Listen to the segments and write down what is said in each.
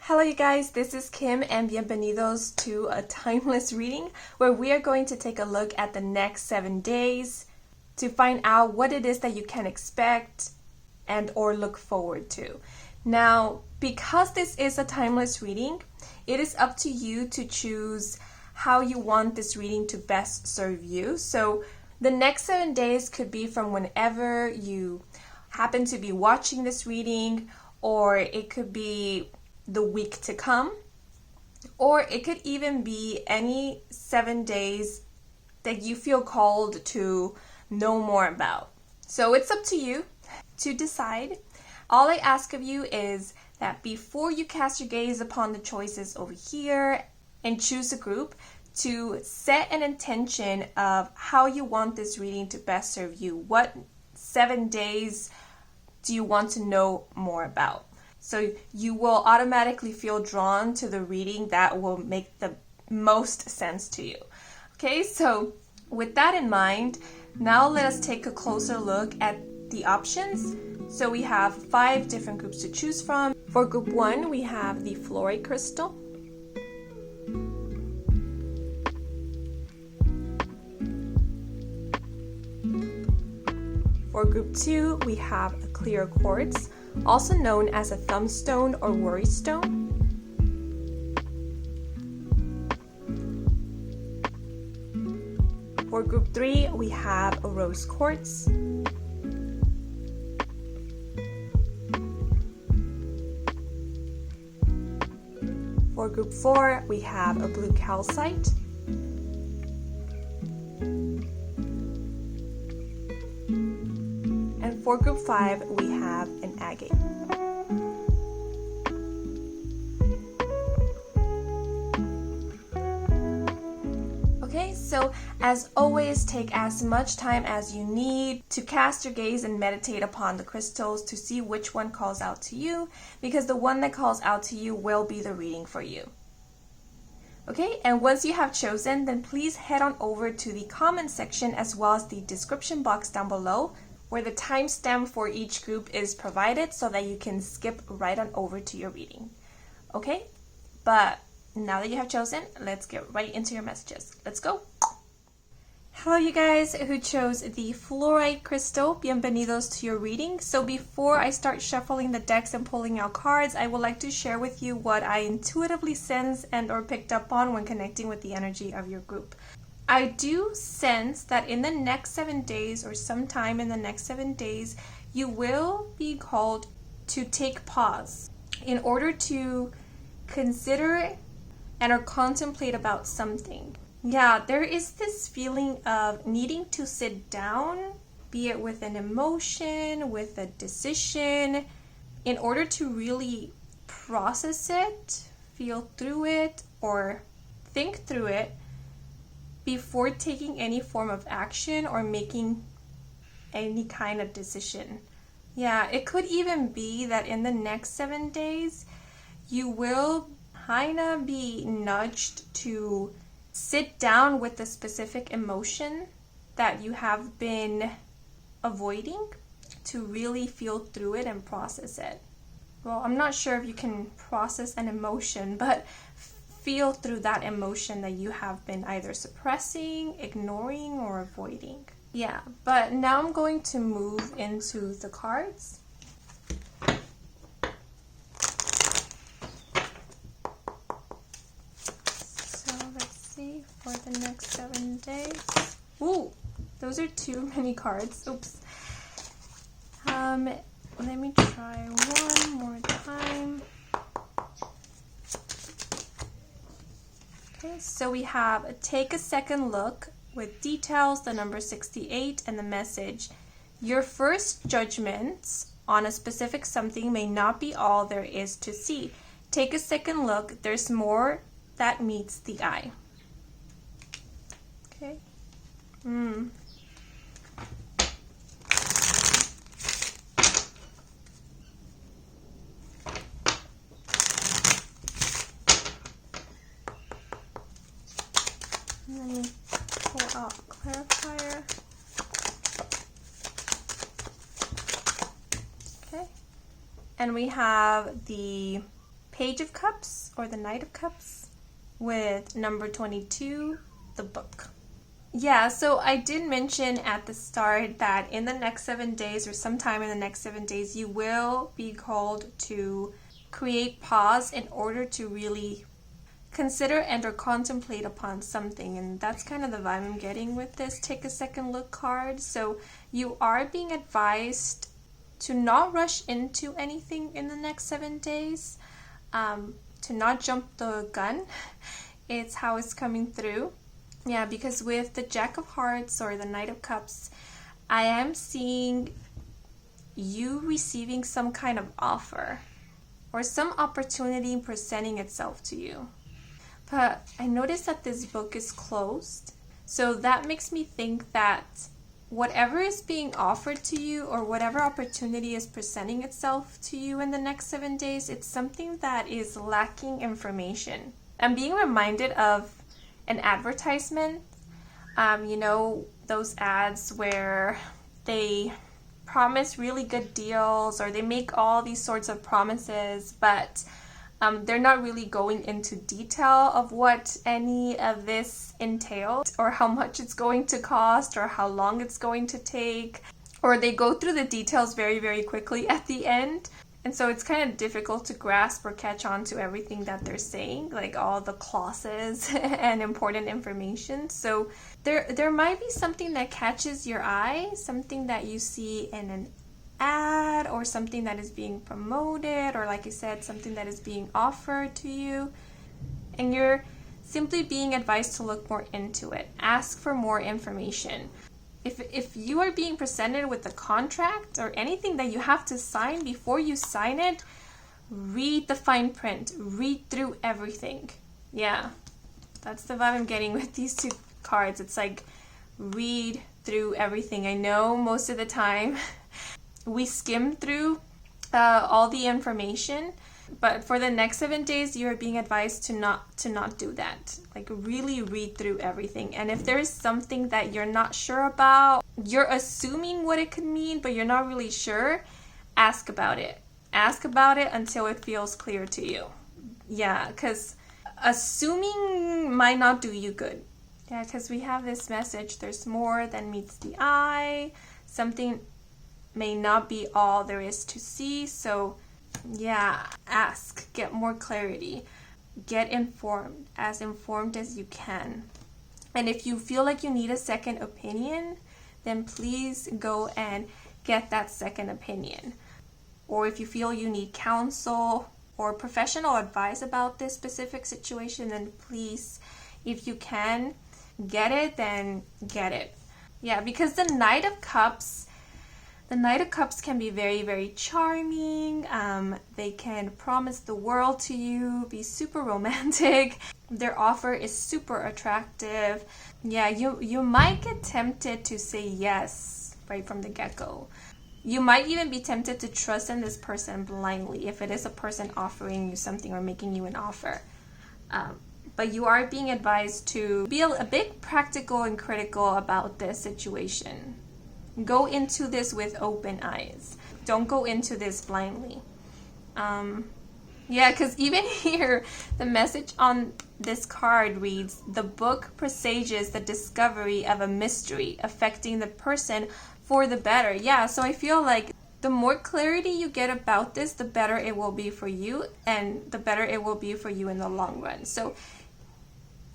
Hello you guys, this is Kim and bienvenidos to a timeless reading where we are going to take a look at the next 7 days to find out what it is that you can expect and or look forward to. Now, because this is a timeless reading, it is up to you to choose how you want this reading to best serve you. So the next 7 days could be from whenever you happen to be watching this reading, or it could be the week to come, or it could even be any 7 days that you feel called to know more about. So it's up to you to decide. All I ask of you is that before you cast your gaze upon the choices over here and choose a group, to set an intention of how you want this reading to best serve you. What 7 days do you want to know more about? So you will automatically feel drawn to the reading that will make the most sense to you. Okay, so with that in mind, now let us take a closer look at the options. So we have 5 different groups to choose from. For group 1, we have the Fluorite crystal. For group 2, we have a clear quartz, also known as a thumbstone or worry stone. For group 3, we have a rose quartz. For group 4, we have a blue calcite. And for group 5, we have an agate. Okay, so as always, take as much time as you need to cast your gaze and meditate upon the crystals to see which one calls out to you, because the one that calls out to you will be the reading for you. Okay, and once you have chosen, then please head on over to the comment section as well as the description box down below, where the timestamp for each group is provided so that you can skip right on over to your reading. Okay, but now that you have chosen, let's get right into your messages. Let's go. Hello you guys who chose the Fluorite crystal, bienvenidos to your reading. So before I start shuffling the decks and pulling out cards, I would like to share with you what I intuitively sense and or picked up on when connecting with the energy of your group. I do sense that in the next 7 days or sometime in the next 7 days, you will be called to take pause in order to consider and or contemplate about something. Yeah, there is this feeling of needing to sit down, be it with an emotion, with a decision, in order to really process it, feel through it, or think through it before taking any form of action or making any kind of decision. Yeah, it could even be that in the next 7 days, you will kind of be nudged to sit down with the specific emotion that you have been avoiding to really feel through it and process it. Well, I'm not sure if you can process an emotion, but feel through that emotion that you have been either suppressing, ignoring, or avoiding. Yeah, but now I'm going to move into the cards. So let's see for the next 7 days. Ooh, those are too many cards. Oops. Let me try one more time. Okay, so we have take a second look with details, the number 68, and the message. Your first judgments on a specific something may not be all there is to see. Take a second look. There's more that meets the eye. Okay. Let me pull out a clarifier. Okay. And we have the Page of Cups or the Knight of Cups with number 22, the book. Yeah, so I did mention at the start that in the next 7 days or sometime in the next 7 days, you will be called to create pause in order to really consider and or contemplate upon something. And that's kind of the vibe I'm getting with this take a second look card. So you are being advised to not rush into anything in the next 7 days, to not jump the gun. It's how it's coming through. Yeah, because with the Jack of Hearts or the Knight of Cups, I am seeing you receiving some kind of offer or some opportunity presenting itself to you. But I noticed that this book is closed. So that makes me think that whatever is being offered to you or whatever opportunity is presenting itself to you in the next 7 days, it's something that is lacking information. I'm being reminded of an advertisement, you know, those ads where they promise really good deals or they make all these sorts of promises, but they're not really going into detail of what any of this entails or how much it's going to cost or how long it's going to take, or they go through the details very, very quickly at the end. And so it's kind of difficult to grasp or catch on to everything that they're saying, like all the clauses and important information. So there might be something that catches your eye, something that you see in an ad or something that is being promoted, or like I said, something that is being offered to you. And you're simply being advised to look more into it. Ask for more information. If you are being presented with a contract or anything that you have to sign, before you sign it, read the fine print. Read through everything. Yeah, that's the vibe I'm getting with these two cards. It's like, read through everything. I know most of the time we skim through all the information, but for the next 7 days, you are being advised to not do that. Like, really read through everything. And if there is something that you're not sure about, you're assuming what it could mean, but you're not really sure, ask about it. Ask about it until it feels clear to you. Yeah, because assuming might not do you good. Yeah, because we have this message, there's more than meets the eye. Something may not be all there is to see, so yeah, ask, get more clarity, get informed as you can. And if you feel like you need a second opinion, then please go and get that second opinion. Or if you feel you need counsel or professional advice about this specific situation, then please, if you can get it, then get it. Yeah, because the Knight of Cups can be very, very charming. They can promise the world to you, be super romantic. Their offer is super attractive. Yeah, you might get tempted to say yes right from the get-go. You might even be tempted to trust in this person blindly if it is a person offering you something or making you an offer. But you are being advised to be a bit practical and critical about this situation. Go into this with open eyes. Don't go into this blindly. Yeah, because even here, the message on this card reads, the book presages the discovery of a mystery affecting the person for the better. Yeah, so I feel like the more clarity you get about this, the better it will be for you, and the better it will be for you in the long run. So,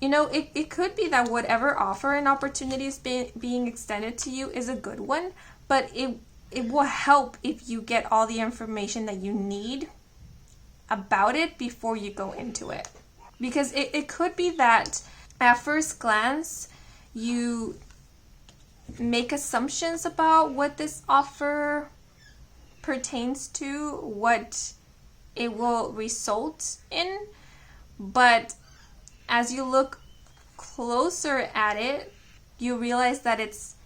you know, it could be that whatever offer and opportunity is being extended to you is a good one, but it will help if you get all the information that you need about it before you go into it. Because it could be that at first glance, you make assumptions about what this offer pertains to, what it will result in, but as you look closer at it, you realize that it's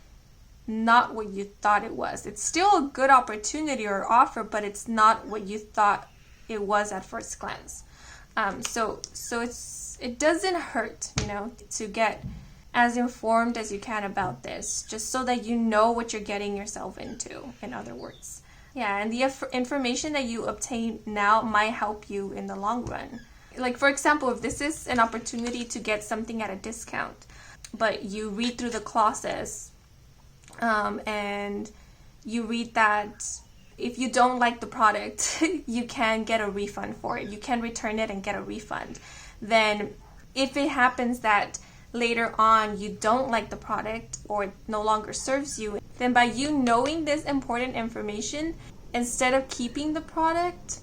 not what you thought it was. It's still a good opportunity or offer, but it's not what you thought it was at first glance. So it doesn't hurt, you know, to get as informed as you can about this, just so that you know what you're getting yourself into, in other words. Yeah, and the information that you obtain now might help you in the long run. Like, for example, if this is an opportunity to get something at a discount, but you read through the clauses, and you read that if you don't like the product, you can get a refund for it. You can return it and get a refund. Then if it happens that later on you don't like the product or it no longer serves you, then by you knowing this important information, instead of keeping the product,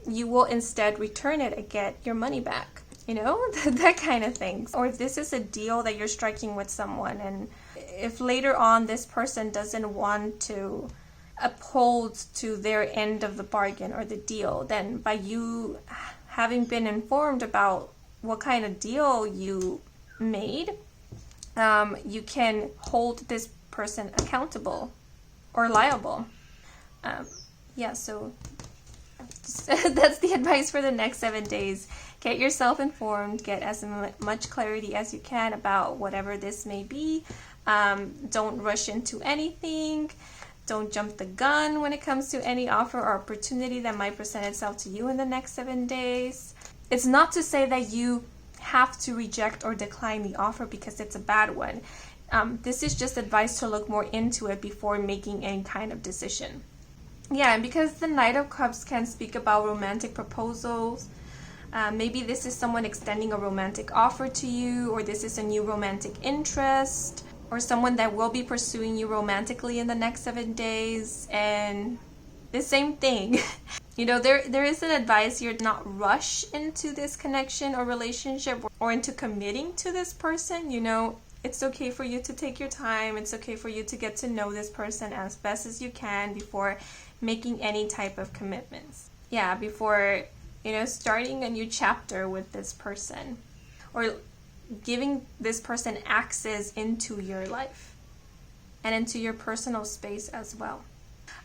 you will instead return it and get your money back. You know, that kind of thing. Or if this is a deal that you're striking with someone, and if later on this person doesn't want to uphold to their end of the bargain or the deal, then by you having been informed about what kind of deal you made, you can hold this person accountable or liable. Yeah, so that's the advice for the next 7 days. Get yourself informed, get as much clarity as you can about whatever this may be. Don't rush into anything. Don't jump the gun when it comes to any offer or opportunity that might present itself to you in the next 7 days. It's not to say that you have to reject or decline the offer because it's a bad one. This is just advice to look more into it before making any kind of decision. Yeah, and because the Knight of Cups can speak about romantic proposals, maybe this is someone extending a romantic offer to you, or this is a new romantic interest, or someone that will be pursuing you romantically in the next 7 days. And the same thing. You know, there is an advice here to not rush into this connection or relationship or into committing to this person. You know, it's okay for you to take your time. It's okay for you to get to know this person as best as you can before making any type of commitments. Yeah, before, you know, starting a new chapter with this person or giving this person access into your life and into your personal space as well.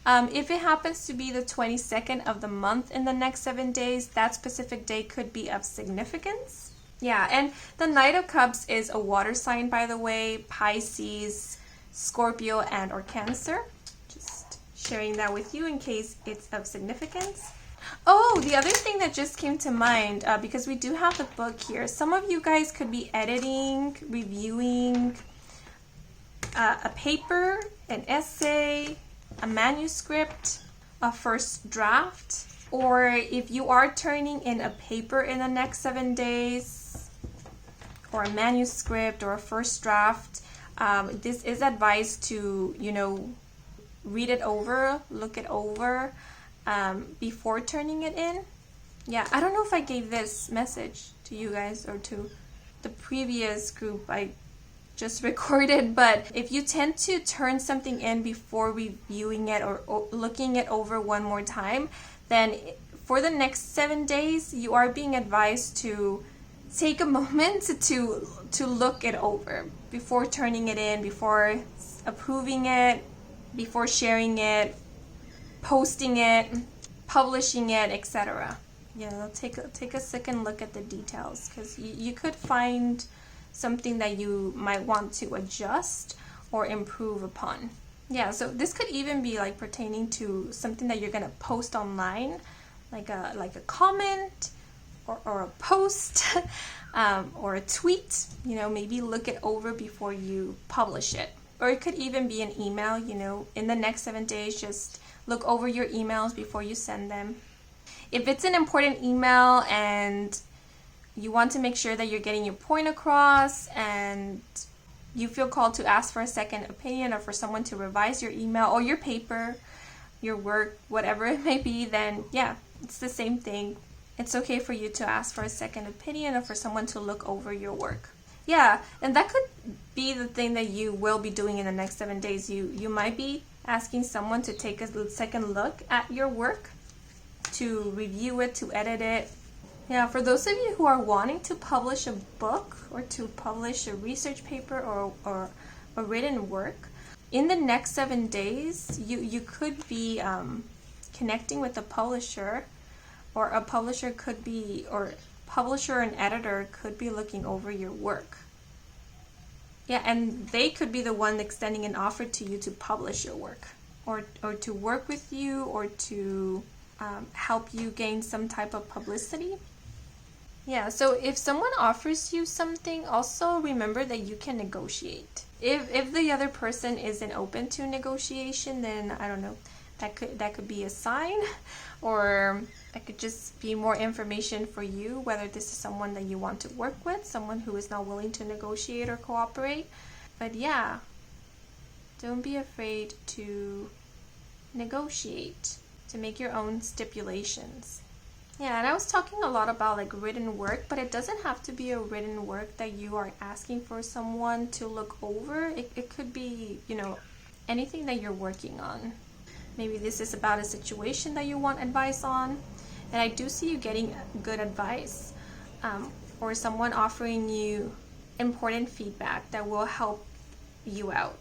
If it happens to be the 22nd of the month in the next 7 days, that specific day could be of significance. Yeah, and the Knight of Cups is a water sign, by the way, Pisces, Scorpio, and or Cancer. Just sharing that with you in case it's of significance. Oh, the other thing that just came to mind, because we do have the book here, some of you guys could be editing, reviewing a paper, an essay, a manuscript, a first draft, or if you are turning in a paper in the next 7 days, or a manuscript or a first draft, this is advice to, you know, read it over, look it over, before turning it in. Yeah, I don't know if I gave this message to you guys or to the previous group I just recorded, but if you tend to turn something in before reviewing it or looking it over one more time, then for the next 7 days, you are being advised to take a moment to look it over before turning it in, before approving it, before sharing it, posting it, publishing it, etc. Yeah, take a second look at the details, because you could find something that you might want to adjust or improve upon. Yeah, so this could even be like pertaining to something that you're gonna post online, like a comment or a post or a tweet. You know, maybe look it over before you publish it. Or it could even be an email. You know, in the next 7 days, just look over your emails before you send them. If it's an important email and you want to make sure that you're getting your point across and you feel called to ask for a second opinion or for someone to revise your email or your paper, your work, whatever it may be, then yeah, it's the same thing. It's okay for you to ask for a second opinion or for someone to look over your work. Yeah, and that could be the thing that you will be doing in the next 7 days. You might be asking someone to take a second look at your work, to review it, to edit it. Yeah, for those of you who are wanting to publish a book or to publish a research paper or a written work, in the next 7 days, you could be connecting with a publisher, or a publisher could be, or publisher and editor could be looking over your work. Yeah, and they could be the one extending an offer to you to publish your work. or to work with you, or to help you gain some type of publicity. Yeah, so if someone offers you something, also remember that you can negotiate. If the other person isn't open to negotiation, then I don't know, that could be a sign, or that could just be more information for you, whether this is someone that you want to work with, someone who is not willing to negotiate or cooperate. But yeah, don't be afraid to negotiate, to make your own stipulations. Yeah, and I was talking a lot about like written work, but it doesn't have to be a written work that you are asking for someone to look over. It could be, you know, anything that you're working on. Maybe this is about a situation that you want advice on, and I do see you getting good advice, or someone offering you important feedback that will help you out.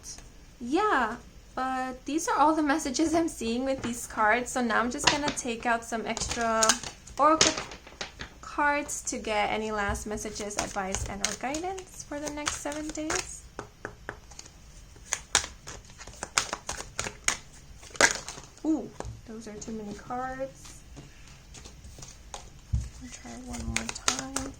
Yeah, but these are all the messages I'm seeing with these cards, so now I'm just gonna take out some extra oracle cards to get any last messages, advice, and or guidance for the next 7 days. Ooh, those are too many cards. I'll try one more time.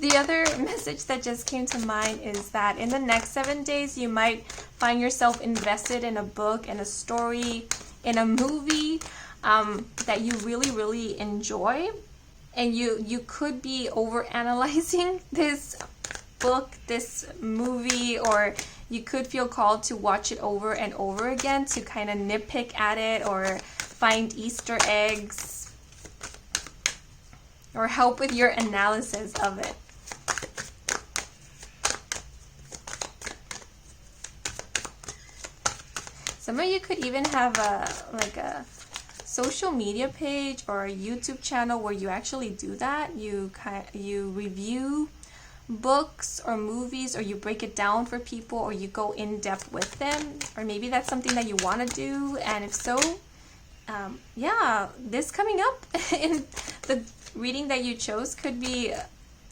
The other message that just came to mind is that in the next 7 days, you might find yourself invested in a book, in a story, in a movie that you really, really enjoy. And you could be overanalyzing this book, this movie, or you could feel called to watch it over and over again to kind of nitpick at it or find Easter eggs or help with your analysis of it. Some of you could even have a social media page or a YouTube channel where you actually do that. You review books or movies, or you break it down for people, or you go in depth with them, or maybe that's something that you want to do. And if so, yeah, this coming up in the reading that you chose could be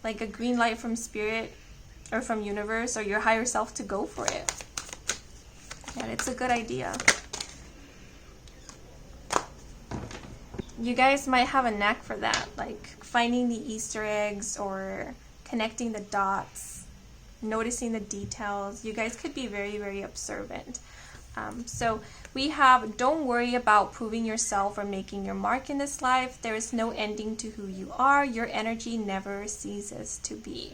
like a green light from spirit or from universe or your higher self to go for it. And it's a good idea. You guys might have a knack for that, like finding the Easter eggs or connecting the dots, noticing the details. You guys could be very, very observant. So we have, don't worry about proving yourself or making your mark in this life. There is no ending to who you are. Your energy never ceases to be.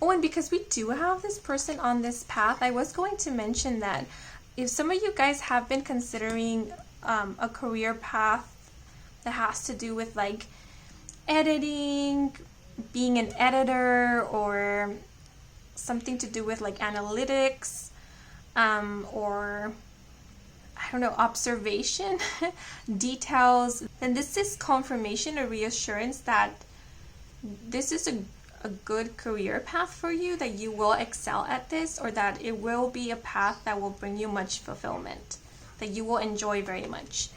Oh, and because we do have this person on this path, I was going to mention that if some of you guys have been considering a career path that has to do with like editing, being an editor, or something to do with like analytics, or I don't know, observation, details, then this is confirmation or reassurance that this is a good career path for you, that you will excel at this, or that it will be a path that will bring you much fulfillment, that you will enjoy very much.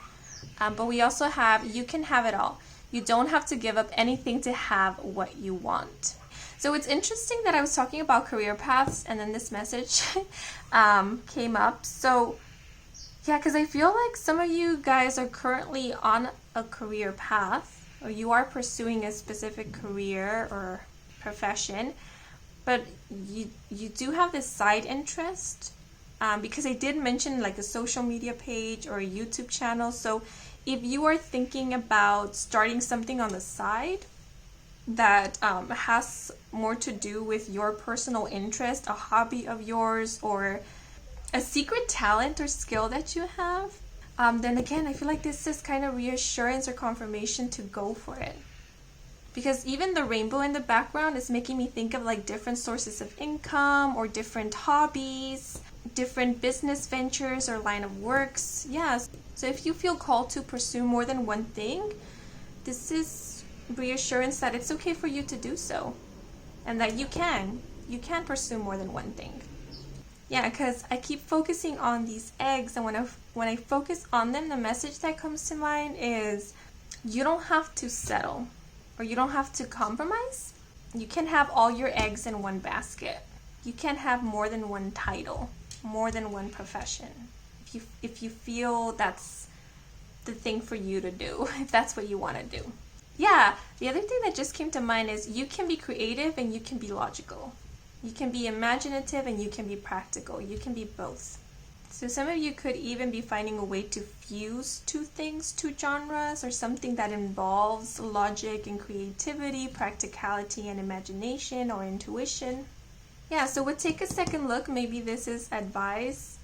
But we also have, you can have it all. You don't have to give up anything to have what you want. So it's interesting that I was talking about career paths and then this message came up. So yeah, because I feel like some of you guys are currently on a career path, or you are pursuing a specific career or profession, but you do have this side interest, because I did mention like a social media page or a YouTube channel. So if you are thinking about starting something on the side that has more to do with your personal interest, a hobby of yours, or a secret talent or skill that you have, then again, I feel like this is kind of reassurance or confirmation to go for it. Because even the rainbow in the background is making me think of like different sources of income or different hobbies, different business ventures or line of works. Yes. So if you feel called to pursue more than one thing, this is reassurance that it's okay for you to do so, and that you can pursue more than one thing. Yeah, because I keep focusing on these eggs, and when I focus on them, the message that comes to mind is you don't have to settle, or you don't have to compromise. You can't have all your eggs in one basket. You can't have more than one title, more than one profession. If you feel that's the thing for you to do, if that's what you want to do. Yeah, the other thing that just came to mind is you can be creative and you can be logical. You can be imaginative and you can be practical. You can be both. So some of you could even be finding a way to fuse two things, two genres, or something that involves logic and creativity, practicality and imagination or intuition. Yeah, so we'll take a second look. Maybe this is advice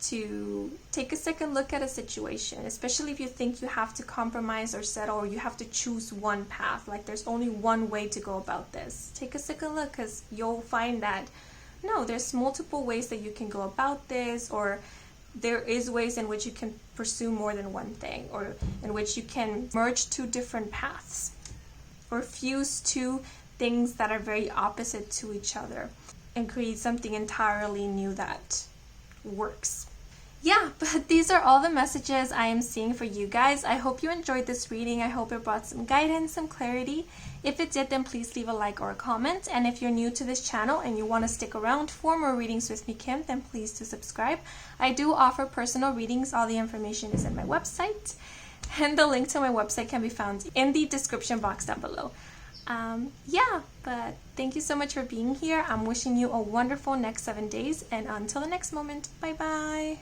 to take a second look at a situation, especially if you think you have to compromise or settle, or you have to choose one path, like there's only one way to go about this. Take a second look, because you'll find that no, there's multiple ways that you can go about this, or there is ways in which you can pursue more than one thing, or in which you can merge two different paths or fuse two things that are very opposite to each other and create something entirely new that works. Yeah, but these are all the messages I am seeing for you guys. I hope you enjoyed this reading. I hope it brought some guidance, some clarity. If it did, then please leave a like or a comment. And if you're new to this channel and you want to stick around for more readings with me, Kim, then please do subscribe. I do offer personal readings. All the information is in my website. And the link to my website can be found in the description box down below. Yeah, but thank you so much for being here. I'm wishing you a wonderful next 7 days. And until the next moment, bye-bye.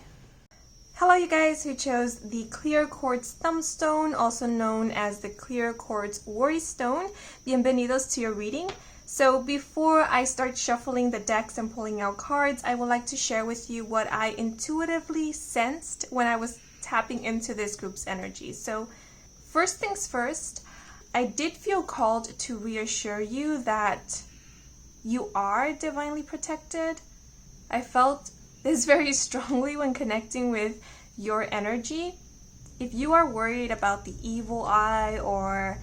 Hello you guys who chose the clear quartz thumbstone, also known as the clear quartz worry stone. Bienvenidos to your reading. So before I start shuffling the decks and pulling out cards, I would like to share with you what I intuitively sensed when I was tapping into this group's energy. So first things first, I did feel called to reassure you that you are divinely protected. I felt this very strongly when connecting with your energy. If you are worried about the evil eye or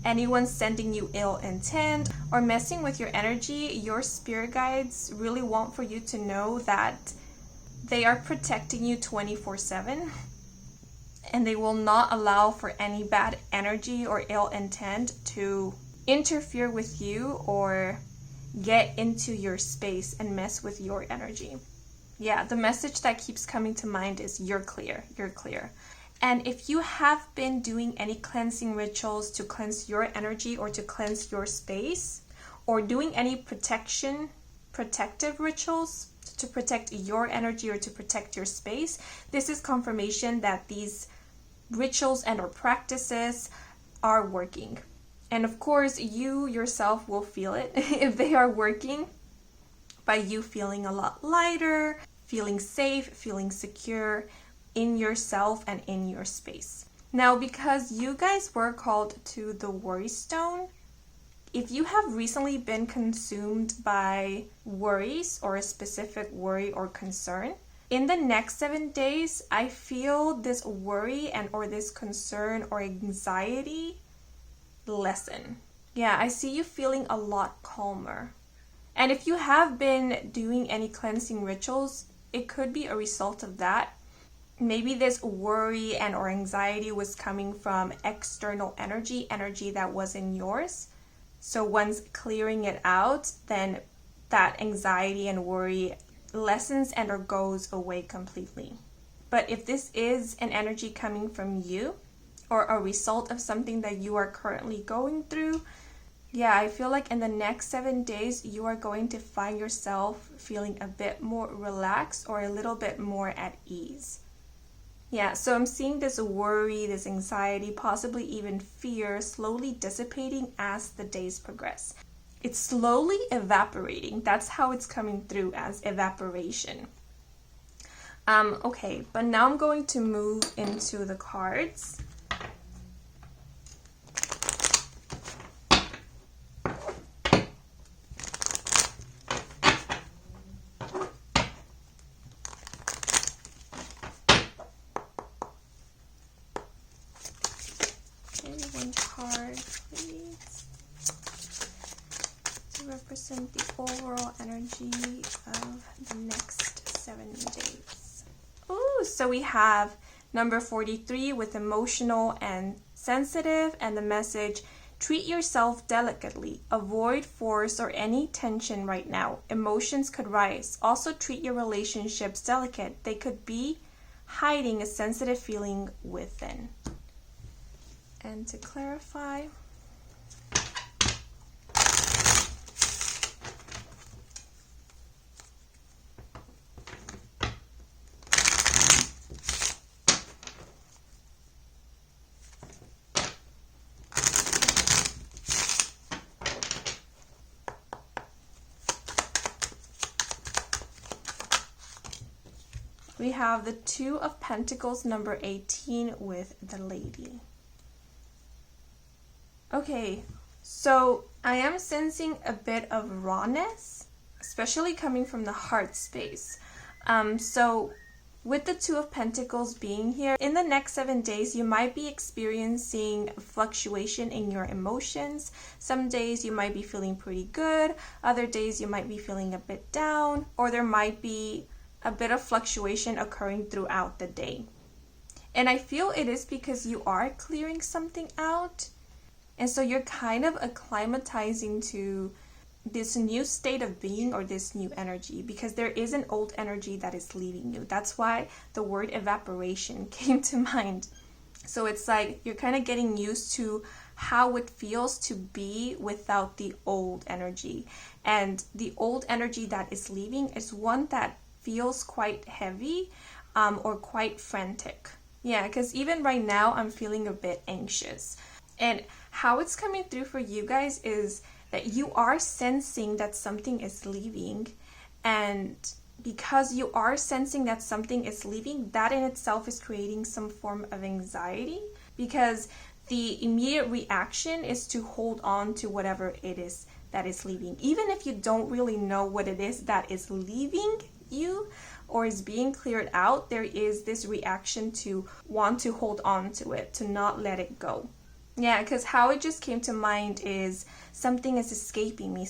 anyone sending you ill intent or messing with your energy, your spirit guides really want for you to know that they are protecting you 24/7 and they will not allow for any bad energy or ill intent to interfere with you or get into your space and mess with your energy. Yeah, the message that keeps coming to mind is you're clear, you're clear. And if you have been doing any cleansing rituals to cleanse your energy or to cleanse your space, or doing any protective rituals to protect your energy or to protect your space, this is confirmation that these rituals and or practices are working. And of course, you yourself will feel it if they are working, by you feeling a lot lighter, feeling safe, feeling secure in yourself and in your space. Now, because you guys were called to the worry stone, if you have recently been consumed by worries or a specific worry or concern, in the next 7 days, I feel this worry and or this concern or anxiety lessen. Yeah, I see you feeling a lot calmer. And if you have been doing any cleansing rituals, it could be a result of that. Maybe this worry and or anxiety was coming from external energy that wasn't yours. So once clearing it out, then that anxiety and worry lessens and or goes away completely. But if this is an energy coming from you or a result of something that you are currently going through, yeah, I feel like in the next 7 days, you are going to find yourself feeling a bit more relaxed or a little bit more at ease. Yeah, so I'm seeing this worry, this anxiety, possibly even fear slowly dissipating as the days progress. It's slowly evaporating. That's how it's coming through, as evaporation. Okay, but now I'm going to move into the cards. One card, please, to represent the overall energy of the next 7 days. Ooh, so we have number 43 with emotional and sensitive, and the message, Treat yourself delicately. Avoid force or any tension right now. Emotions could rise. Also treat your relationships delicate. They could be hiding a sensitive feeling within. And to clarify, we have the Two of Pentacles, number 18, with the Lady. Okay, so I am sensing a bit of rawness, especially coming from the heart space. So with the Two of Pentacles being here, in the next 7 days, you might be experiencing fluctuation in your emotions. Some days you might be feeling pretty good. Other days you might be feeling a bit down, or there might be a bit of fluctuation occurring throughout the day. And I feel it is because you are clearing something out. And so you're kind of acclimatizing to this new state of being or this new energy, because there is an old energy that is leaving you. That's why the word evaporation came to mind. So it's like you're kind of getting used to how it feels to be without the old energy. And the old energy that is leaving is one that feels quite heavy or quite frantic. Yeah, because even right now I'm feeling a bit anxious. And how it's coming through for you guys is that you are sensing that something is leaving. And because you are sensing that something is leaving, that in itself is creating some form of anxiety, because the immediate reaction is to hold on to whatever it is that is leaving. Even if you don't really know what it is that is leaving you or is being cleared out, there is this reaction to want to hold on to it, to not let it go. Yeah, because how it just came to mind is something is escaping me,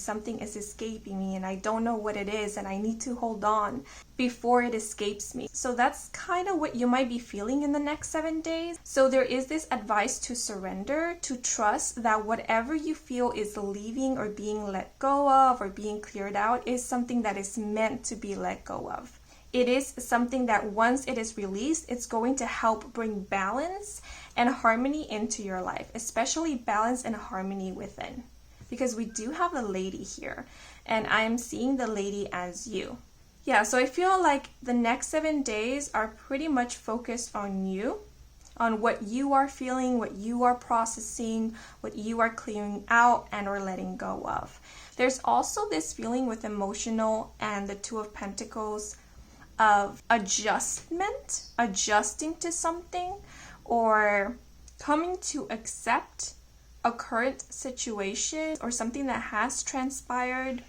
and I don't know what it is, and I need to hold on before it escapes me. So that's kind of what you might be feeling in the next 7 days. So there is this advice to surrender, to trust that whatever you feel is leaving or being let go of or being cleared out is something that is meant to be let go of. It is something that once it is released, it's going to help bring balance and harmony into your life, especially balance and harmony within. Because we do have the Lady here, and I am seeing the Lady as you. Yeah, so I feel like the next 7 days are pretty much focused on you, on what you are feeling, what you are processing, what you are clearing out and or letting go of. There's also this feeling with emotional and the Two of Pentacles of adjustment, adjusting to something, or coming to accept a current situation or something that has transpired,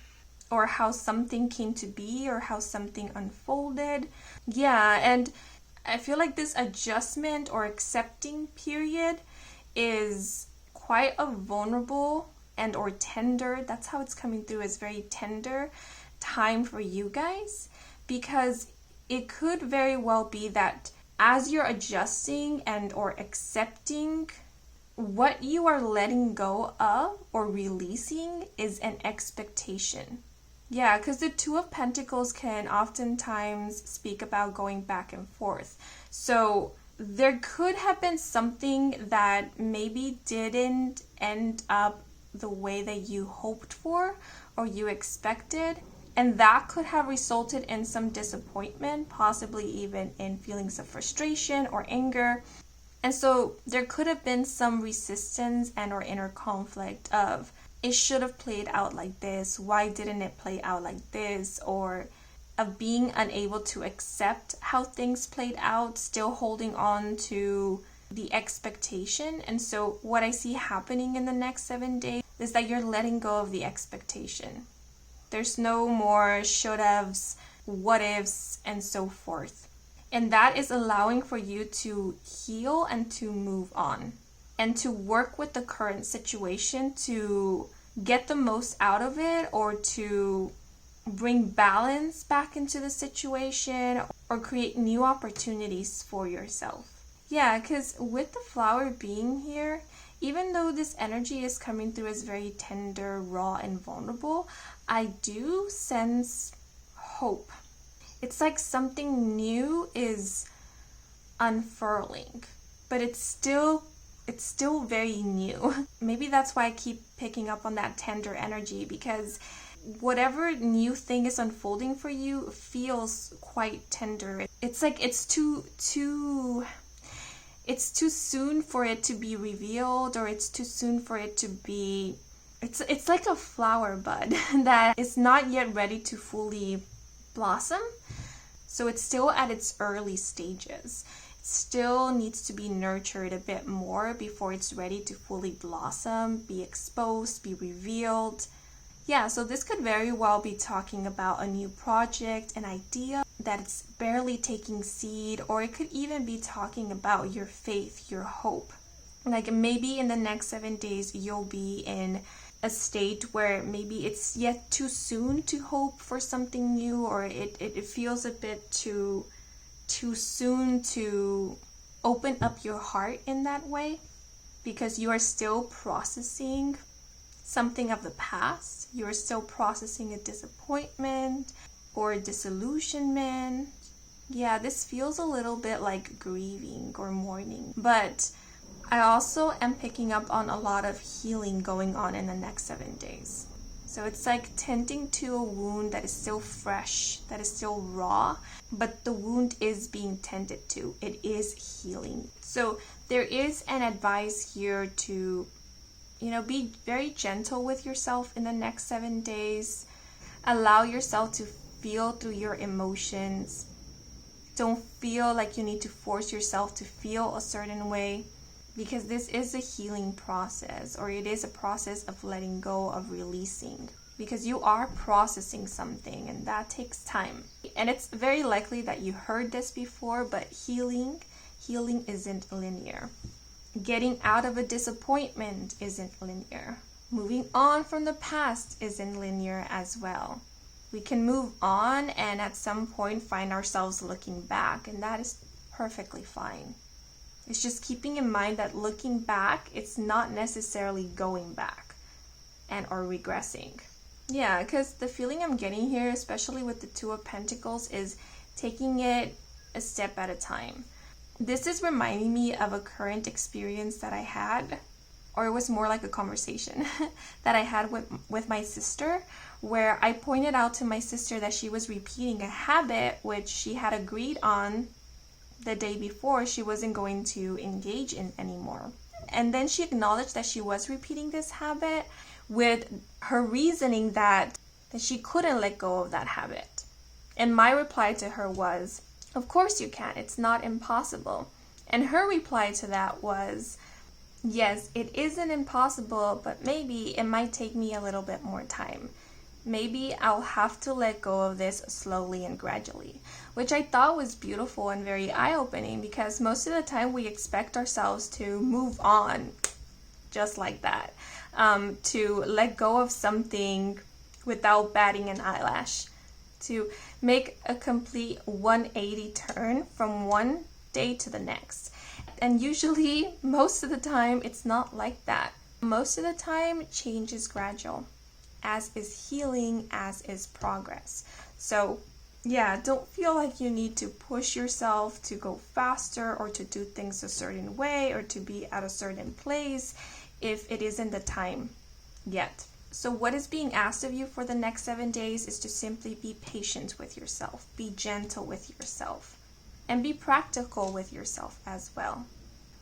or how something came to be, or how something unfolded. Yeah, and I feel like this adjustment or accepting period is quite a vulnerable and or tender, that's how it's coming through, as very tender time for you guys, because it could very well be that as you're adjusting and or accepting, what you are letting go of or releasing is an expectation. Yeah, because the Two of Pentacles can oftentimes speak about going back and forth. So there could have been something that maybe didn't end up the way that you hoped for or you expected. And that could have resulted in some disappointment, possibly even in feelings of frustration or anger. And so there could have been some resistance and or inner conflict of, it should have played out like this, why didn't it play out like this? Or of being unable to accept how things played out, still holding on to the expectation. And so what I see happening in the next 7 days is that you're letting go of the expectation. There's no more should haves, what ifs, and so forth. And that is allowing for you to heal and to move on and to work with the current situation to get the most out of it, or to bring balance back into the situation, or create new opportunities for yourself. Yeah, because with the flower being here, even though this energy is coming through as very tender, raw, and vulnerable, I do sense hope. It's like something new is unfurling, but it's still very new. Maybe that's why I keep picking up on that tender energy, because whatever new thing is unfolding for you feels quite tender. It's like it's too soon for it to be revealed, or it's too soon for it to be, it's like a flower bud that is not yet ready to fully blossom. So it's still at its early stages. It still needs to be nurtured a bit more before it's ready to fully blossom, be exposed, be revealed. Yeah, so this could very well be talking about a new project, an idea that it's barely taking seed, or it could even be talking about your faith, your hope. Like maybe in the next 7 days, you'll be in a state where maybe it's yet too soon to hope for something new, or it feels a bit too soon to open up your heart in that way, because you are still processing something of the past. You're still processing a disappointment or a disillusionment. Yeah, this feels a little bit like grieving or mourning. But I also am picking up on a lot of healing going on in the next 7 days. So it's like tending to a wound that is still fresh, that is still raw, but the wound is being tended to. It is healing. So there is an advice here to be very gentle with yourself in the next 7 days. Allow yourself to feel through your emotions. Don't feel like you need to force yourself to feel a certain way, because this is a healing process, or it is a process of letting go, of releasing, because you are processing something and that takes time. And it's very likely that you heard this before, but healing isn't linear. Getting out of a disappointment isn't linear. Moving on from the past isn't linear as well. We can move on and at some point find ourselves looking back, and that is perfectly fine. It's just keeping in mind that looking back, it's not necessarily going back or regressing. Yeah, because the feeling I'm getting here, especially with the Two of Pentacles, is taking it a step at a time. This is reminding me of a current experience that I had, or it was more like a conversation that I had with my sister, where I pointed out to my sister that she was repeating a habit which she had agreed on the day before she wasn't going to engage in anymore. And then she acknowledged that she was repeating this habit with her reasoning that she couldn't let go of that habit. And my reply to her was, of course you can, it's not impossible. And her reply to that was, yes, it isn't impossible, but maybe it might take me a little bit more time. Maybe I'll have to let go of this slowly and gradually, which I thought was beautiful and very eye-opening, because most of the time we expect ourselves to move on just like that, to let go of something without batting an eyelash, to make a complete 180 turn from one day to the next. And usually, most of the time, it's not like that. Most of the time, change is gradual, as is healing, as is progress. So yeah, don't feel like you need to push yourself to go faster, or to do things a certain way, or to be at a certain place if it isn't the time yet. So what is being asked of you for the next 7 days is to simply be patient with yourself, be gentle with yourself, and be practical with yourself as well.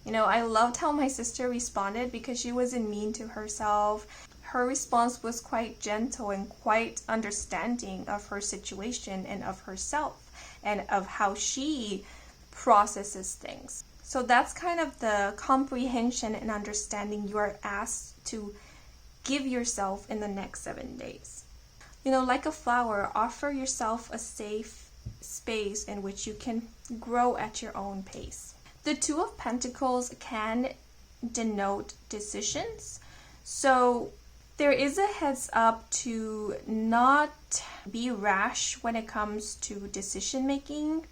I loved how my sister responded, because she wasn't mean to herself. Her response was quite gentle and quite understanding of her situation and of herself and of how she processes things. So that's kind of the comprehension and understanding you are asked to give yourself in the next 7 days. Like a flower, offer yourself a safe space in which you can grow at your own pace. The Two of Pentacles can denote decisions. So there is a heads up to not be rash when it comes to decision making.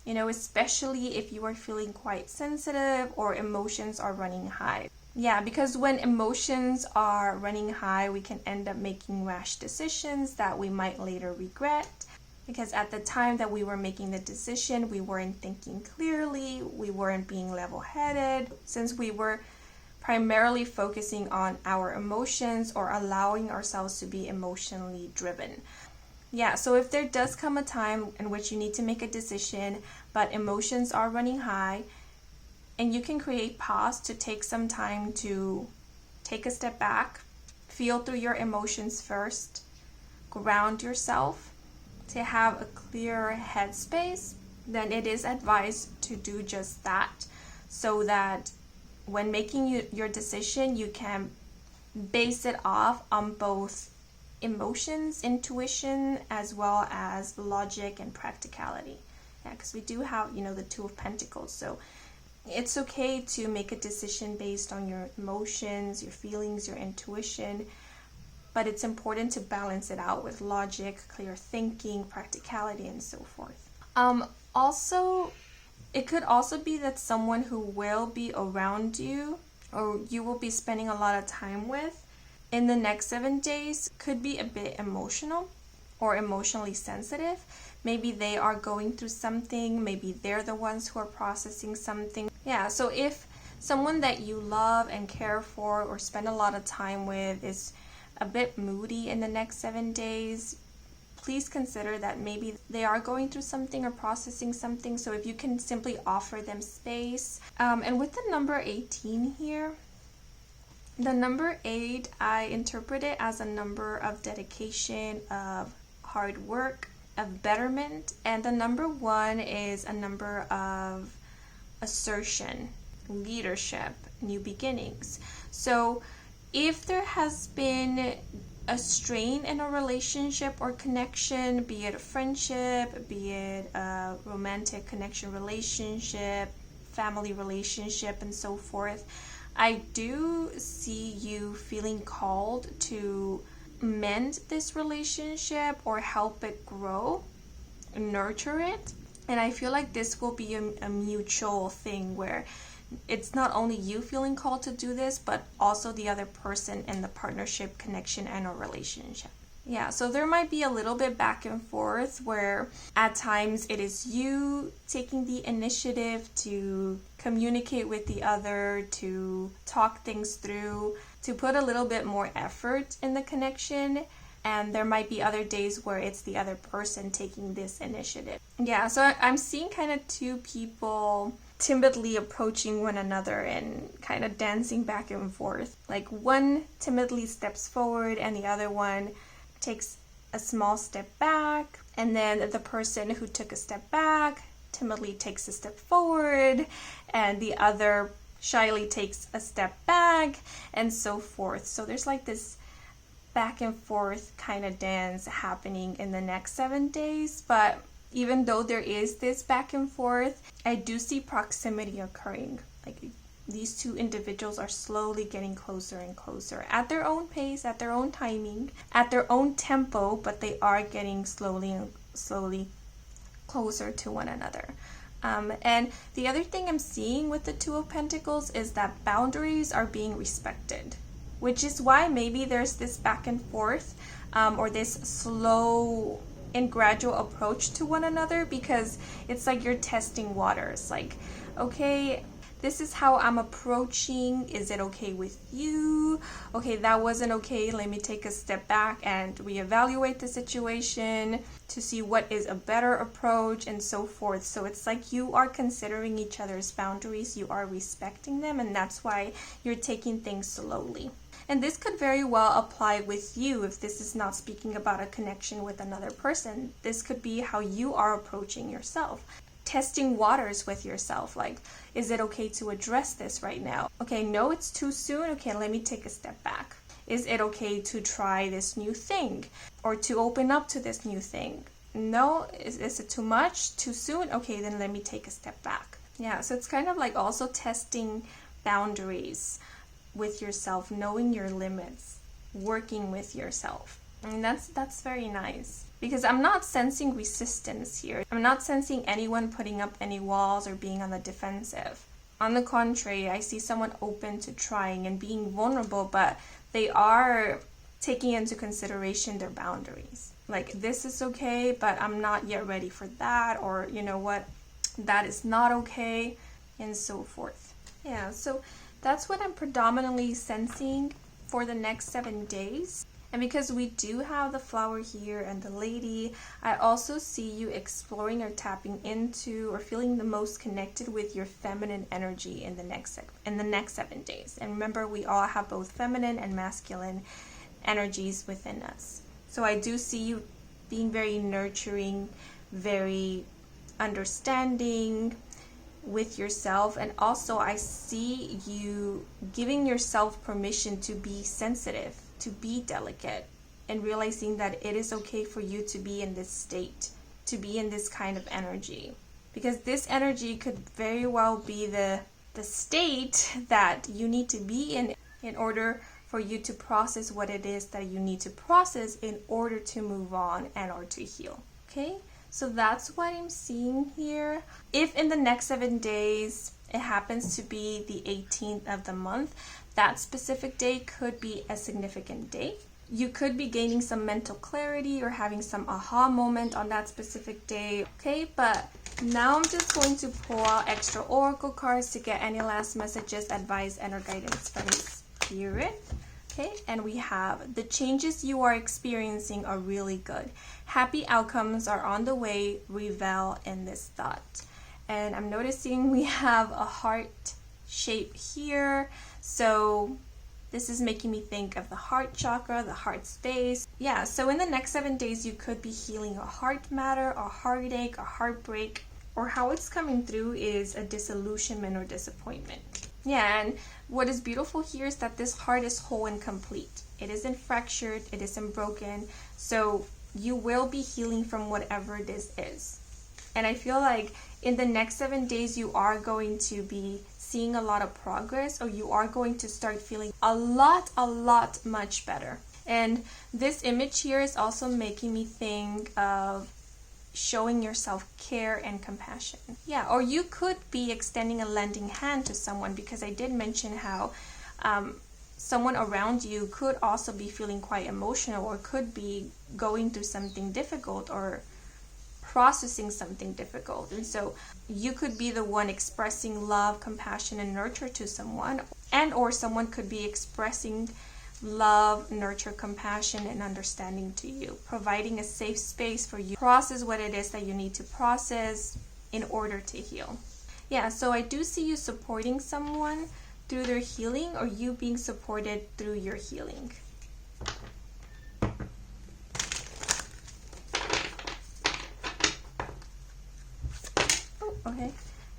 especially if you are feeling quite sensitive or emotions are running high. Yeah, because when emotions are running high, we can end up making rash decisions that we might later regret. Because at the time that we were making the decision, we weren't thinking clearly, we weren't being level-headed, since we were primarily focusing on our emotions or allowing ourselves to be emotionally driven. Yeah, so if there does come a time in which you need to make a decision, but emotions are running high, and you can create pause to take some time to take a step back, feel through your emotions first, ground yourself, to have a clear headspace, then it is advised to do just that, so that when making your decision, you can base it off on both emotions, intuition, as well as logic and practicality. Yeah, because we do have, the Two of Pentacles. So it's okay to make a decision based on your emotions, your feelings, your intuition, but it's important to balance it out with logic, clear thinking, practicality, and so forth. Also, it could also be that someone who will be around you or you will be spending a lot of time with in the next 7 days could be a bit emotional or emotionally sensitive. Maybe they are going through something. Maybe they're the ones who are processing something. Yeah, so if someone that you love and care for or spend a lot of time with is a bit moody in the next 7 days, please consider that maybe they are going through something or processing something. So if you can simply offer them space. And with the number 18 here, the number 8, I interpret it as a number of dedication, of hard work, of betterment. And the number 1 is a number of assertion, leadership, new beginnings. So if there has been a strain in a relationship or connection, be it a friendship, be it a romantic connection, relationship, family relationship, and so forth, I do see you feeling called to mend this relationship or help it grow, nurture it. And I feel like this will be a mutual thing where it's not only you feeling called to do this, but also the other person in the partnership, connection, and a relationship. Yeah, so there might be a little bit back and forth where at times it is you taking the initiative to communicate with the other, to talk things through, to put a little bit more effort in the connection. And there might be other days where it's the other person taking this initiative. Yeah, so I'm seeing kind of two people timidly approaching one another and kind of dancing back and forth. Like one timidly steps forward and the other one takes a small step back. And then the person who took a step back timidly takes a step forward. And the other shyly takes a step back, and so forth. So there's like this back and forth kind of dance happening in the next 7 days. But even though there is this back and forth, I do see proximity occurring. Like these two individuals are slowly getting closer and closer at their own pace, at their own timing, at their own tempo, but they are getting slowly closer to one another. And the other thing I'm seeing with the Two of Pentacles is that boundaries are being respected, which is why maybe there's this back and forth or this slow and gradual approach to one another, because it's like you're testing waters. Like, okay, this is how I'm approaching. Is it okay with you? Okay, that wasn't okay. Let me take a step back and reevaluate the situation to see what is a better approach, and so forth. So it's like you are considering each other's boundaries, you are respecting them, and that's why you're taking things slowly. And this could very well apply with you if this is not speaking about a connection with another person. This could be how you are approaching yourself. Testing waters with yourself, like, is it okay to address this right now? Okay, no, it's too soon. Okay, let me take a step back. Is it okay to try this new thing or to open up to this new thing? No, is it too much? Too soon? Okay, then let me take a step back. Yeah, so it's kind of like also testing boundaries with yourself, knowing your limits, working with yourself. And that's very nice, because I'm not sensing resistance here. I'm not sensing anyone putting up any walls or being on the defensive. On the contrary, I see someone open to trying and being vulnerable, but they are taking into consideration their boundaries. Like, this is okay, but I'm not yet ready for that, or you know what, that is not okay, and so forth. Yeah, so that's what I'm predominantly sensing for the next 7 days. And because we do have the flower here and the lady, I also see you exploring or tapping into or feeling the most connected with your feminine energy in the next 7 days. And remember, we all have both feminine and masculine energies within us. So I do see you being very nurturing, very understanding with yourself, and also I see you giving yourself permission to be sensitive, to be delicate, and realizing that it is okay for you to be in this state, to be in this kind of energy, because this energy could very well be the state that you need to be in order for you to process what it is that you need to process in order to move on and or to heal. Okay, so that's what I'm seeing here. If in the next 7 days it happens to be the 18th of the month, that specific day could be a significant day. You could be gaining some mental clarity or having some aha moment on that specific day. Okay, but now I'm just going to pull out extra oracle cards to get any last messages, advice, and or guidance from Spirit. Okay, and we have the changes you are experiencing are really good. Happy outcomes are on the way. Revel in this thought. And I'm noticing we have a heart shape here. So this is making me think of the heart chakra, the heart space. Yeah, so in the next 7 days, you could be healing a heart matter, a heartache, a heartbreak, or how it's coming through is a disillusionment or disappointment. Yeah, and what is beautiful here is that this heart is whole and complete. It isn't fractured, it isn't broken. So you will be healing from whatever this is. And I feel like in the next 7 days, you are going to be seeing a lot of progress, or you are going to start feeling a lot much better. And this image here is also making me think of showing yourself care and compassion. Yeah, or you could be extending a lending hand to someone, because I did mention how someone around you could also be feeling quite emotional, or could be going through something difficult or processing something difficult. And so you could be the one expressing love, compassion, and nurture to someone, and or someone could be expressing love, nurture, compassion, and understanding to you, providing a safe space for you to process what it is that you need to process in order to heal. Yeah, so I do see you supporting someone through their healing, or you being supported through your healing. Okay,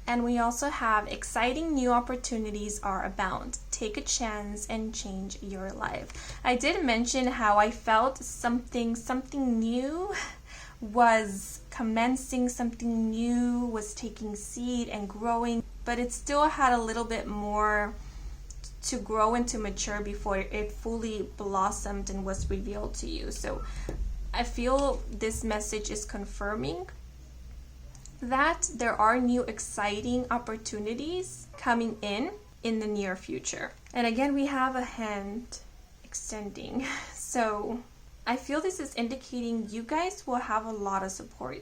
and we also have exciting new opportunities are abound. Take a chance and change your life. I did mention how I felt something new was commencing, something new was taking seed and growing, but it still had a little bit more to grow and to mature before it fully blossomed and was revealed to you. So I feel this message is confirming that there are new exciting opportunities coming in the near future. And again, we have a hand extending. So I feel this is indicating you guys will have a lot of support,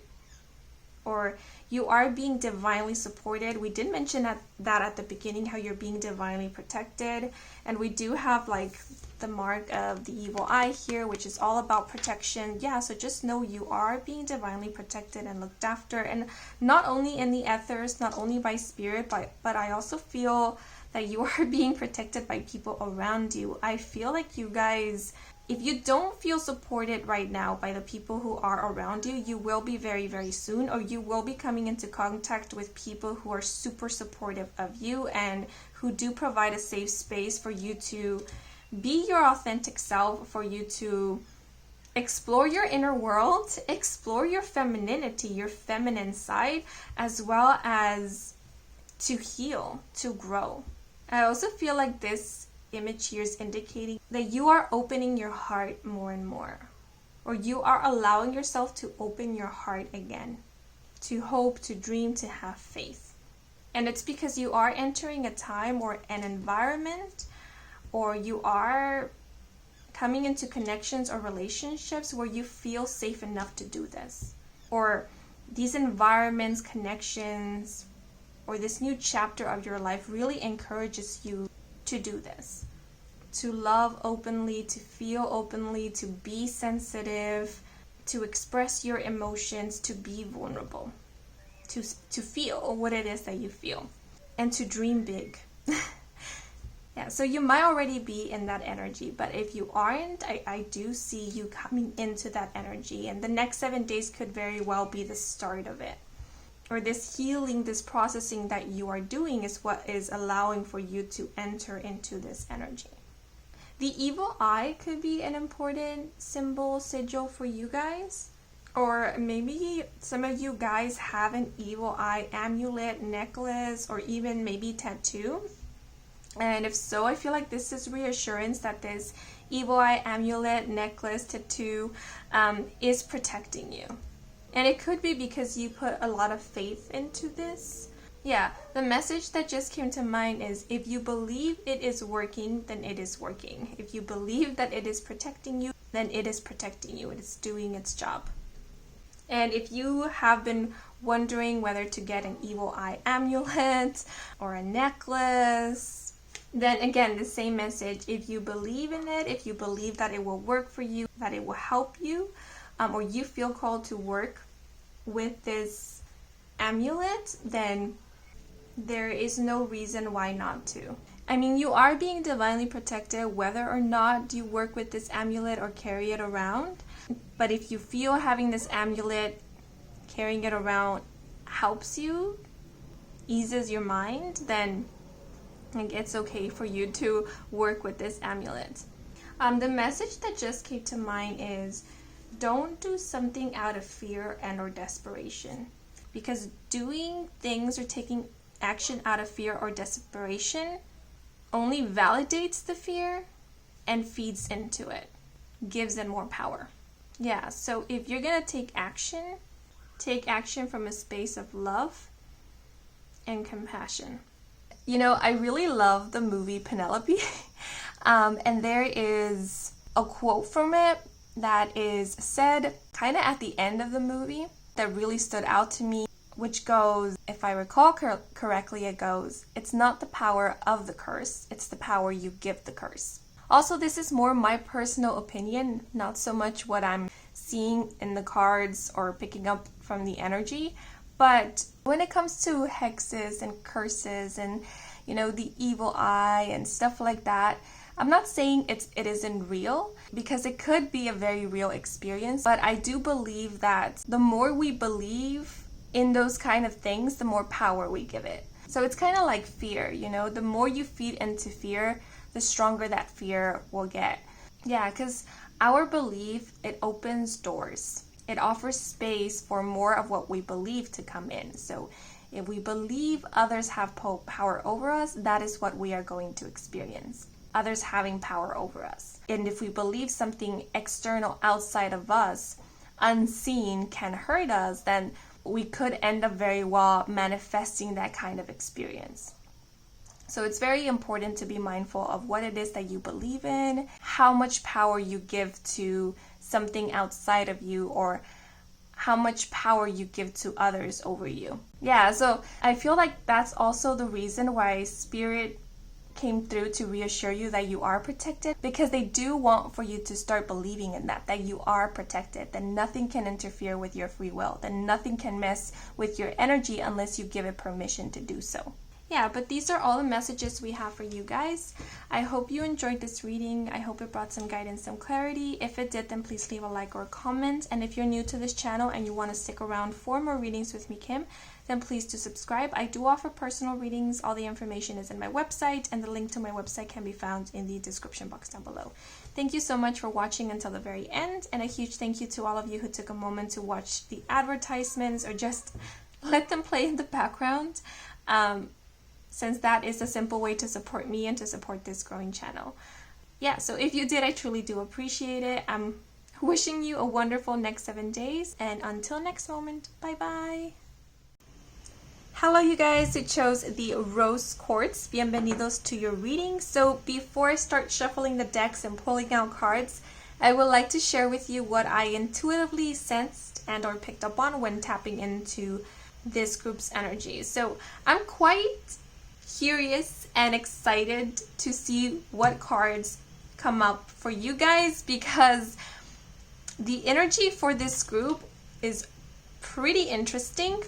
or you are being divinely supported. We did mention that at the beginning, how you're being divinely protected. And we do have like the mark of the evil eye here, which is all about protection. Yeah, so just know you are being divinely protected and looked after, and not only in the ethers, not only by spirit, but I also feel that you are being protected by people around you. I feel like you guys, if you don't feel supported right now by the people who are around you, you will be very, very soon, or you will be coming into contact with people who are super supportive of you and who do provide a safe space for you to be your authentic self, for you to explore your inner world, explore your femininity, your feminine side, as well as to heal, to grow. I also feel like this image here is indicating that you are opening your heart more and more. or you are allowing yourself to open your heart again, to hope, to dream, to have faith. And it's because you are entering a time or an environment, or you are coming into connections or relationships where you feel safe enough to do this. Or these environments, connections, or this new chapter of your life really encourages you to do this. To love openly, to feel openly, to be sensitive, to express your emotions, to be vulnerable, to feel what it is that you feel, and to dream big. Yeah, so you might already be in that energy, but if you aren't, I do see you coming into that energy, and the next 7 days could very well be the start of it. Or this healing, this processing that you are doing is what is allowing for you to enter into this energy. The evil eye could be an important symbol, sigil for you guys. Or maybe some of you guys have an evil eye amulet, necklace, or even maybe tattoo. And if so, I feel like this is reassurance that this evil eye amulet, necklace, tattoo is protecting you. And it could be because you put a lot of faith into this. Yeah, the message that just came to mind is, if you believe it is working, then it is working. If you believe that it is protecting you, then it is protecting you. It is doing its job. And if you have been wondering whether to get an evil eye amulet or a necklace, then again, the same message. If you believe in it, if you believe that it will work for you, that it will help you, or you feel called to work with this amulet, then there is no reason why not to. I mean, you are being divinely protected whether or not you work with this amulet or carry it around. But if you feel having this amulet, carrying it around helps you, eases your mind, then it's okay for you to work with this amulet. The message that just came to mind is, don't do something out of fear and or desperation, because doing things or taking action out of fear or desperation only validates the fear and feeds into it, gives it more power. Yeah, so if you're gonna take action from a space of love and compassion. You know, I really love the movie Penelope, and there is a quote from it that is said kind of at the end of the movie that really stood out to me, which goes, if I recall correctly, it goes, "It's not the power of the curse, it's the power you give the curse." Also, this is more my personal opinion, not so much what I'm seeing in the cards or picking up from the energy. But when it comes to hexes and curses and, you know, the evil eye and stuff like that, I'm not saying it isn't real, because it could be a very real experience. But I do believe that the more we believe in those kind of things, the more power we give it. So it's kind of like fear, you know, the more you feed into fear, the stronger that fear will get. Yeah, because our belief, it opens doors. It offers space for more of what we believe to come in. So if we believe others have power over us, that is what we are going to experience. Others having power over us. And if we believe something external outside of us, unseen, can hurt us, then we could end up very well manifesting that kind of experience. So it's very important to be mindful of what it is that you believe in, how much power you give to something outside of you, or how much power you give to others over you. Yeah, so I feel like that's also the reason why Spirit came through to reassure you that you are protected, because they do want for you to start believing in that you are protected, that nothing can interfere with your free will, that nothing can mess with your energy unless you give it permission to do so. Yeah, but these are all the messages we have for you guys. I hope you enjoyed this reading. I hope it brought some guidance, some clarity. If it did, then please leave a like or a comment. And if you're new to this channel and you want to stick around for more readings with me, Kim, then please do subscribe. I do offer personal readings. All the information is in my website, and the link to my website can be found in the description box down below. Thank you so much for watching until the very end, and a huge thank you to all of you who took a moment to watch the advertisements or just let them play in the background. Since that is a simple way to support me and to support this growing channel. Yeah, so if you did, I truly do appreciate it. wishing you a wonderful next 7 days, and until next moment, bye bye. Hello you guys who chose the Rose Quartz. Bienvenidos to your reading. So before I start shuffling the decks and pulling out cards, I would like to share with you what I intuitively sensed and or picked up on when tapping into this group's energy. So I'm quite curious and excited to see what cards come up for you guys, because the energy for this group is pretty interesting.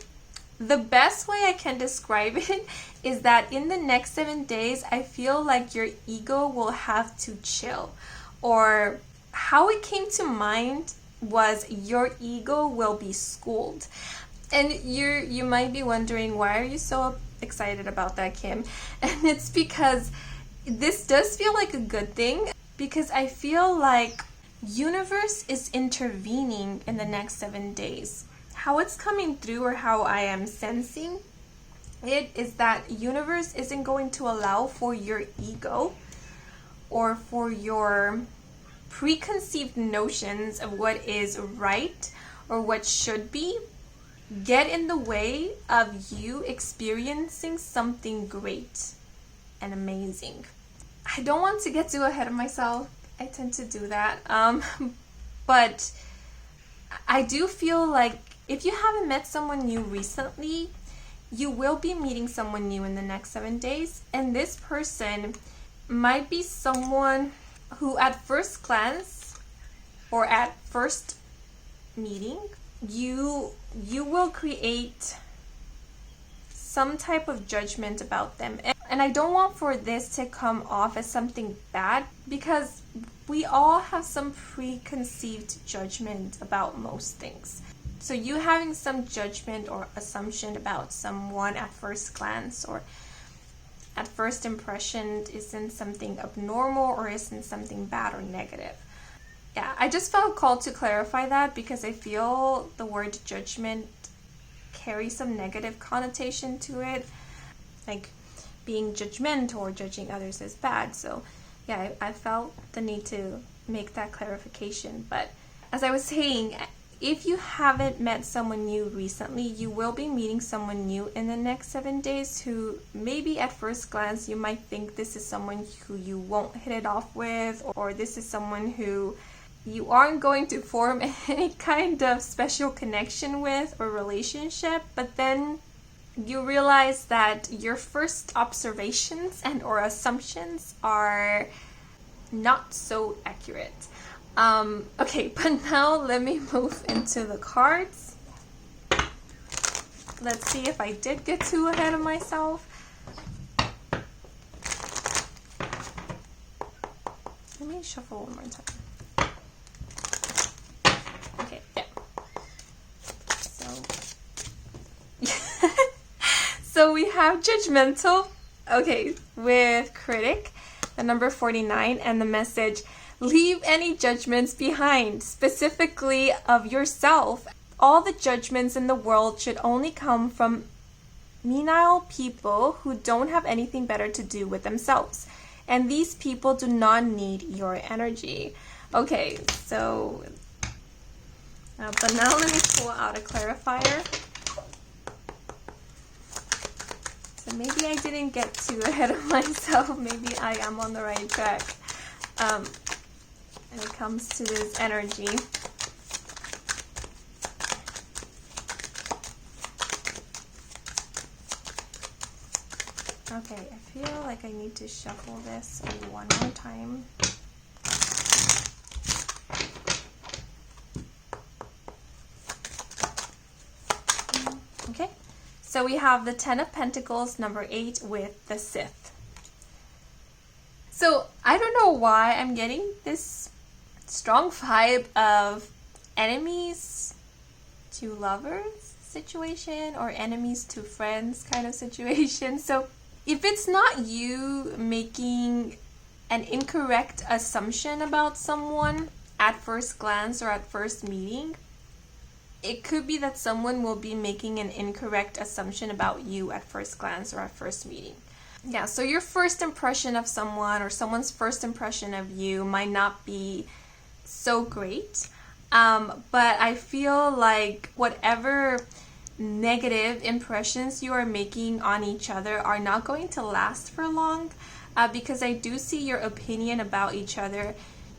The best way I can describe it is that in the next 7 days, I feel like your ego will have to chill. Or how it came to mind was your ego will be schooled. And you might be wondering, why are you so excited about that, Kim? And it's because this does feel like a good thing, because I feel like universe is intervening in the next 7 days. How it's coming through, or how I am sensing it, is that universe isn't going to allow for your ego or for your preconceived notions of what is right or what should be get in the way of you experiencing something great and amazing. I don't want to get too ahead of myself. I tend to do that. But I do feel like if you haven't met someone new recently, you will be meeting someone new in the next 7 days. And this person might be someone who at first glance or at first meeting, you will create some type of judgment about them. And I don't want for this to come off as something bad, because we all have some preconceived judgment about most things. So you having some judgment or assumption about someone at first glance or at first impression isn't something abnormal or isn't something bad or negative. Yeah, I just felt called to clarify that, because I feel the word judgment carries some negative connotation to it, like being judgmental or judging others as bad. So yeah, I felt the need to make that clarification. But as I was saying, if you haven't met someone new recently, you will be meeting someone new in the next 7 days who maybe at first glance you might think this is someone who you won't hit it off with, or this is someone who you aren't going to form any kind of special connection with or relationship. But then you realize that your first observations and or assumptions are not so accurate. Okay, but now let me move into the cards. Let's see if I did get too ahead of myself. Let me shuffle one more time. Okay, yeah. So we have judgmental, okay, with critic, the number 49, and the message, leave any judgments behind, specifically of yourself. All the judgments in the world should only come from menial people who don't have anything better to do with themselves. And these people do not need your energy. Okay, so but now let me pull out a clarifier. So maybe I didn't get too ahead of myself. Maybe I am on the right track. When it comes to this energy. Okay, I feel like I need to shuffle this one more time. Okay, so we have the 10 of Pentacles, number 8, with the Sith. So I don't know why I'm getting this strong vibe of enemies to lovers situation, or enemies to friends kind of situation. So if it's not you making an incorrect assumption about someone at first glance or at first meeting, it could be that someone will be making an incorrect assumption about you at first glance or at first meeting. Yeah, so your first impression of someone or someone's first impression of you might not be so great. But I feel like whatever negative impressions you are making on each other are not going to last for long, because I do see your opinion about each other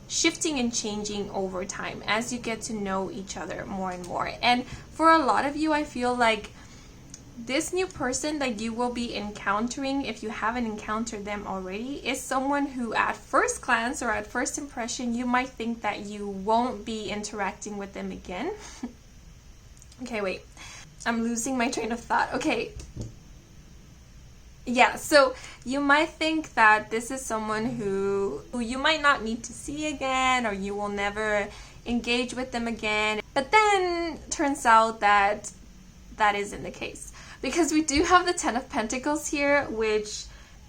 shifting and changing over time as you get to know each other more and more. And for a lot of you, I feel like this new person that you will be encountering, if you haven't encountered them already, is someone who at first glance or at first impression you might think that you won't be interacting with them again. Okay, wait, I'm losing my train of thought. Okay, yeah, so you might think that this is someone who you might not need to see again, or you will never engage with them again. But then turns out that that isn't the case, because we do have the Ten of Pentacles here, which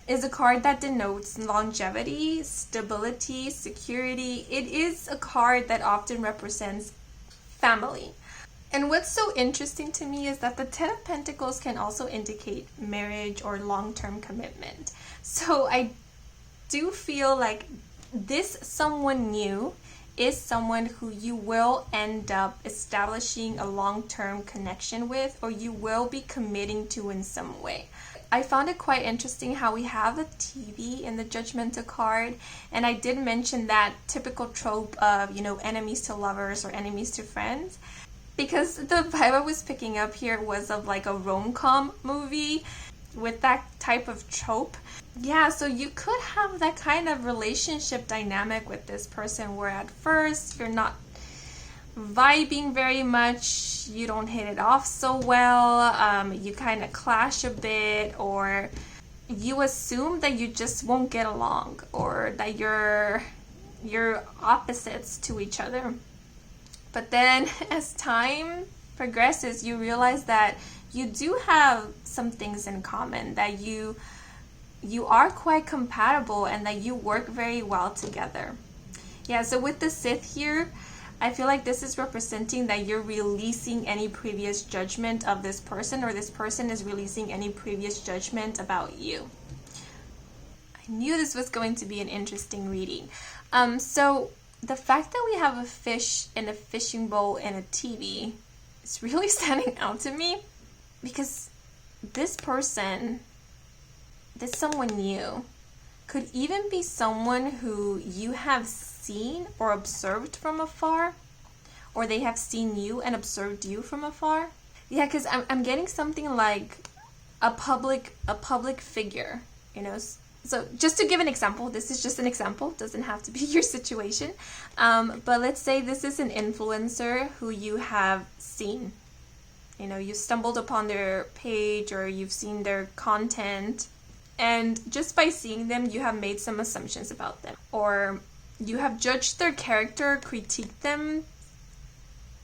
is a card that denotes longevity, stability, security. It is a card that often represents family. And what's so interesting to me is that the Ten of Pentacles can also indicate marriage or long-term commitment. So I do feel like this someone new is someone who you will end up establishing a long-term connection with, or you will be committing to in some way. I found it quite interesting how we have a TV in the Judgmental card, and I did mention that typical trope of, enemies to lovers or enemies to friends, because the vibe I was picking up here was of like a rom-com movie with that type of trope. Yeah, so you could have that kind of relationship dynamic with this person where at first you're not vibing very much, you don't hit it off so well, you kind of clash a bit, or you assume that you just won't get along, or that you're opposites to each other. But then as time progresses, you realize that you do have some things in common, that you are quite compatible, and that you work very well together. Yeah, so with the Sith here, I feel like this is representing that you're releasing any previous judgment of this person, or this person is releasing any previous judgment about you. I knew this was going to be an interesting reading. So the fact that we have a fish and a fishing bowl and a TV is really standing out to me, because this person, this someone new, could even be someone who you have seen or observed from afar, or they have seen you and observed you from afar. Yeah, because I'm getting something like a public figure, So just to give an example, this is just an example, doesn't have to be your situation. But let's say this is an influencer who you have seen. You stumbled upon their page, or you've seen their content, and just by seeing them, you have made some assumptions about them, or you have judged their character, critiqued them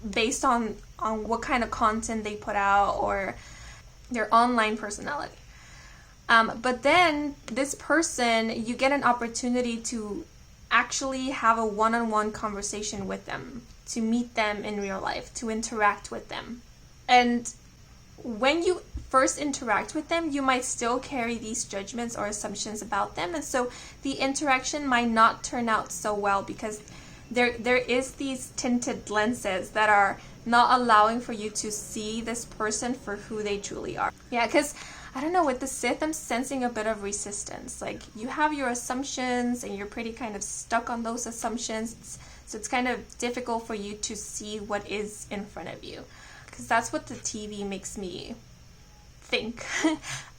based on what kind of content they put out, or their online personality. But then this person, you get an opportunity to actually have a one-on-one conversation with them, to meet them in real life, to interact with them. And when you first interact with them, you might still carry these judgments or assumptions about them. And so the interaction might not turn out so well, because there is these tinted lenses that are not allowing for you to see this person for who they truly are. Yeah, because I don't know, with the Sith, I'm sensing a bit of resistance. Like, you have your assumptions and you're pretty kind of stuck on those assumptions. So it's kind of difficult for you to see what is in front of you. Because that's what the TV makes me think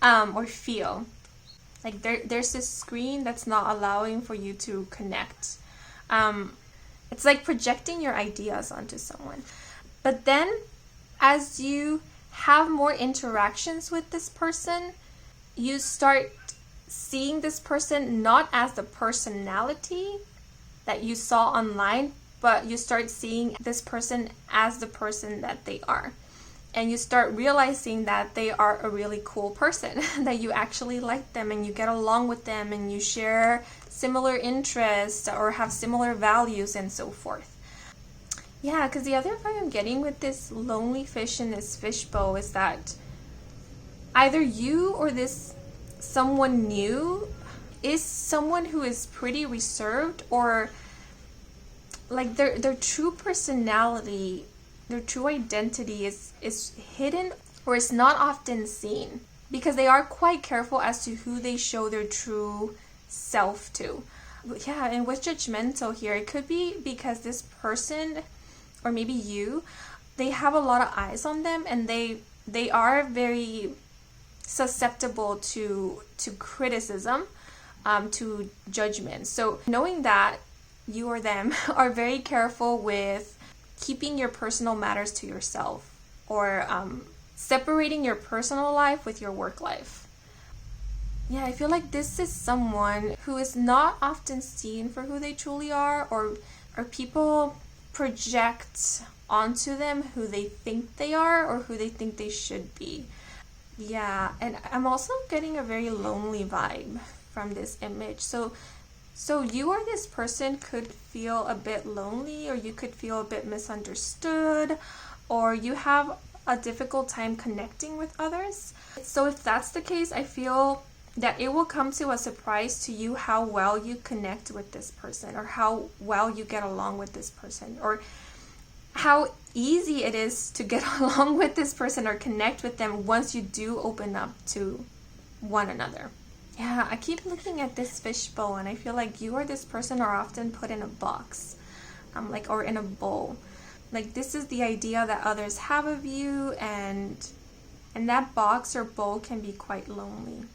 or feel. Like, there's this screen that's not allowing for you to connect. It's like projecting your ideas onto someone. But then, as you have more interactions with this person, you start seeing this person not as the personality that you saw online, but you start seeing this person as the person that they are. And you start realizing that they are a really cool person, that you actually like them and you get along with them and you share similar interests or have similar values and so forth. Yeah, because the other vibe I'm getting with this lonely fish in this fishbowl is that either you or this someone new is someone who is pretty reserved, or like their true personality, their true identity is hidden or is not often seen, because they are quite careful as to who they show their true self to. Yeah, and with judgmental here, it could be because this person, or maybe you, they have a lot of eyes on them, and they are very susceptible to criticism, to judgment. So knowing that, you or them are very careful with keeping your personal matters to yourself, or separating your personal life with your work life. Yeah, I feel like this is someone who is not often seen for who they truly are, or people project onto them who they think they are or who they think they should be. Yeah, and I'm also getting a very lonely vibe from this image. So you or this person could feel a bit lonely, or you could feel a bit misunderstood, or you have a difficult time connecting with others. So if that's the case, I feel that it will come to a surprise to you how well you connect with this person, or how well you get along with this person, or how easy it is to get along with this person or connect with them once you do open up to one another. Yeah, I keep looking at this fishbowl, and I feel like you or this person are often put in a box, or in a bowl. Like, this is the idea that others have of you, and that box or bowl can be quite lonely.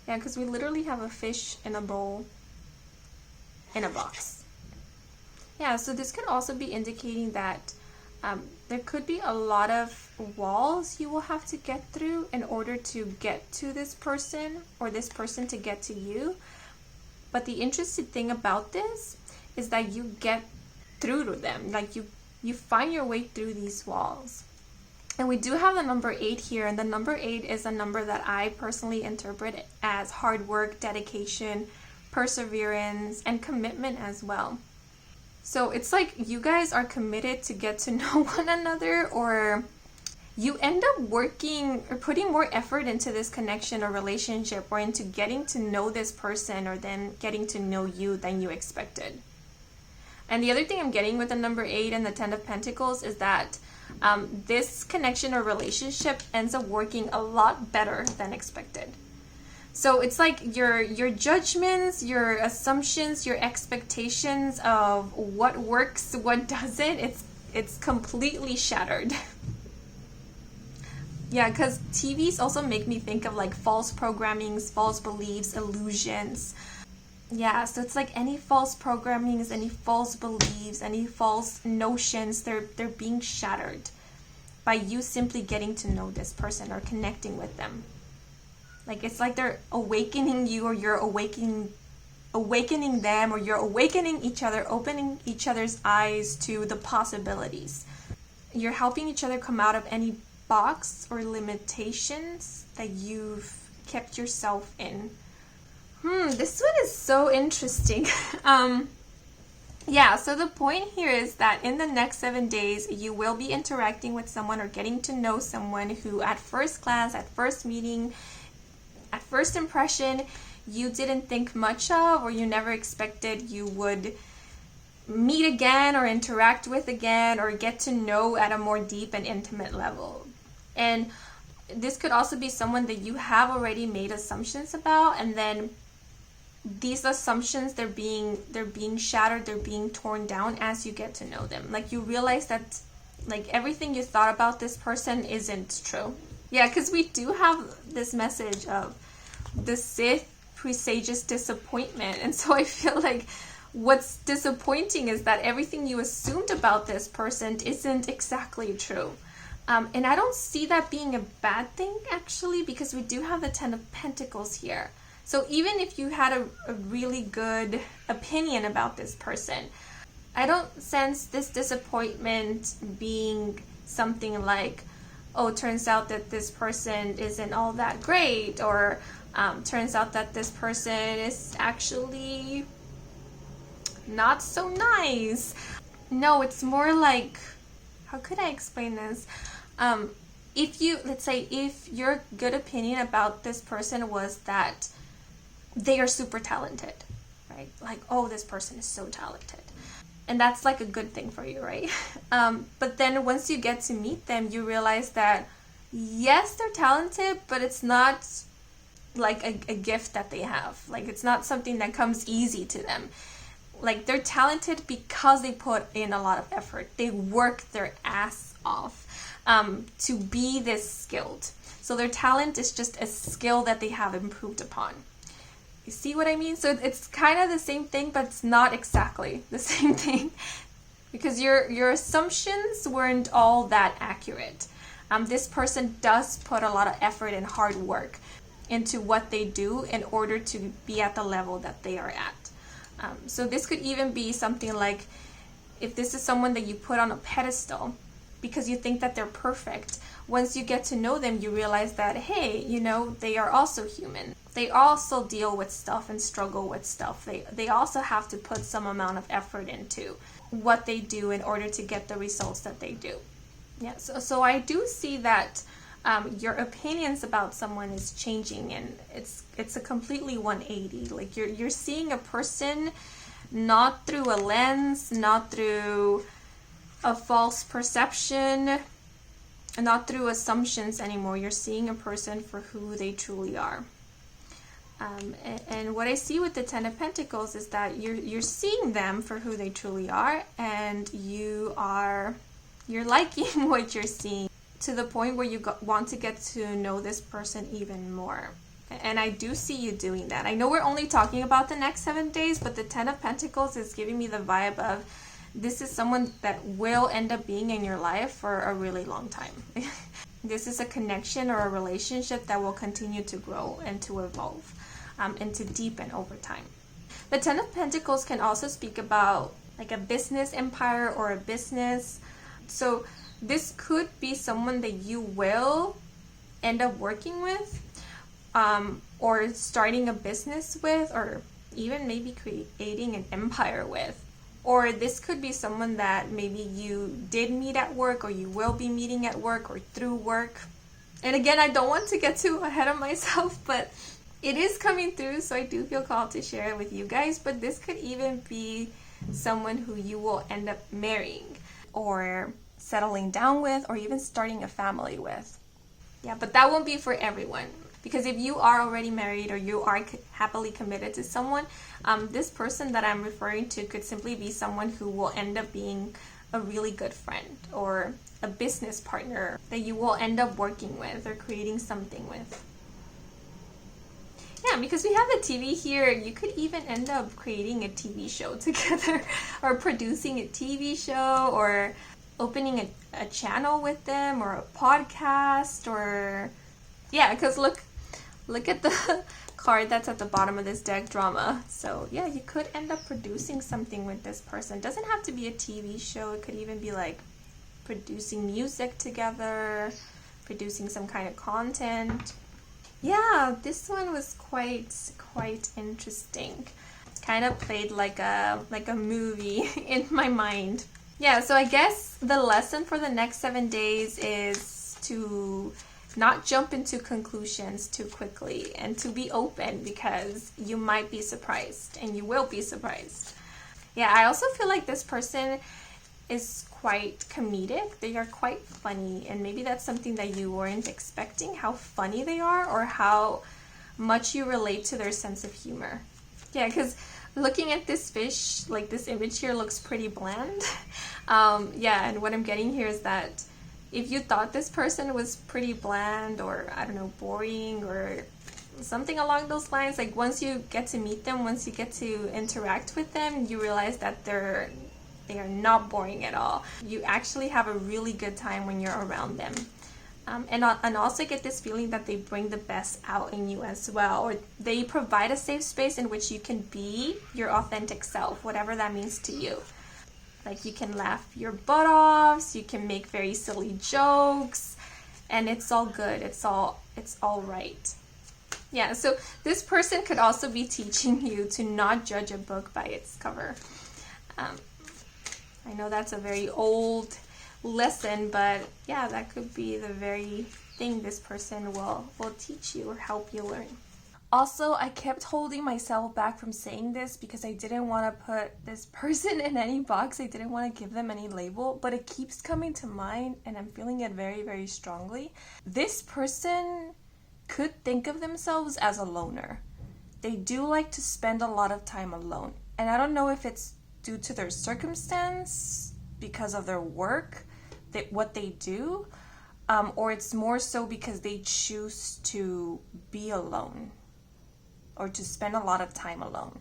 Yeah, because we literally have a fish in a bowl in a box. Yeah, so this could also be indicating that there could be a lot of walls you will have to get through in order to get to this person, or this person to get to you. But the interesting thing about this is that you get through to them. Like, you find your way through these walls. And we do have the number 8 here, and the number 8 is a number that I personally interpret as hard work, dedication, perseverance, and commitment as well. So it's like you guys are committed to get to know one another, or you end up working or putting more effort into this connection or relationship, or into getting to know this person, or them getting to know you than you expected. And the other thing I'm getting with the number 8 and the 10 of Pentacles is that this connection or relationship ends up working a lot better than expected. So it's like your judgments, your assumptions, your expectations of what works, what doesn't, it's completely shattered. Yeah, because TVs also make me think of like false programmings, false beliefs, illusions. Yeah, so it's like any false programmings, any false beliefs, any false notions, they're being shattered by you simply getting to know this person or connecting with them. Like, it's like they're awakening you, or you're awakening them, or you're awakening each other, opening each other's eyes to the possibilities. You're helping each other come out of any box or limitations that you've kept yourself in. This one is so interesting. Yeah, so the point here is that in the next 7 days, you will be interacting with someone or getting to know someone who at first glance, at first meeting, at first impression, you didn't think much of, or you never expected you would meet again or interact with again or get to know at a more deep and intimate level. And this could also be someone that you have already made assumptions about, and then these assumptions, they're being shattered, they're being torn down as you get to know them. Like, you realize that like everything you thought about this person isn't true. Yeah, because we do have this message of the Sith presages disappointment. And so I feel like what's disappointing is that everything you assumed about this person isn't exactly true. And I don't see that being a bad thing, actually, because we do have the 10 of Pentacles here. So even if you had a really good opinion about this person, I don't sense this disappointment being something like, oh, turns out that this person isn't all that great, or turns out that this person is actually not so nice. No, it's more like, how could I explain this? Let's say if your good opinion about this person was that they are super talented, right? Like, oh, this person is so talented. And that's like a good thing for you, right? But then once you get to meet them, you realize that yes, they're talented, but it's not like a gift that they have. Like, it's not something that comes easy to them. Like, they're talented because they put in a lot of effort. They work their ass off to be this skilled. So their talent is just a skill that they have improved upon. You see what I mean? So it's kind of the same thing, but it's not exactly the same thing, because your assumptions weren't all that accurate. This person does put a lot of effort and hard work into what they do in order to be at the level that they are at. So this could even be something like, if this is someone that you put on a pedestal because you think that they're perfect, once you get to know them, you realize that, hey, you know, they are also human. They also deal with stuff and struggle with stuff. They also have to put some amount of effort into what they do in order to get the results that they do. Yeah, so I do see that your opinions about someone is changing, and it's a completely 180. Like, you're seeing a person not through a lens, not through a false perception, not through assumptions anymore. You're seeing a person for who they truly are. And what I see with the Ten of Pentacles is that you're seeing them for who they truly are, and you're liking what you're seeing to the point where you want to get to know this person even more. And I do see you doing that. I know we're only talking about the next 7 days, but the Ten of Pentacles is giving me the vibe of this is someone that will end up being in your life for a really long time. This is a connection or a relationship that will continue to grow and to evolve and to deepen over time. The Ten of Pentacles can also speak about like a business empire or a business. So this could be someone that you will end up working with, or starting a business with, or even maybe creating an empire with. Or this could be someone that maybe you did meet at work, or you will be meeting at work or through work. And again, I don't want to get too ahead of myself, but it is coming through, so I do feel called to share it with you guys. But this could even be someone who you will end up marrying or settling down with, or even starting a family with. Yeah, but that won't be for everyone. Because if you are already married, or you are happily committed to someone, this person that I'm referring to could simply be someone who will end up being a really good friend or a business partner that you will end up working with or creating something with. Yeah, because we have a TV here, you could even end up creating a TV show together, or producing a TV show, or opening a channel with them, or a podcast, or yeah, because look at the card that's at the bottom of this deck, drama. So yeah, you could end up producing something with this person. It doesn't have to be a TV show. It could even be like producing music together, producing some kind of content. Yeah, this one was quite interesting. Kind of played like a movie in my mind. Yeah, so I guess the lesson for the next 7 days is to not jump into conclusions too quickly, and to be open, because you might be surprised, and you will be surprised. Yeah, I also feel like this person is quite comedic. They are quite funny, and maybe that's something that you weren't expecting, how funny they are, or how much you relate to their sense of humor. Yeah, because looking at this fish, like this image here looks pretty bland. Yeah, and what I'm getting here is that if you thought this person was pretty bland, or I don't know, boring, or something along those lines, like once you get to meet them, once you get to interact with them, you realize that they are not boring at all. You actually have a really good time when you're around them. And also get this feeling that they bring the best out in you as well, or they provide a safe space in which you can be your authentic self, whatever that means to you. Like, you can laugh your butt off, you can make very silly jokes, and it's all good. It's all right. Yeah, so this person could also be teaching you to not judge a book by its cover. I know that's a very old lesson, but yeah, that could be the very thing this person will teach you or help you learn. Also, I kept holding myself back from saying this because I didn't want to put this person in any box. I didn't want to give them any label, but it keeps coming to mind and I'm feeling it very, very strongly. This person could think of themselves as a loner. They do like to spend a lot of time alone. And I don't know if it's due to their circumstance, because of their work, what they do, or it's more so because they choose to be alone or to spend a lot of time alone.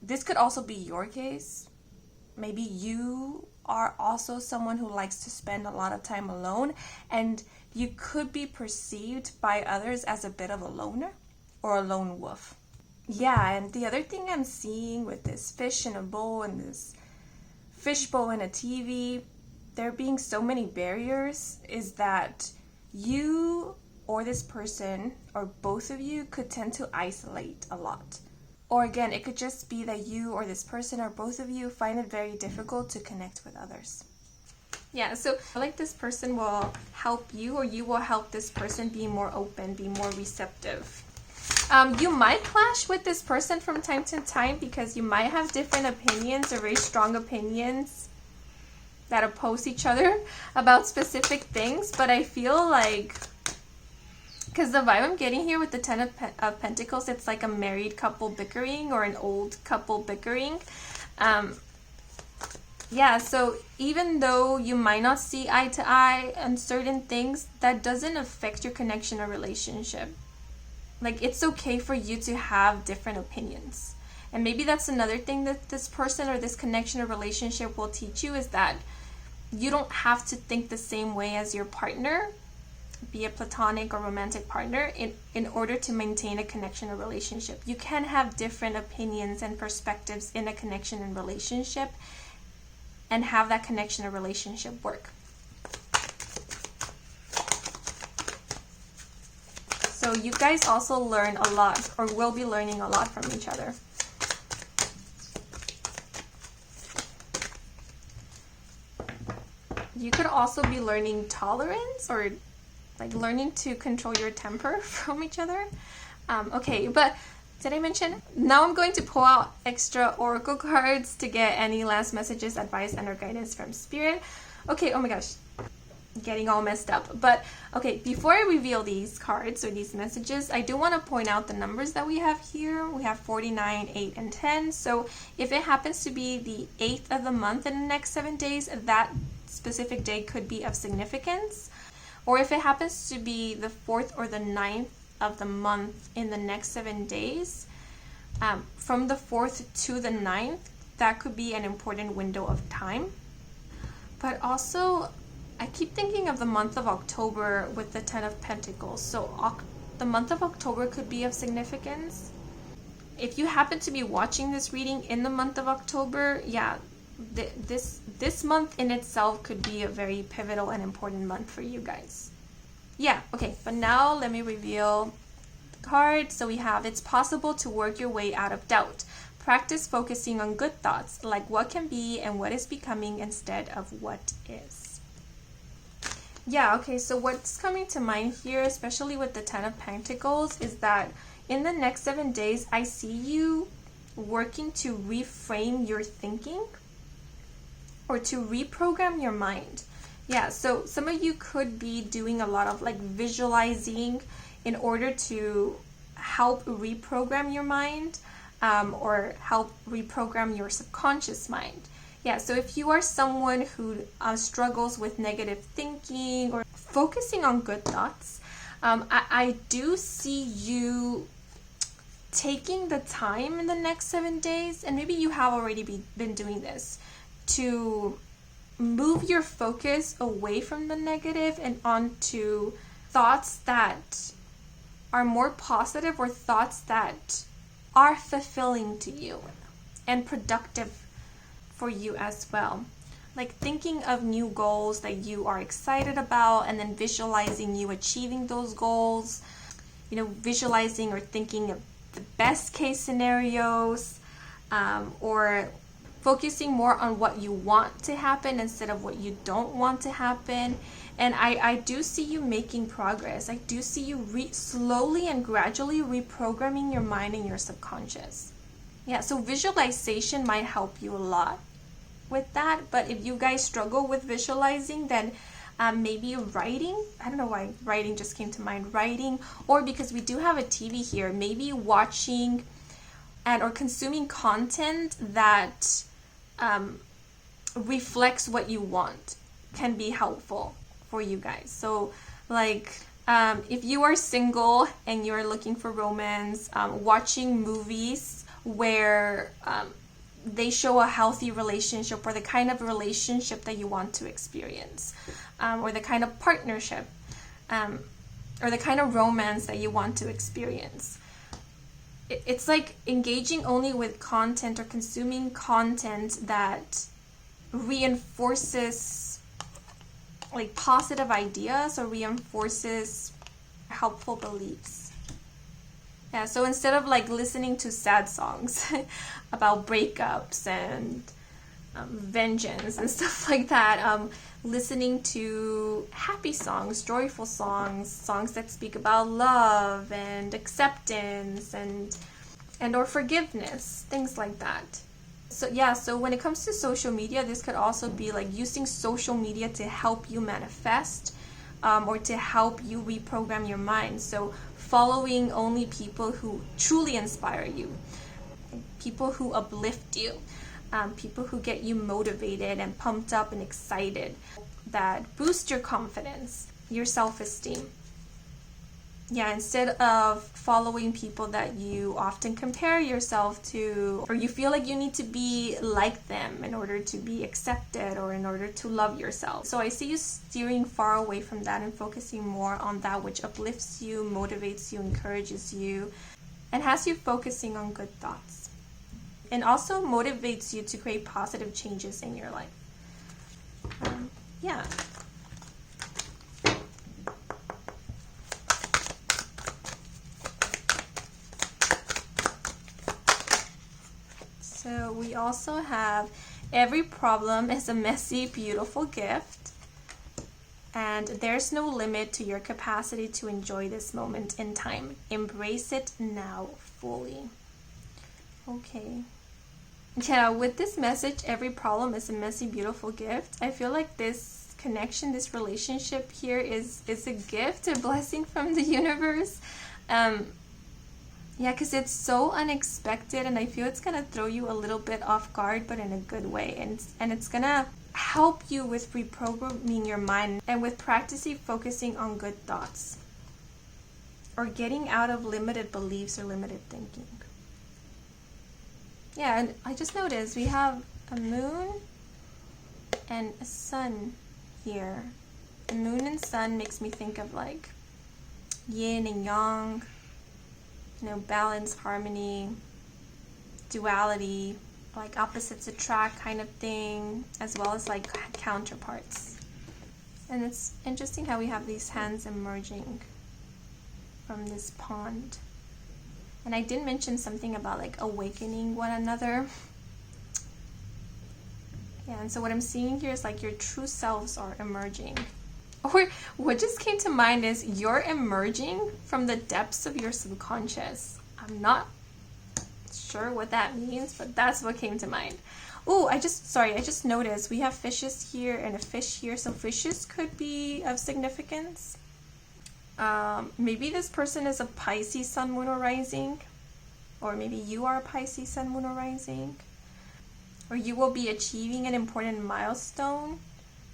This could also be your case. Maybe you are also someone who likes to spend a lot of time alone, and you could be perceived by others as a bit of a loner or a lone wolf. Yeah, and the other thing I'm seeing with this fish in a bowl and this fishbowl in a TV, there being so many barriers, is that you or this person or both of you could tend to isolate a lot. Or again, it could just be that you or this person or both of you find it very difficult to connect with others. Yeah, so I like this person will help you, or you will help this person be more open, be more receptive. You might clash with this person from time to time because you might have different opinions or very strong opinions that oppose each other about specific things, but I feel like, because the vibe I'm getting here with the Ten of Pentacles, it's like a married couple bickering or an old couple bickering. Yeah, so even though you might not see eye to eye on certain things, that doesn't affect your connection or relationship. Like, it's okay for you to have different opinions. And maybe that's another thing that this person or this connection or relationship will teach you, is that you don't have to think the same way as your partner, be a platonic or romantic partner, in order to maintain a connection or relationship. You can have different opinions and perspectives in a connection and relationship and have that connection or relationship work. So you guys also learn a lot, or will be learning a lot from each other. You could also be learning tolerance, or like learning to control your temper from each other. Okay, but did I mention? Now I'm going to pull out extra oracle cards to get any last messages, advice, and or guidance from Spirit. Okay, oh my gosh, getting all messed up. But okay, before I reveal these cards or these messages, I do want to point out the numbers that we have here. We have 49, 8, and 10. So if it happens to be the 8th of the month in the next 7 days, that specific day could be of significance. Or if it happens to be the 4th or the 9th of the month in the next 7 days, from the 4th to the 9th, that could be an important window of time. But also, I keep thinking of the month of October with the 10 of Pentacles. So the month of October could be of significance. If you happen to be watching this reading in the month of October, yeah, this month in itself could be a very pivotal and important month for you guys. Yeah, okay, but now let me reveal the card. So we have, it's possible to work your way out of doubt. Practice focusing on good thoughts, like what can be and what is becoming instead of what is. Yeah, okay, so what's coming to mind here, especially with the 10 of Pentacles, is that in the next 7 days, I see you working to reframe your thinking or to reprogram your mind. Yeah, so some of you could be doing a lot of like visualizing in order to help reprogram your mind, or help reprogram your subconscious mind. Yeah, so if you are someone who struggles with negative thinking or focusing on good thoughts, I do see you taking the time in the next 7 days, and maybe you have already been doing this, to move your focus away from the negative and onto thoughts that are more positive, or thoughts that are fulfilling to you and productive for you as well. Like thinking of new goals that you are excited about, and then visualizing you achieving those goals, visualizing or thinking of the best case scenarios, or focusing more on what you want to happen instead of what you don't want to happen. And I do see you making progress. I do see you slowly and gradually reprogramming your mind and your subconscious. Yeah, so visualization might help you a lot with that. But if you guys struggle with visualizing, then maybe writing. I don't know why writing just came to mind. Writing, or because we do have a TV here, maybe watching and or consuming content that reflects what you want can be helpful for you guys. So like if you are single and you're looking for romance, watching movies where they show a healthy relationship, or the kind of relationship that you want to experience, or the kind of partnership, or the kind of romance that you want to experience. It's like engaging only with content or consuming content that reinforces like positive ideas or reinforces helpful beliefs. Yeah, so instead of like listening to sad songs about breakups and vengeance and stuff like that, listening to happy songs, joyful songs, songs that speak about love and acceptance and or forgiveness, things like that. So yeah, so when it comes to social media, this could also be like using social media to help you manifest, or to help you reprogram your mind. So following only people who truly inspire you, people who uplift you, people who get you motivated and pumped up and excited, that boost your confidence, your self-esteem. Yeah, instead of following people that you often compare yourself to, or you feel like you need to be like them in order to be accepted or in order to love yourself. So I see you steering far away from that and focusing more on that which uplifts you, motivates you, encourages you, and has you focusing on good thoughts. And also motivates you to create positive changes in your life. Yeah. So we also have every problem is a messy, beautiful gift. And there's no limit to your capacity to enjoy this moment in time. Embrace it now fully. Okay. Yeah, with this message, every problem is a messy, beautiful gift. I feel like this connection, this relationship here is a gift, a blessing from the universe. Yeah, because it's so unexpected, and I feel it's going to throw you a little bit off guard, but in a good way. And it's going to help you with reprogramming your mind and with practicing focusing on good thoughts, or getting out of limited beliefs or limited thinking. Yeah, and I just noticed we have a moon and a sun here. The moon and sun makes me think of like yin and yang, you know, balance, harmony, duality, like opposites attract kind of thing, as well as like counterparts. And it's interesting how we have these hands emerging from this pond. And I did mention something about like awakening one another. Yeah, and so what I'm seeing here is like your true selves are emerging. Or what just came to mind is you're emerging from the depths of your subconscious. I'm not sure what that means, but that's what came to mind. Oh, I just noticed we have fishes here and a fish here. So fishes could be of significance. Maybe this person is a Pisces sun, moon, or rising. Or maybe you are a Pisces sun, moon, or rising. Or you will be achieving an important milestone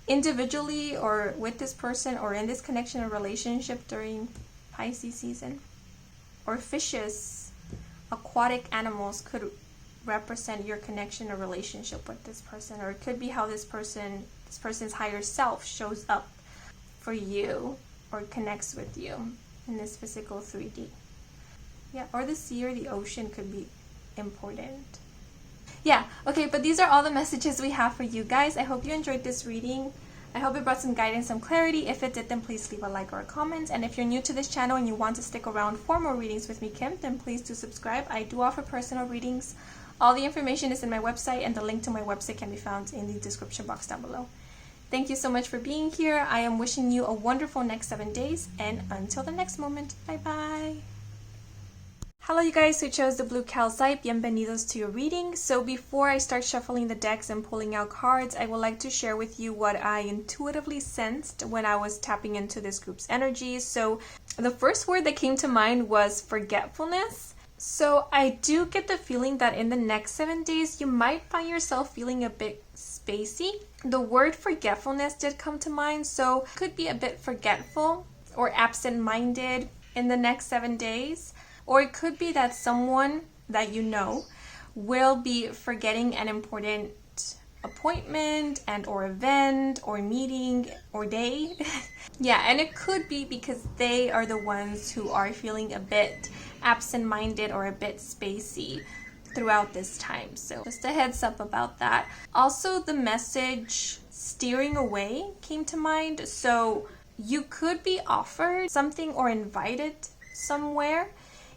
individually or with this person or in this connection or relationship during Pisces season. Or fishes, aquatic animals, could represent your connection or relationship with this person. Or it could be how this person's higher self shows up for you or connects with you in this physical 3D. Yeah, or the sea or the ocean could be important. Yeah, okay, but these are all the messages we have for you guys. I hope you enjoyed this reading. I hope it brought some guidance, some clarity. If it did, then please leave a like or a comment. And if you're new to this channel and you want to stick around for more readings with me, Kim, then please do subscribe. I do offer personal readings. All the information is in my website, and the link to my website can be found in the description box down below. Thank you so much for being here. I am wishing you a wonderful next 7 days, and until the next moment, bye-bye. Hello you guys who chose the blue calcite, bienvenidos to your reading. So before I start shuffling the decks and pulling out cards, I would like to share with you what I intuitively sensed when I was tapping into this group's energy. So the first word that came to mind was forgetfulness. So I do get the feeling that in the next 7 days, you might find yourself feeling a bit spacey. The word forgetfulness did come to mind, so could be a bit forgetful or absent-minded in the next 7 days. Or it could be that someone that you know will be forgetting an important appointment and or event or meeting or day. Yeah, and it could be because they are the ones who are feeling a bit absent-minded or a bit spacey throughout this time. So just a heads up about that. Also, the message steering away came to mind. So you could be offered something or invited somewhere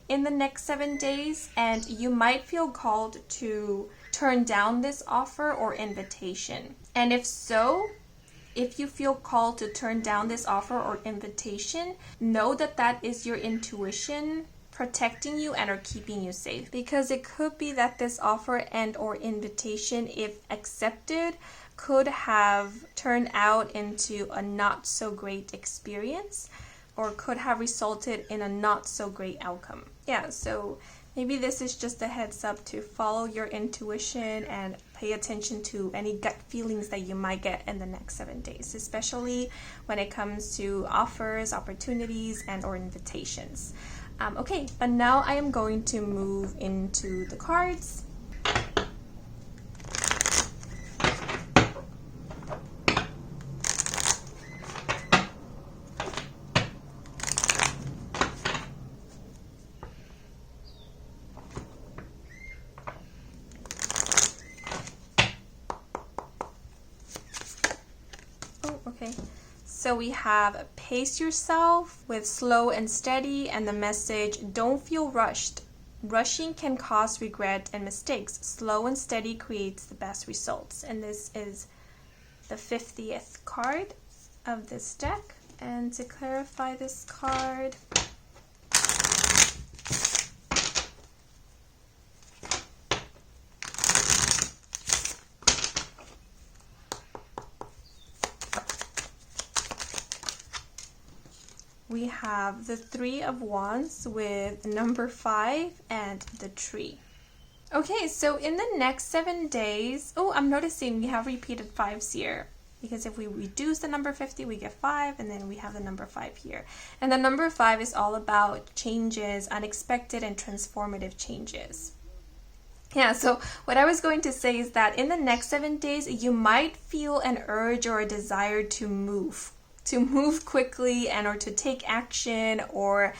in the next 7 days, and you might feel called to turn down this offer or invitation. And if so, if you feel called to turn down this offer or invitation, know that that is your intuition protecting you and are keeping you safe, because it could be that this offer and or invitation, if accepted, could have turned out into a not so great experience or could have resulted in a not so great outcome. Yeah, so maybe this is just a heads up to follow your intuition and pay attention to any gut feelings that you might get in the next 7 days, especially when it comes to offers, opportunities, and or invitations. Okay, but now I am going to move into the cards. Okay, so we have pace yourself with slow and steady, and the message, don't feel rushed. Rushing can cause regret and mistakes. Slow and steady creates the best results. And this is the 50th card of this deck. And to clarify this card, we have the 3 of Wands with number 5 and the tree. Okay, so in the next 7 days, oh, I'm noticing we have repeated 5s here, because if we reduce the number 50, we get 5, and then we have the number 5 here. And the number 5 is all about changes, unexpected and transformative changes. Yeah, so what I was going to say is that in the next 7 days, you might feel an urge or a desire to move quickly and or to take action or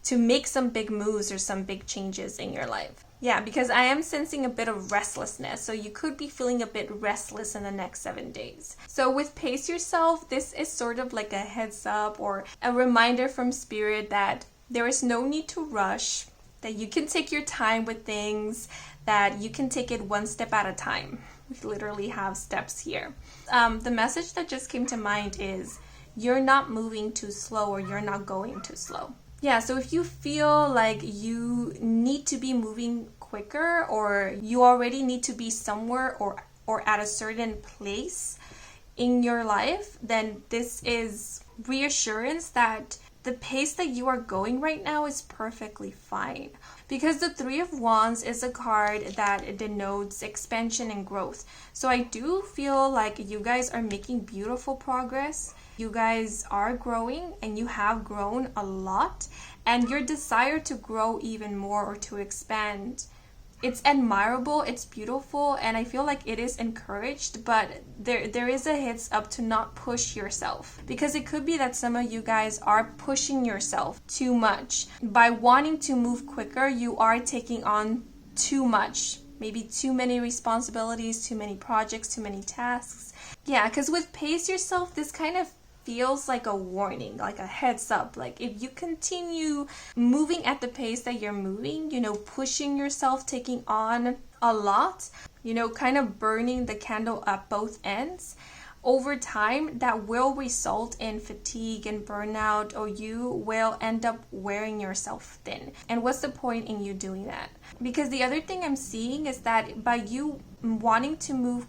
to make some big moves or some big changes in your life. Yeah, because I am sensing a bit of restlessness. So you could be feeling a bit restless in the next 7 days. So with pace yourself, this is sort of like a heads up or a reminder from spirit that there is no need to rush, that you can take your time with things, that you can take it one step at a time. We literally have steps here. The message that just came to mind is, you're not moving too slow or you're not going too slow. Yeah, so if you feel like you need to be moving quicker or you already need to be somewhere or at a certain place in your life, then this is reassurance that the pace that you are going right now is perfectly fine. Because the 3 of Wands is a card that denotes expansion and growth. So I do feel like you guys are making beautiful progress. You guys are growing and you have grown a lot. And your desire to grow even more or to expand, it's admirable, it's beautiful, and I feel like it is encouraged, but there is a heads up to not push yourself, because it could be that some of you guys are pushing yourself too much. By wanting to move quicker, you are taking on too much, maybe too many responsibilities, too many projects, too many tasks. Yeah, because with pace yourself, this kind of feels like a warning, like a heads up. Like if you continue moving at the pace that you're moving, pushing yourself, taking on a lot, kind of burning the candle at both ends, over time, that will result in fatigue and burnout, or you will end up wearing yourself thin. And what's the point in you doing that? Because the other thing I'm seeing is that by you wanting to move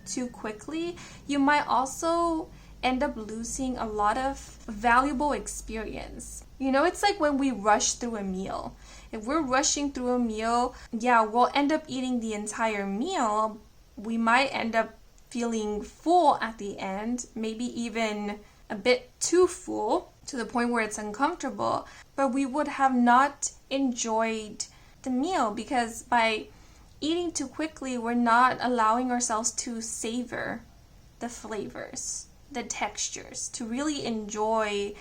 too quickly, you might also end up losing a lot of valuable experience. It's like when we rush through a meal. If we're rushing through a meal, we'll end up eating the entire meal. We might end up feeling full at the end, maybe even a bit too full to the point where it's uncomfortable, but we would have not enjoyed the meal, because by eating too quickly, we're not allowing ourselves to savor the flavors, the textures, to really enjoy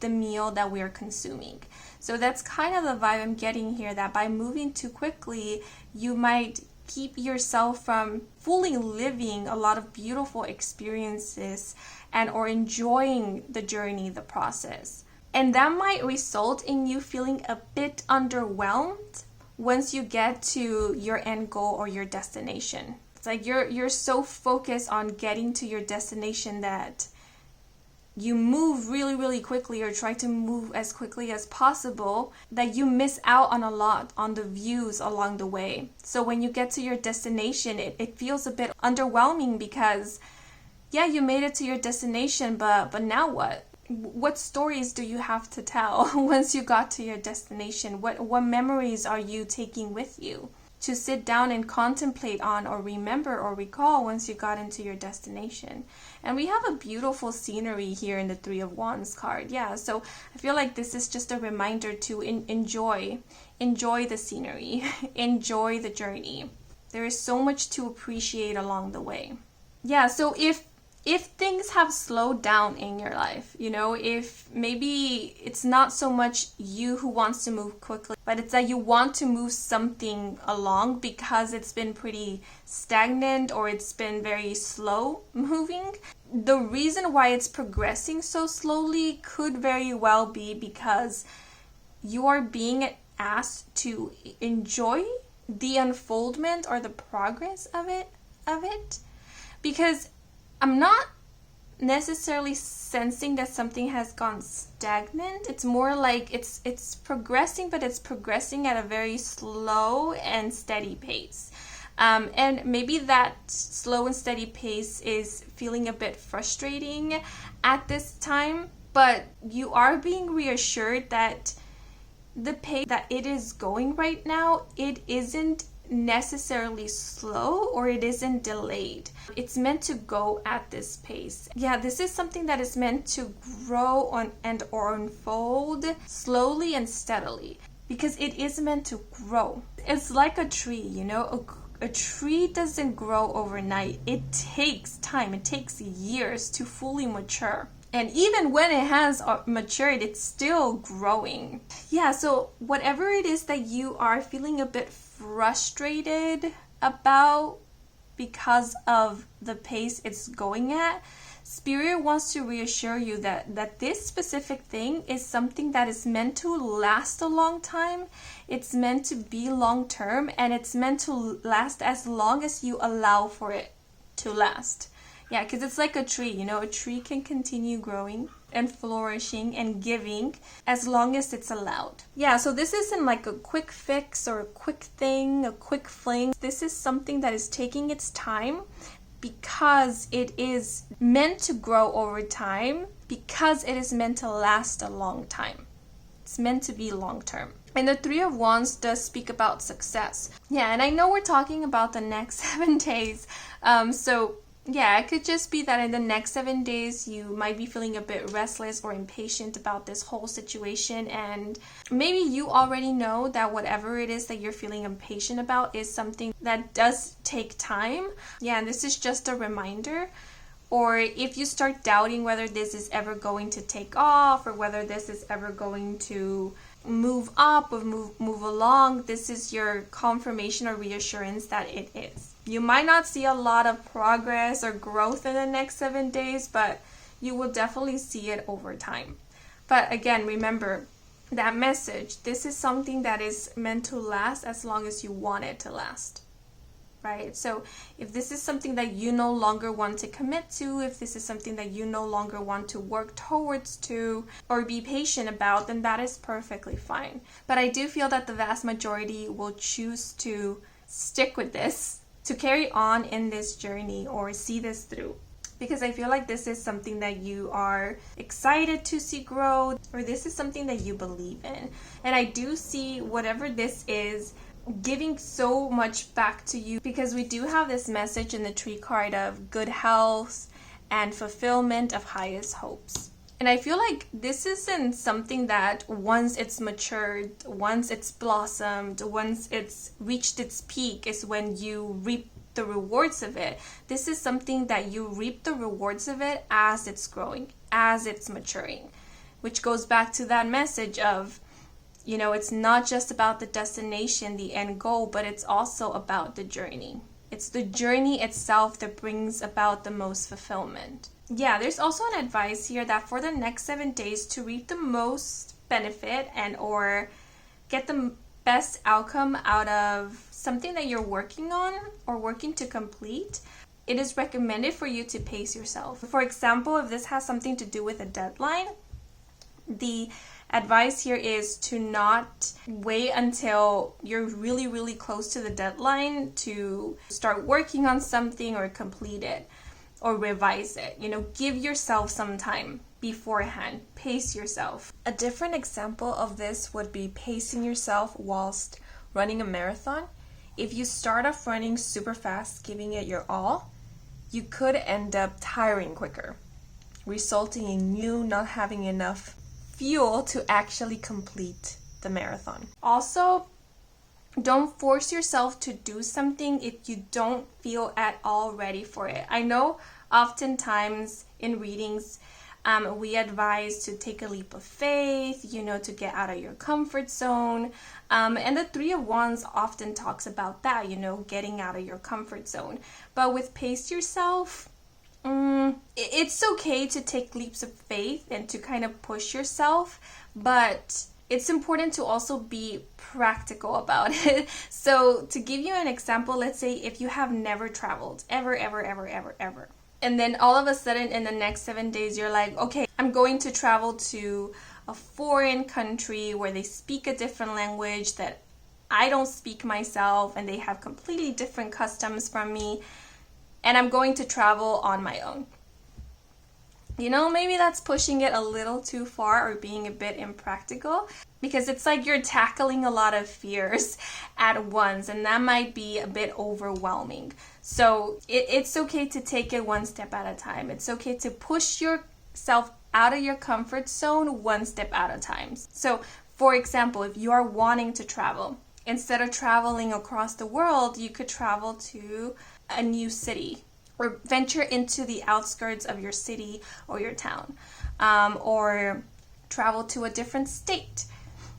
the meal that we're consuming. So that's kind of the vibe I'm getting here, that by moving too quickly, you might keep yourself from fully living a lot of beautiful experiences or enjoying the journey, the process. And that might result in you feeling a bit underwhelmed once you get to your end goal or your destination. It's like you're so focused on getting to your destination that you move really, really quickly, or try to move as quickly as possible, that you miss out on a lot on the views along the way. So when you get to your destination, it feels a bit underwhelming, because you made it to your destination, but now what? What stories do you have to tell once you got to your destination? What memories are you taking with you to sit down and contemplate on, or remember or recall once you got into your destination? And we have a beautiful scenery here in the Three of Wands card. So I feel like this is just a reminder to enjoy the scenery, enjoy the journey. There is so much to appreciate along the way. So if things have slowed down in your life, if maybe it's not so much you who wants to move quickly, but it's that you want to move something along because it's been pretty stagnant, or it's been very slow moving. The reason why it's progressing so slowly could very well be because you are being asked to enjoy the unfoldment or the progress of it. Because I'm not necessarily sensing that something has gone stagnant. It's more like it's progressing, but it's progressing at a very slow and steady pace. And maybe that slow and steady pace is feeling a bit frustrating at this time, but you are being reassured that the pace that it is going right now, it isn't necessarily slow, or it isn't delayed. It's meant to go at this pace. This is something that is meant to grow on or unfold slowly and steadily, because it is meant to grow. It's like a tree, a tree doesn't grow overnight. It takes time. It takes years to fully mature. And even when it has matured, it's still growing. So whatever it is that you are feeling a bit frustrated about because of the pace it's going at, Spirit wants to reassure you that this specific thing is something that is meant to last a long time. It's meant to be long term, and it's meant to last as long as you allow for it to last. Because it's like a tree, a tree can continue growing and flourishing and giving as long as it's allowed. So this isn't like a quick fix or a quick thing, a quick fling. This is something that is taking its time, because it is meant to grow over time, because it is meant to last a long time. It's meant to be long term. And the Three of Wands does speak about success. And I know we're talking about the next 7 days. It could just be that in the next 7 days, you might be feeling a bit restless or impatient about this whole situation. And maybe you already know that whatever it is that you're feeling impatient about is something that does take time. And this is just a reminder. Or if you start doubting whether this is ever going to take off, or whether this is ever going to move up or move along, this is your confirmation or reassurance that it is. You might not see a lot of progress or growth in the next 7 days, but you will definitely see it over time. But again, remember that message. This is something that is meant to last as long as you want it to last. Right? So if this is something that you no longer want to commit to, if this is something that you no longer want to work towards to or be patient about, then that is perfectly fine. But I do feel that the vast majority will choose to stick with this, to carry on in this journey or see this through. Because I feel like this is something that you are excited to see grow, or this is something that you believe in. And I do see whatever this is giving so much back to you, because we do have this message in the tree card of good health and fulfillment of highest hopes. And I feel like this isn't something that once it's matured, once it's blossomed, once it's reached its peak is when you reap the rewards of it. This is something that you reap the rewards of it as it's growing, as it's maturing, which goes back to that message of, you know, it's not just about the destination, the end goal, but it's also about the journey. It's the journey itself that brings about the most fulfillment. Yeah, there's also an advice here that for the next 7 days, to reap the most benefit and or get the best outcome out of something that you're working on or working to complete, it is recommended for you to pace yourself. For example, if this has something to do with a deadline, the advice here is to not wait until you're really, really close to the deadline to start working on something or complete it or revise it. You know, give yourself some time beforehand. Pace yourself. A different example of this would be pacing yourself whilst running a marathon. If you start off running super fast, giving it your all, you could end up tiring quicker, resulting in you not having enough fuel to actually complete the marathon. Also, don't force yourself to do something if you don't feel at all ready for it. I know oftentimes in readings, we advise to take a leap of faith, you know, to get out of your comfort zone. And the Three of Wands often talks about that, you know, getting out of your comfort zone. But with Pace Yourself, it's okay to take leaps of faith and to kind of push yourself, but it's important to also be practical about it. So to give you an example, let's say if you have never traveled, ever, and then all of a sudden in the next 7 days, you're like, okay, I'm going to travel to a foreign country where they speak a different language that I don't speak myself, and they have completely different customs from me, and I'm going to travel on my own. You know, maybe that's pushing it a little too far or being a bit impractical, because it's like you're tackling a lot of fears at once, and that might be a bit overwhelming. So it's okay to take it one step at a time. It's okay to push yourself out of your comfort zone one step at a time. So, for example, if you are wanting to travel, instead of traveling across the world, you could travel to a new city, or venture into the outskirts of your city or your town, or travel to a different state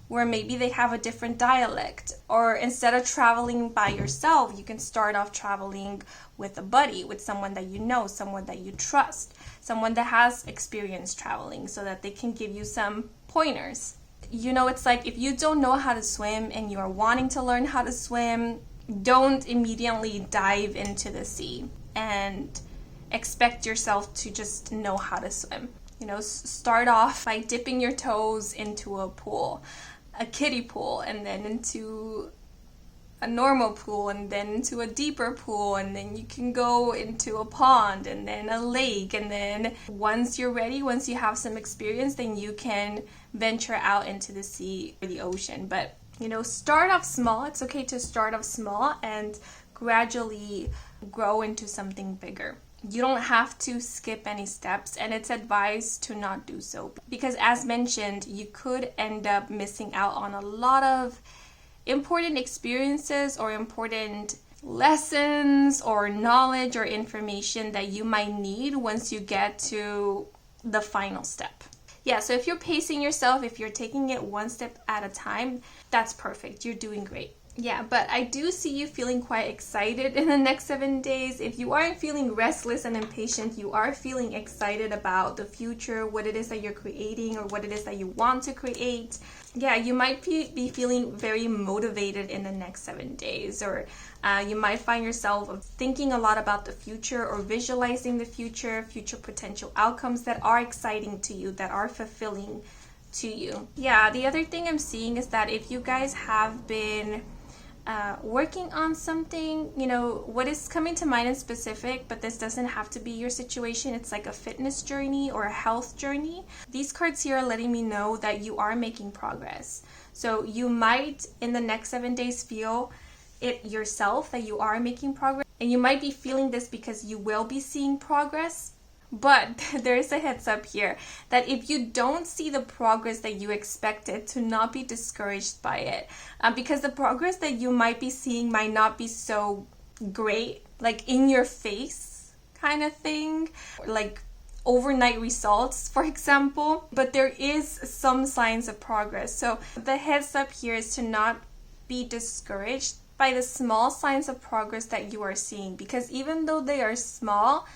where maybe they have a different dialect. Or instead of traveling by yourself, you can start off traveling with a buddy, with someone that you know, someone that you trust, someone that has experience traveling, so that they can give you some pointers. You know, it's like if you don't know how to swim and you are wanting to learn how to swim, don't immediately dive into the sea and expect yourself to just know how to swim. You know, start off by dipping your toes into a pool, a kiddie pool, and then into a normal pool, and then into a deeper pool, and then you can go into a pond, and then a lake, and then once you're ready, once you have some experience, then you can venture out into the sea or the ocean. But, you know, start off small. It's okay to start off small and gradually grow into something bigger. You don't have to skip any steps, and it's advised to not do so, because as mentioned, you could end up missing out on a lot of important experiences or important lessons or knowledge or information that you might need once you get to the final step. yeah, so if you're pacing yourself, if you're taking it one step at a time, that's perfect. You're doing great. Yeah, but I do see you feeling quite excited in the next 7 days. If you aren't feeling restless and impatient, you are feeling excited about the future, what it is that you're creating or what it is that you want to create. Yeah, you might be feeling very motivated in the next 7 days, or you might find yourself thinking a lot about the future or visualizing the future potential outcomes that are exciting to you, that are fulfilling to you. Yeah, the other thing I'm seeing is that if you guys have been working on something, you know, what is coming to mind in specific, but this doesn't have to be your situation. It's like a fitness journey or a health journey. These cards here are letting me know that you are making progress. So you might in the next 7 days feel it yourself that you are making progress, and you might be feeling this because you will be seeing progress. But there is a heads up here that if you don't see the progress that you expected, to not be discouraged by it, because the progress that you might be seeing might not be so great, like in your face kind of thing, like overnight results, for example, but there is some signs of progress. So the heads up here is to not be discouraged by the small signs of progress that you are seeing, because even though they are small,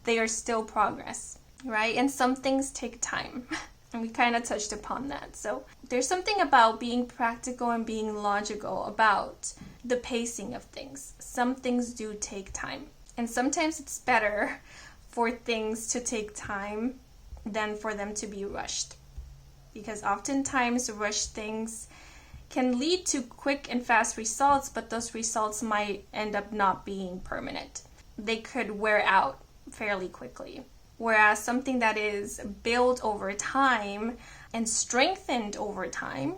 they are still progress, right? And some things take time. And we kind of touched upon that. So there's something about being practical and being logical about the pacing of things. Some things do take time. And sometimes it's better for things to take time than for them to be rushed. Because oftentimes rushed things can lead to quick and fast results, but those results might end up not being permanent. They could wear out fairly quickly. Whereas something that is built over time and strengthened over time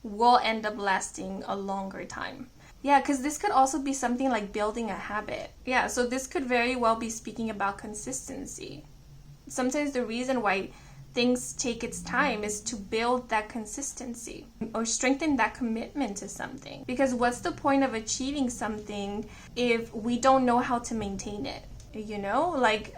will end up lasting a longer time. Yeah, because this could also be something like building a habit. Yeah, so this could very well be speaking about consistency. Sometimes the reason why things take its time is to build that consistency or strengthen that commitment to something. Because what's the point of achieving something if we don't know how to maintain it? You know, like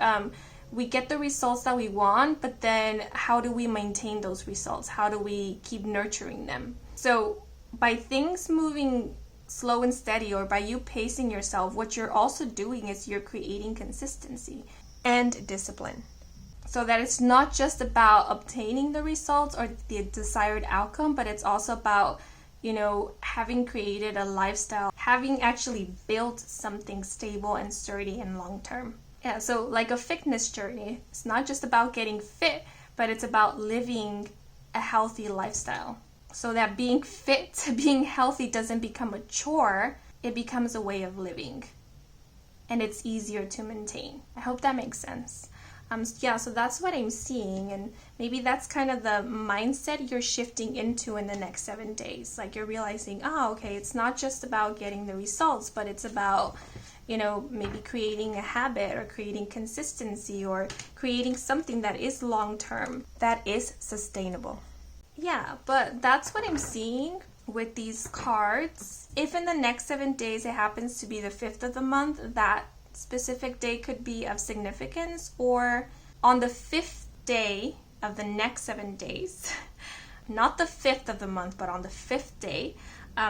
we get the results that we want, but then how do we maintain those results? How do we keep nurturing them? So by things moving slow and steady, or by you pacing yourself, what you're also doing is you're creating consistency and discipline. So that it's not just about obtaining the results or the desired outcome, but it's also about, you know, having created a lifestyle, having actually built something stable and sturdy and long term. Yeah, so like a fitness journey, it's not just about getting fit, but it's about living a healthy lifestyle. So that being fit, being healthy doesn't become a chore, it becomes a way of living. And it's easier to maintain. I hope that makes sense. Yeah, so that's what I'm seeing, and maybe that's kind of the mindset you're shifting into in the next 7 days. Like you're realizing, okay, it's not just about getting the results, but it's about, you know, maybe creating a habit or creating consistency or creating something that is long-term, that is sustainable. Yeah, but that's what I'm seeing with these cards. If in the next 7 days it happens to be the 5th of the month, that specific day could be of significance, or on the 5th day of the next 7 days, not the 5th of the month, but on the 5th day,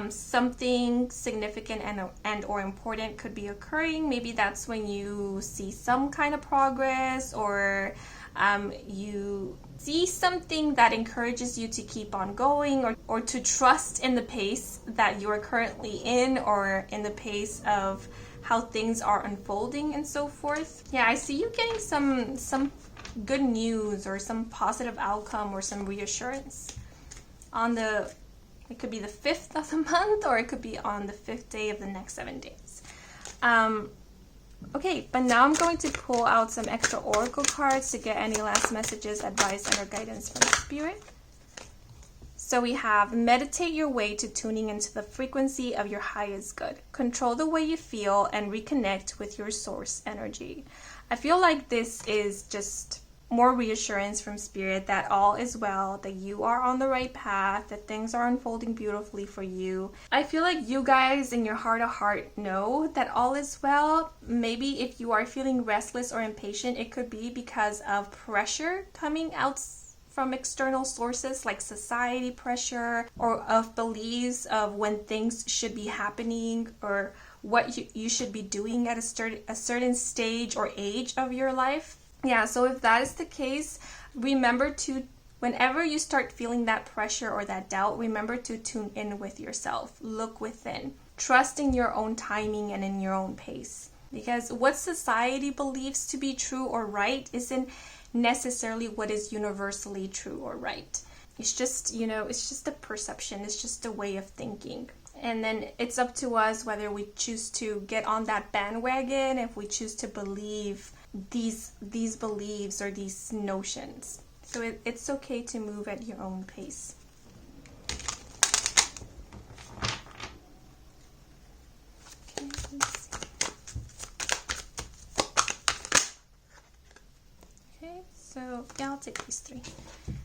something significant and or important could be occurring. Maybe that's when you see some kind of progress, or you see something that encourages you to keep on going, or to trust in the pace that you are currently in, or in the pace of how things are unfolding and so forth. Yeah, I see you getting some good news or some positive outcome or some reassurance on it could be the 5th of the month, or it could be on the 5th day of the next 7 days. Okay, but now I'm going to pull out some extra oracle cards to get any last messages, advice, and or guidance from Spirit. So we have: meditate your way to tuning into the frequency of your highest good. Control the way you feel and reconnect with your source energy. I feel like this is just more reassurance from Spirit that all is well, that you are on the right path, that things are unfolding beautifully for you. I feel like you guys in your heart of heart know that all is well. Maybe if you are feeling restless or impatient, it could be because of pressure coming out from external sources like society pressure or of beliefs of when things should be happening or what you should be doing at a certain stage or age of your life. Yeah, so if that is the case, remember to, whenever you start feeling that pressure or that doubt, remember to tune in with yourself. Look within. Trust in your own timing and in your own pace. Because what society believes to be true or right isn't necessarily what is universally true or right. It's just, it's just a perception. It's just a way of thinking. And then it's up to us whether we choose to get on that bandwagon, if we choose to believe these beliefs or these notions. So it's okay to move at your own pace. Okay, let's see. Okay, so yeah, I'll take these three.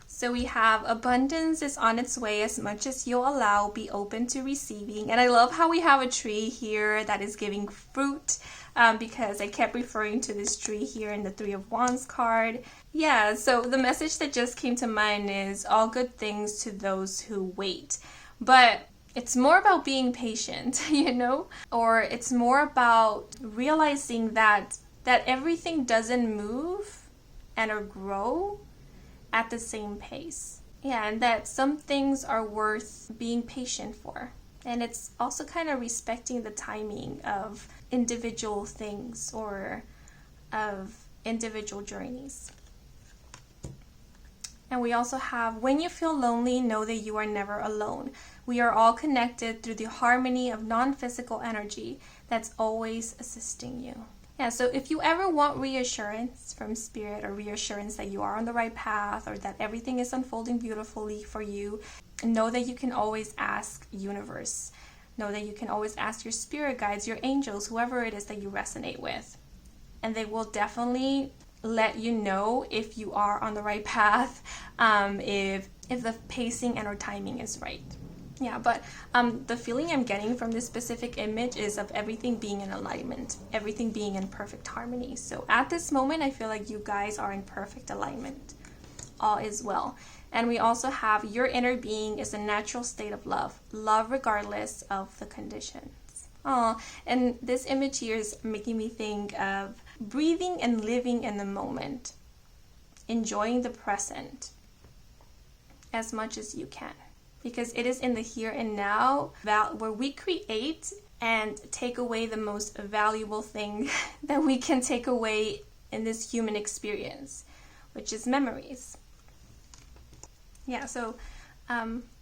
So we have abundance is on its way as much as you'll allow, be open to receiving. And I love how we have a tree here that is giving fruit because I kept referring to this tree here in the Three of Wands card. Yeah, so the message that just came to mind is all good things to those who wait. But it's more about being patient, or it's more about realizing that everything doesn't move and or grow at the same pace. Yeah, and that some things are worth being patient for. And it's also kind of respecting the timing of individual things or of individual journeys. And we also have, when you feel lonely, know that you are never alone. We are all connected through the harmony of non-physical energy that's always assisting you. Yeah, so if you ever want reassurance from spirit or reassurance that you are on the right path or that everything is unfolding beautifully for you, know that you can always ask universe. Know that you can always ask your spirit guides, your angels, whoever it is that you resonate with. And they will definitely let you know if you are on the right path, if the pacing and or timing is right. Yeah, but the feeling I'm getting from this specific image is of everything being in alignment, everything being in perfect harmony. So at this moment, I feel like you guys are in perfect alignment. All is well. And we also have your inner being is a natural state of love regardless of the conditions. And this image here is making me think of breathing and living in the moment, enjoying the present as much as you can. Because it is in the here and now where we create and take away the most valuable thing that we can take away in this human experience, which is memories. Yeah, so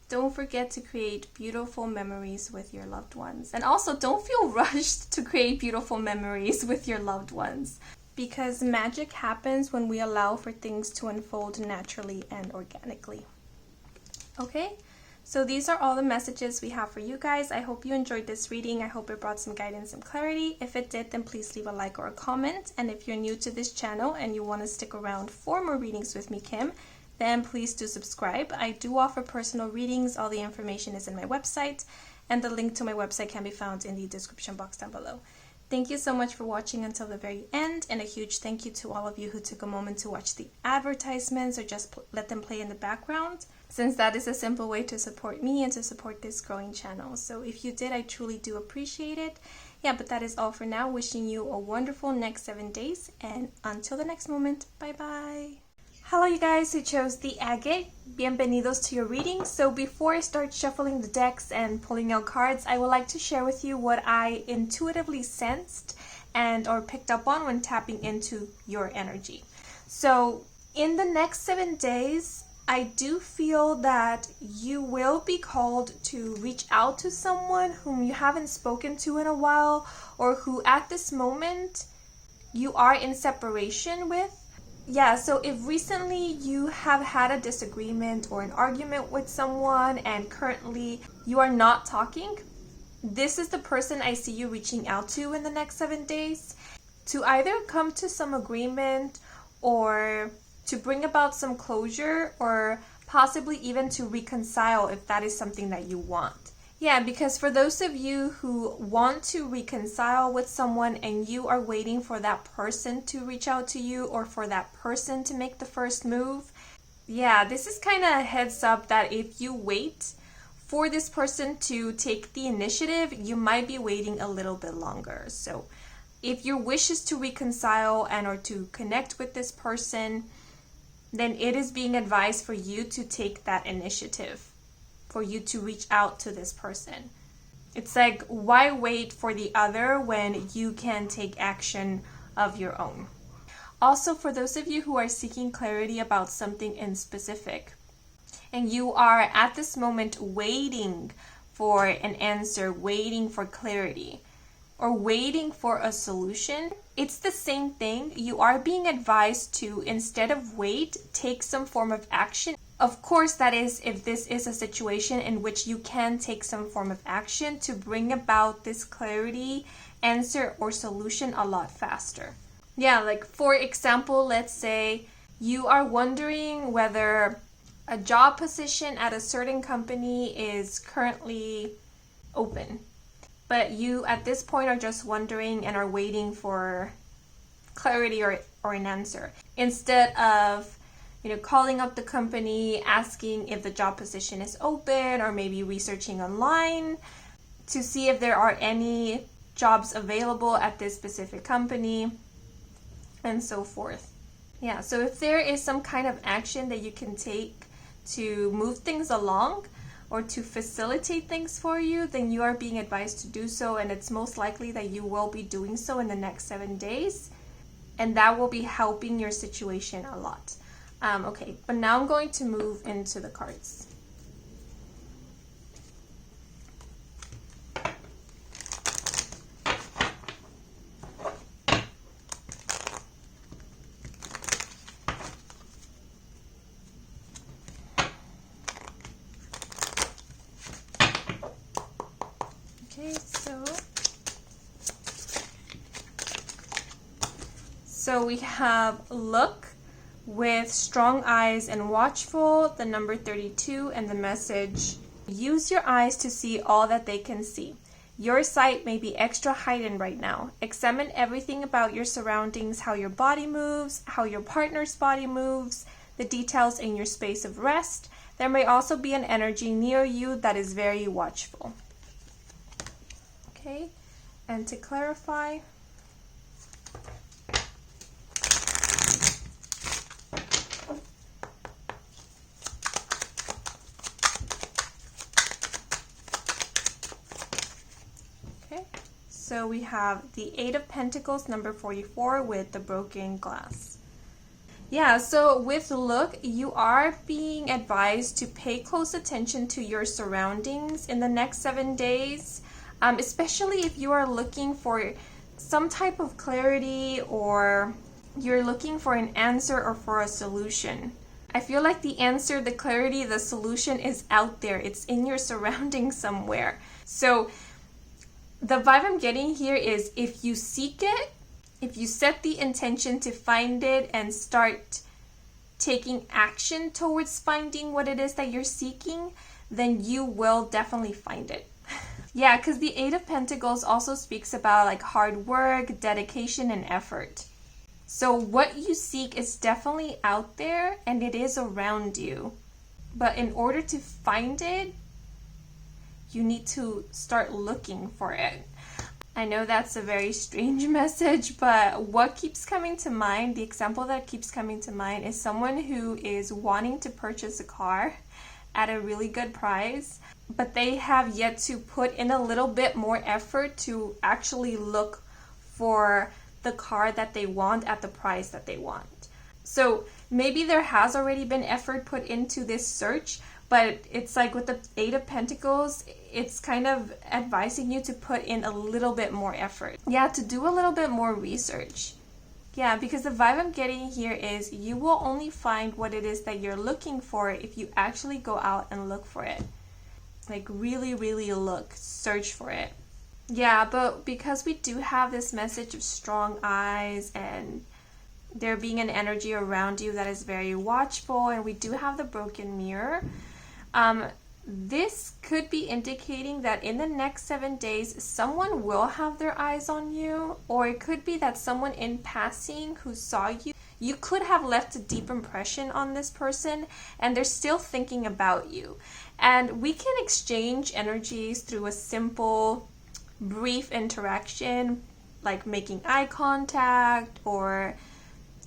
don't forget to create beautiful memories with your loved ones. And also don't feel rushed to create beautiful memories with your loved ones, because magic happens when we allow for things to unfold naturally and organically. Okay? So these are all the messages we have for you guys. I hope you enjoyed this reading. I hope it brought some guidance and clarity. If it did, then please leave a like or a comment. And if you're new to this channel and you want to stick around for more readings with me, Kim, then please do subscribe. I do offer personal readings. All the information is in my website, and the link to my website can be found in the description box down below. Thank you so much for watching until the very end, and a huge thank you to all of you who took a moment to watch the advertisements or just let them play in the background, since that is a simple way to support me and to support this growing channel. So if you did, I truly do appreciate it. Yeah, but that is all for now. Wishing you a wonderful next 7 days, and until the next moment, bye-bye. Hello you guys who chose the Agate. Bienvenidos to your reading. So before I start shuffling the decks and pulling out cards, I would like to share with you what I intuitively sensed and or picked up on when tapping into your energy. So in the next 7 days, I do feel that you will be called to reach out to someone whom you haven't spoken to in a while, or who at this moment you are in separation with. Yeah, so if recently you have had a disagreement or an argument with someone and currently you are not talking, this is the person I see you reaching out to in the next 7 days to either come to some agreement or to bring about some closure, or possibly even to reconcile if that is something that you want. Yeah, because for those of you who want to reconcile with someone and you are waiting for that person to reach out to you or for that person to make the first move, Yeah, this is kind of a heads up that if you wait for this person to take the initiative, you might be waiting a little bit longer. So if your wish is to reconcile and or to connect with this person, then it is being advised for you to take that initiative, for you to reach out to this person. It's like, why wait for the other when you can take action of your own? Also, for those of you who are seeking clarity about something in specific, and you are at this moment waiting for an answer, waiting for clarity, or waiting for a solution, it's the same thing. You are being advised to, instead of wait, take some form of action. Of course, that is if this is a situation in which you can take some form of action to bring about this clarity, answer, or solution a lot faster. Yeah, like for example, let's say you are wondering whether a job position at a certain company is currently open, but you at this point are just wondering and are waiting for clarity or an answer. Instead of, calling up the company, asking if the job position is open, or maybe researching online to see if there are any jobs available at this specific company, and so forth. Yeah, so if there is some kind of action that you can take to move things along or to facilitate things for you, then you are being advised to do so, and it's most likely that you will be doing so in the next 7 days, and that will be helping your situation a lot. Okay, but now I'm going to move into the cards. Okay, so we have look with strong eyes and watchful, the number 32, and the message: use your eyes to see all that they can see. Your sight may be extra heightened right now. Examine everything about your surroundings, how your body moves, how your partner's body moves, the details in your space of rest. There may also be an energy near you that is very watchful. Okay, and to clarify, so we have the 8 of Pentacles, number 44, with the broken glass. Yeah, so with look, you are being advised to pay close attention to your surroundings in the next 7 days, especially if you are looking for some type of clarity, or you're looking for an answer or for a solution. I feel like the answer, the clarity, the solution is out there. It's in your surroundings somewhere. So the vibe I'm getting here is, if you seek it, if you set the intention to find it and start taking action towards finding what it is that you're seeking, then you will definitely find it. Yeah, because the 8 of Pentacles also speaks about like hard work, dedication, and effort. So what you seek is definitely out there and it is around you. But in order to find it, you need to start looking for it. I know that's a very strange message, but what keeps coming to mind, the example that keeps coming to mind, is someone who is wanting to purchase a car at a really good price, but they have yet to put in a little bit more effort to actually look for the car that they want at the price that they want. So maybe there has already been effort put into this search, but it's like with the 8 of Pentacles, it's kind of advising you to put in a little bit more effort. Yeah, to do a little bit more research. Yeah, because the vibe I'm getting here is you will only find what it is that you're looking for if you actually go out and look for it. Like really, really look, search for it. Yeah, but because we do have this message of strong eyes and there being an energy around you that is very watchful, and we do have the broken mirror, this could be indicating that in the next 7 days, someone will have their eyes on you, or it could be that someone in passing who saw you, you could have left a deep impression on this person and they're still thinking about you. And we can exchange energies through a simple, brief interaction, like making eye contact or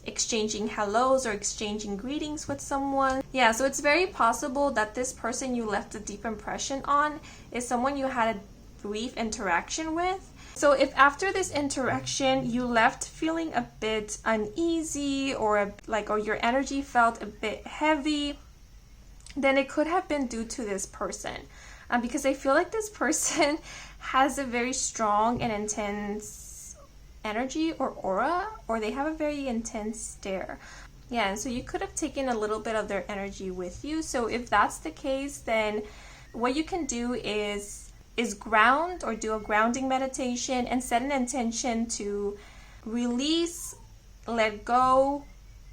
exchanging hellos or exchanging greetings with someone. Yeah, so it's very possible that this person you left a deep impression on is someone you had a brief interaction with. So if after this interaction you left feeling a bit uneasy or your energy felt a bit heavy, then it could have been due to this person. Because I feel like this person has a very strong and intense energy or aura, or they have a very intense stare. Yeah, and so you could have taken a little bit of their energy with you. So if that's the case, then what you can do is ground or do a grounding meditation and set an intention to release, let go,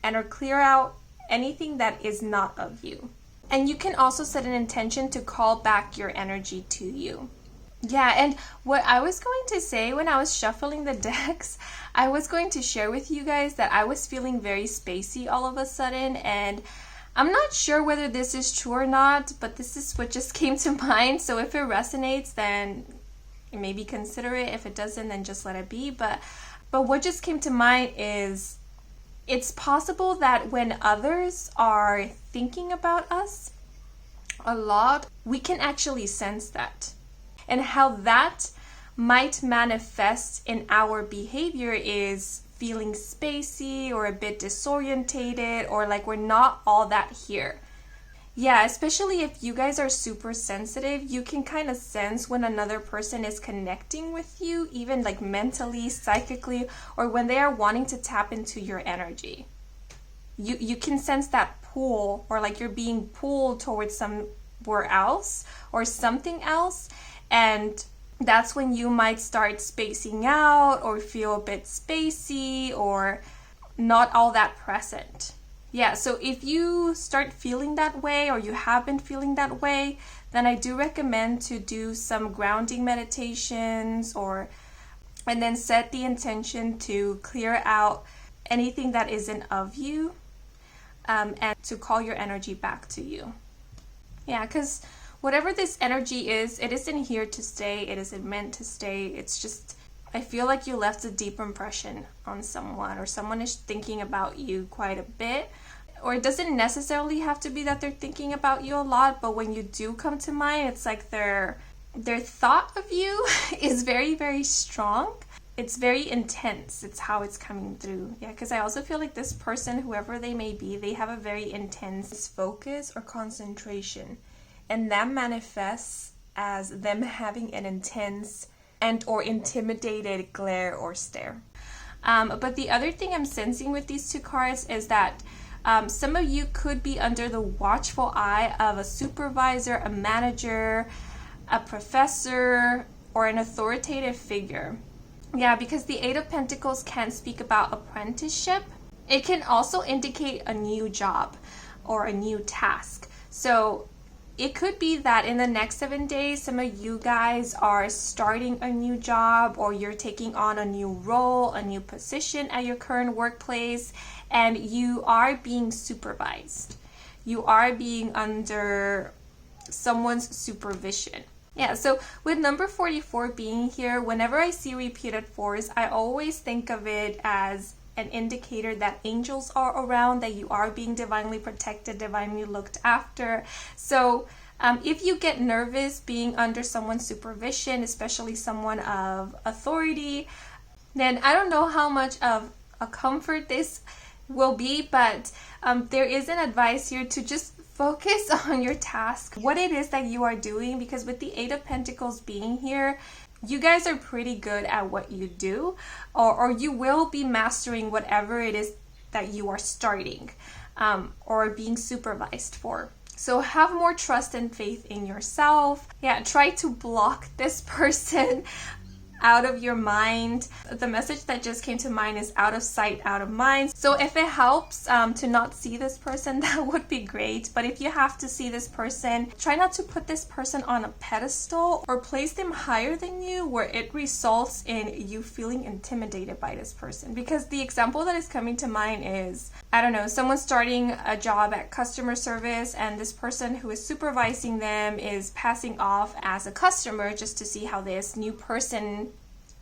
and or clear out anything that is not of you. And you can also set an intention to call back your energy to you. Yeah, and what I was going to say when I was shuffling the decks, I was going to share with you guys that I was feeling very spacey all of a sudden, and I'm not sure whether this is true or not, but this is what just came to mind. So if it resonates, then maybe consider it. If it doesn't, then just let it be. But what just came to mind is it's possible that when others are thinking about us a lot, we can actually sense that. And how that might manifest in our behavior is feeling spacey or a bit disorientated, or like we're not all that here. Yeah, especially if you guys are super sensitive, you can kind of sense when another person is connecting with you, even like mentally, psychically, or when they are wanting to tap into your energy. You can sense that pull, or like you're being pulled towards somewhere else or something else, and that's when you might start spacing out or feel a bit spacey or not all that present. Yeah, so if you start feeling that way or you have been feeling that way, then I do recommend to do some grounding meditations and then set the intention to clear out anything that isn't of you, and to call your energy back to you. Yeah, because whatever this energy is, it isn't here to stay. It isn't meant to stay. It's just, I feel like you left a deep impression on someone, or someone is thinking about you quite a bit. Or it doesn't necessarily have to be that they're thinking about you a lot, but when you do come to mind, it's like their thought of you is very, very strong. It's very intense. It's how it's coming through. Yeah, because I also feel like this person, whoever they may be, they have a very intense focus or concentration. And that manifests as them having an intense and or intimidated glare or stare. But the other thing I'm sensing with these two cards is that some of you could be under the watchful eye of a supervisor, a manager, a professor, or an authoritative figure. Yeah, because the Eight of Pentacles can speak about apprenticeship. It can also indicate a new job or a new task. So it could be that in the next 7 days, some of you guys are starting a new job, or you're taking on a new role, a new position at your current workplace, and you are being supervised. You are being under someone's supervision. Yeah, so with number 44 being here, whenever I see repeated fours, I always think of it as an indicator that angels are around, that you are being divinely protected, divinely looked after. So if you get nervous being under someone's supervision, especially someone of authority, then I don't know how much of a comfort this will be, but there is an advice here to just focus on your task, what it is that you are doing, because with the Eight of Pentacles being here, you guys are pretty good at what you do, or you will be mastering whatever it is that you are starting or being supervised for. So have more trust and faith in yourself. Yeah, try to block this person out of your mind. The message that just came to mind is out of sight, out of mind. So if it helps to not see this person, that would be great. But if you have to see this person, try not to put this person on a pedestal or place them higher than you where it results in you feeling intimidated by this person. Because the example that is coming to mind is, I don't know, someone starting a job at customer service, and this person who is supervising them is passing off as a customer just to see how this new person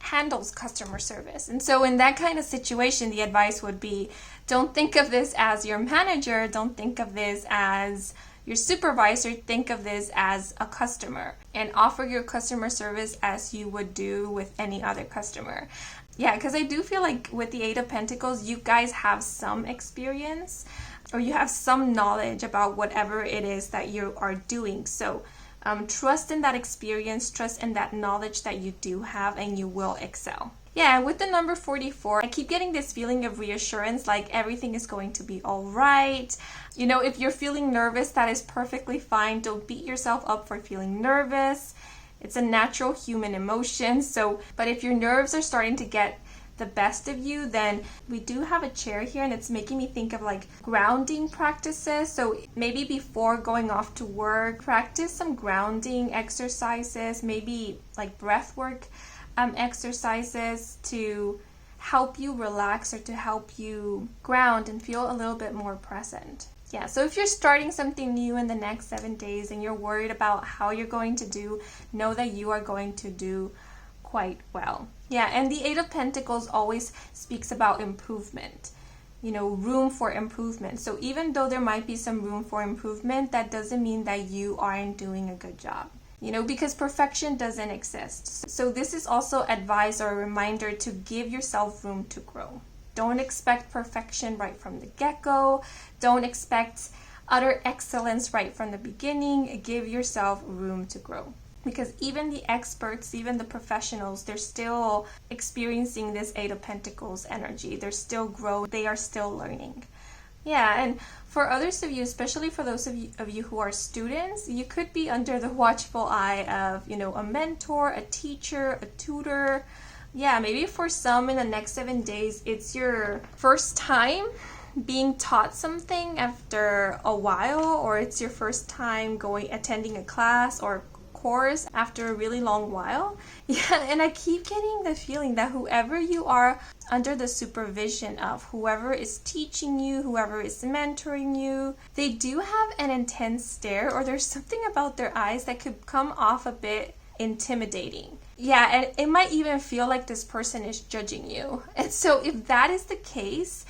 handles customer service. And so in that kind of situation, the advice would be, don't think of this as your manager, don't think of this as your supervisor, think of this as a customer, and offer your customer service as you would do with any other customer. Yeah, because I do feel like with the Eight of Pentacles, you guys have some experience or you have some knowledge about whatever it is that you are doing. So trust in that experience, trust in that knowledge that you do have, and you will excel. Yeah, with the number 44, I keep getting this feeling of reassurance, like everything is going to be all right. You know, if you're feeling nervous, that is perfectly fine. Don't beat yourself up for feeling nervous. It's a natural human emotion. But if your nerves are starting to get the best of you, then we do have a chair here, and it's making me think of like grounding practices. So maybe before going off to work, practice some grounding exercises, maybe like breath work exercises to help you relax or to help you ground and feel a little bit more present. Yeah, so if you're starting something new in the next 7 days and you're worried about how you're going to do, know that you are going to do quite well. Yeah, and the Eight of Pentacles always speaks about improvement, you know, room for improvement. So even though there might be some room for improvement, that doesn't mean that you aren't doing a good job, you know, because perfection doesn't exist. So this is advice or a reminder to give yourself room to grow. Don't expect perfection right from the get-go. Don't expect utter excellence right from the beginning. Give yourself room to grow. Because even the experts, even the professionals, they're still experiencing this Eight of Pentacles energy. They're still growing. They are still learning. Yeah, and for others of you, especially for those of you who are students, you could be under the watchful eye of, you know, a mentor, a teacher, a tutor. Yeah, maybe for some in the next 7 days, it's your first time being taught something after a while, or it's your first time attending a class or course after a really long while. Yeah, and I keep getting the feeling that whoever you are under the supervision of, whoever is teaching you, whoever is mentoring you, they do have an intense stare, or there's something about their eyes that could come off a bit intimidating. Yeah, and it might even feel like this person is judging you. And so if that is the case,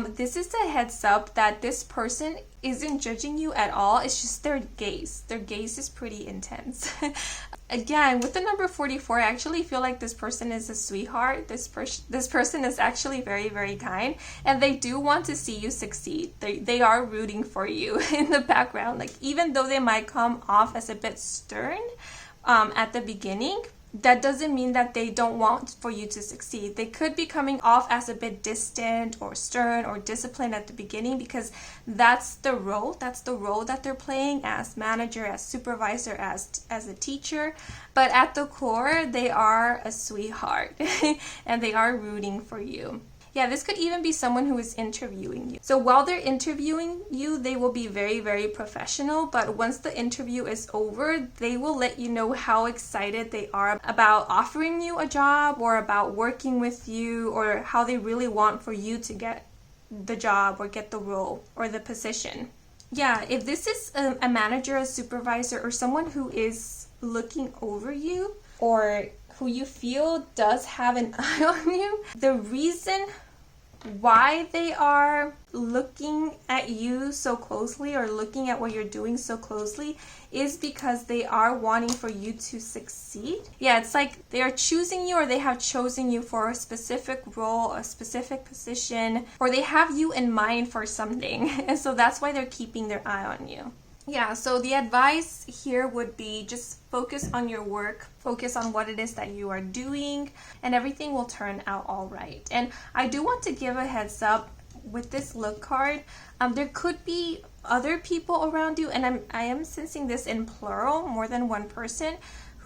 this is a heads up that this person isn't judging you at all. It's just their gaze. Their gaze is pretty intense. Again, with the number 44, I actually feel like this person is a sweetheart. This person is actually very, very kind, and they do want to see you succeed. They are rooting for you in the background. Like, even though they might come off as a bit stern at the beginning, that doesn't mean that they don't want for you to succeed. They could be coming off as a bit distant or stern or disciplined at the beginning, because that's the role that they're playing as manager, as supervisor, as a teacher. But at the core, they are a sweetheart and they are rooting for you. Yeah, this could even be someone who is interviewing you. So while they're interviewing you, they will be very, very professional. But once the interview is over, they will let you know how excited they are about offering you a job, or about working with you, or how they really want for you to get the job or get the role or the position. Yeah, if this is a manager, a supervisor, or someone who is looking over you, or who you feel does have an eye on you, the reason why they are looking at you so closely, or looking at what you're doing so closely, is because they are wanting for you to succeed. Yeah, it's like they are choosing you, or they have chosen you for a specific role, a specific position, or they have you in mind for something. And so that's why they're keeping their eye on you. Yeah, so the advice here would be just focus on your work, focus on what it is that you are doing, and everything will turn out all right. And I do want to give a heads up with this look card. There could be other people around you, and I am sensing this in plural, more than one person,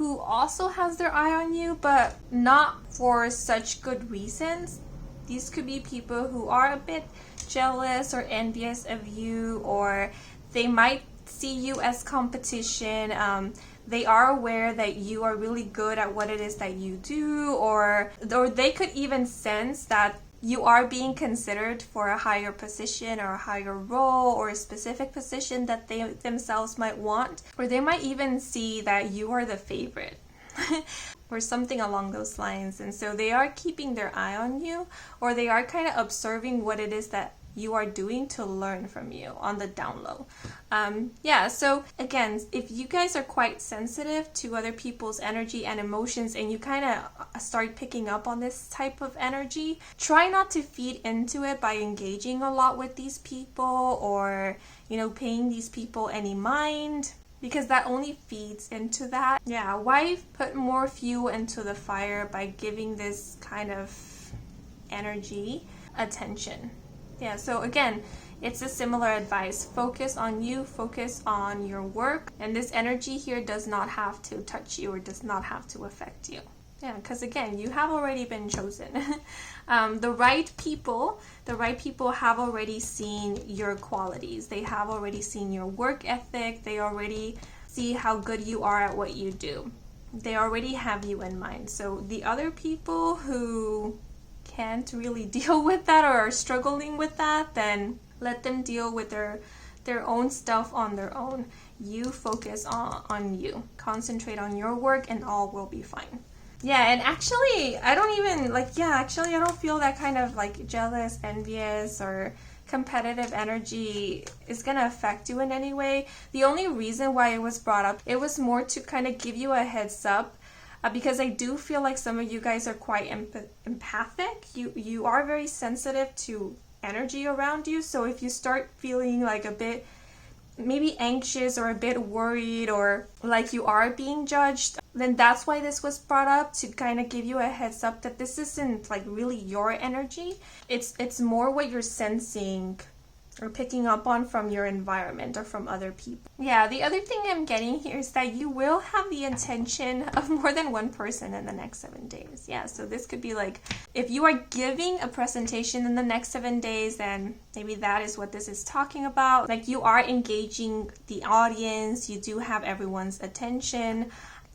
who also has their eye on you, but not for such good reasons. These could be people who are a bit jealous or envious of you, or they might see you as competition. They are aware that you are really good at what it is that you do, or they could even sense that you are being considered for a higher position or a higher role or a specific position that they themselves might want, or they might even see that you are the favorite or something along those lines. And so they are keeping their eye on you, or they are kind of observing what it is that you are doing to learn from you on the down low. So again, if you guys are quite sensitive to other people's energy and emotions, and you kind of start picking up on this type of energy, try not to feed into it by engaging a lot with these people, or paying these people any mind, because that only feeds into that. Yeah, why put more fuel into the fire by giving this kind of energy attention? Yeah, so again, it's a similar advice. Focus on you, focus on your work, and this energy here does not have to touch you or does not have to affect you. Yeah, because again, you have already been chosen. The right people have already seen your qualities. They have already seen your work ethic. They already see how good you are at what you do. They already have you in mind. So the other people who can't really deal with that or are struggling with that, then let them deal with their own stuff on their own. You focus on you. Concentrate on your work and all will be fine. Yeah, and actually, I don't feel that kind of like jealous, envious, or competitive energy is going to affect you in any way. The only reason why it was brought up, it was more to kind of give you a heads up, because I do feel like some of you guys are quite empathic. You are very sensitive to energy around you. So if you start feeling like a bit maybe anxious or a bit worried, or like you are being judged, then that's why this was brought up, to kind of give you a heads up that this isn't like really your energy. It's more what you're sensing or picking up on from your environment or from other people. Yeah, the other thing I'm getting here is that you will have the intention of more than one person in the next 7 days. Yeah, so this could be like, if you are giving a presentation in the next 7 days, then maybe that is what this is talking about. Like, you are engaging the audience, you do have everyone's attention.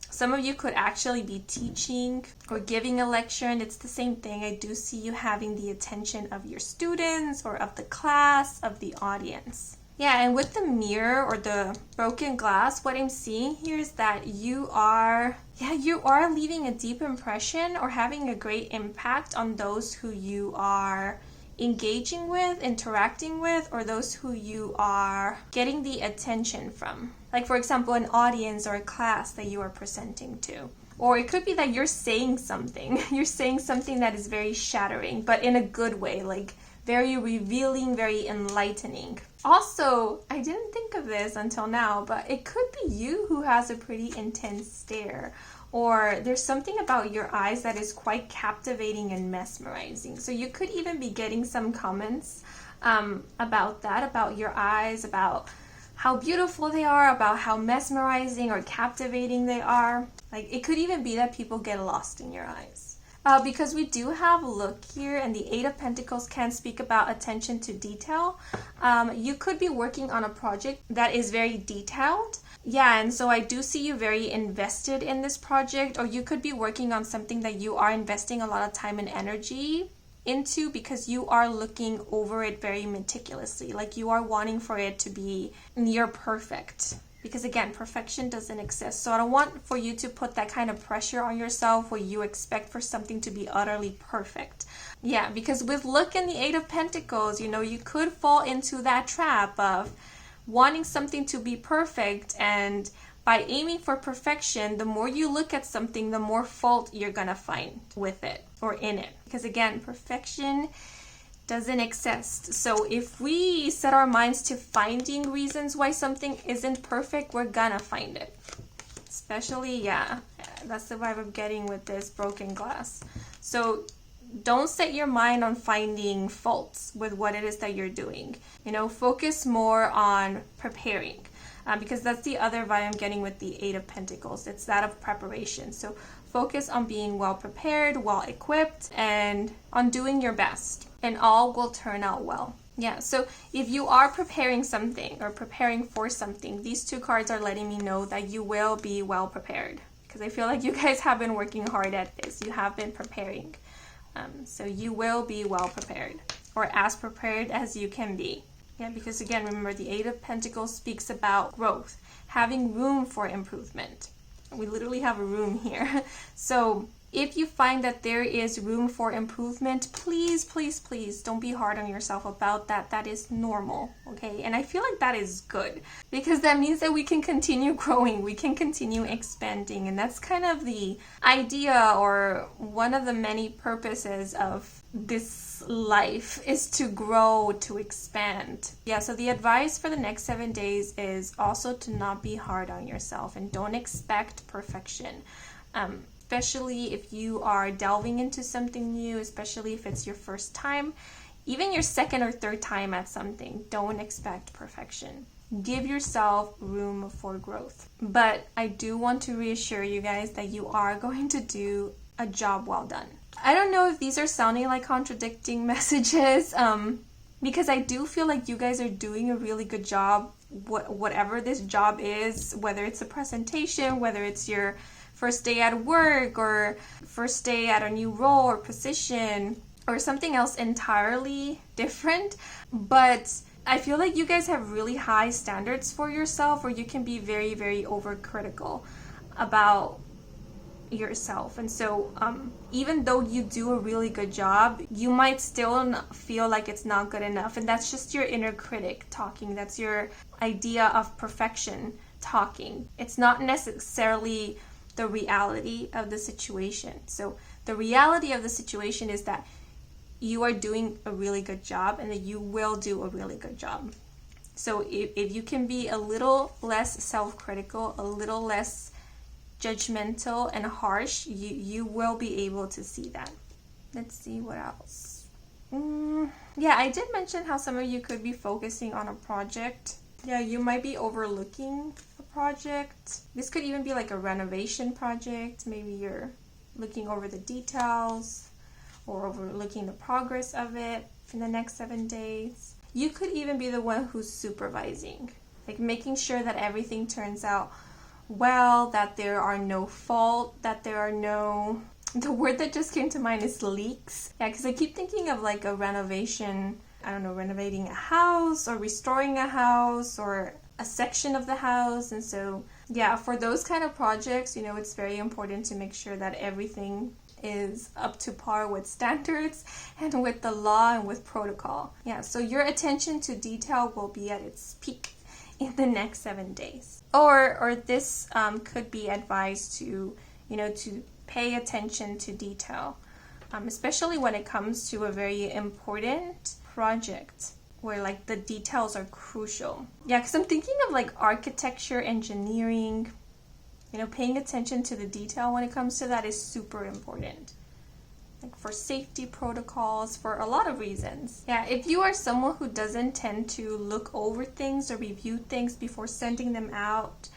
Some of you could actually be teaching or giving a lecture, and it's the same thing. I do see you having the attention of your students or of the class, of the audience. Yeah, and with the mirror or the broken glass, what I'm seeing here is that you are leaving a deep impression or having a great impact on those who you are engaging with, interacting with, or those who you are getting the attention from. Like, for example, an audience or a class that you are presenting to. Or it could be that you're saying something. You're saying something that is very shattering, but in a good way, like very revealing, very enlightening. Also, I didn't think of this until now, but it could be you who has a pretty intense stare, or there's something about your eyes that is quite captivating and mesmerizing. So you could even be getting some comments about that, about your eyes, about how beautiful they are, about how mesmerizing or captivating they are. Like, it could even be that people get lost in your eyes. Because we do have look here, and the 8 of Pentacles can speak about attention to detail. You could be working on a project that is very detailed. Yeah, and so I do see you very invested in this project, or you could be working on something that you are investing a lot of time and energy into, because you are looking over it very meticulously. Like, you are wanting for it to be near perfect. Because again, perfection doesn't exist. So I don't want for you to put that kind of pressure on yourself where you expect for something to be utterly perfect. Yeah, because with look in the 8 of Pentacles, you could fall into that trap of wanting something to be perfect, and by aiming for perfection, the more you look at something, the more fault you're gonna find with it or in it. Because again, perfection doesn't exist. So if we set our minds to finding reasons why something isn't perfect, we're gonna find it. Especially, yeah, that's the vibe I'm getting with this broken glass. So don't set your mind on finding faults with what it is that you're doing. Focus more on preparing. because that's the other vibe I'm getting with the Eight of Pentacles. It's that of preparation. So focus on being well prepared, well equipped, and on doing your best, and all will turn out well. Yeah, so if you are preparing something or preparing for something, these two cards are letting me know that you will be well prepared, because I feel like you guys have been working hard at this. You have been preparing. So you will be well prepared, or as prepared as you can be. Yeah, because again, remember, the Eight of Pentacles speaks about growth, having room for improvement. We literally have a room here. So if you find that there is room for improvement, please, please, please don't be hard on yourself about that. That is normal, okay? And I feel like that is good, because that means that we can continue growing, we can continue expanding, and that's kind of the idea, or one of the many purposes of this life, is to grow, to expand. Yeah, so the advice for the next 7 days is also to not be hard on yourself and don't expect perfection. Especially if you are delving into something new, especially if it's your first time, even your second or third time at something, don't expect perfection. Give yourself room for growth. But I do want to reassure you guys that you are going to do a job well done. I don't know if these are sounding like contradicting messages, because I do feel like you guys are doing a really good job, whatever this job is, whether it's a presentation, whether it's your first day at work, or first day at a new role or position, or something else entirely different. But I feel like you guys have really high standards for yourself, or you can be very, very overcritical about yourself. And so even though you do a really good job, you might still feel like it's not good enough. And that's just your inner critic talking. That's your idea of perfection talking. It's not necessarily the reality of the situation. So the reality of the situation is that you are doing a really good job, and that you will do a really good job. So if you can be a little less self-critical, a little less judgmental and harsh, you will be able to see that. Let's see what else. Yeah, I did mention how some of you could be focusing on a project. Yeah, you might be overlooking a project. This could even be like a renovation project. Maybe you're looking over the details, or overlooking the progress of it in the next 7 days. You could even be the one who's supervising, like making sure that everything turns out well, that there are no fault, that there are no... The word that just came to mind is leaks. Yeah, because I keep thinking of like a renovation, I don't know, renovating a house, or restoring a house, or a section of the house. And so, yeah, for those kind of projects, you know, it's very important to make sure that everything is up to par with standards and with the law and with protocol. Yeah, so your attention to detail will be at its peak in the next 7 days. Or this could be advised to, you know, to pay attention to detail, especially when it comes to a very important project where like the details are crucial. Yeah, because I'm thinking of like architecture, engineering, you know, paying attention to the detail when it comes to that is super important. Like for safety protocols, for a lot of reasons. Yeah, if you are someone who doesn't tend to look over things or review things before sending them out,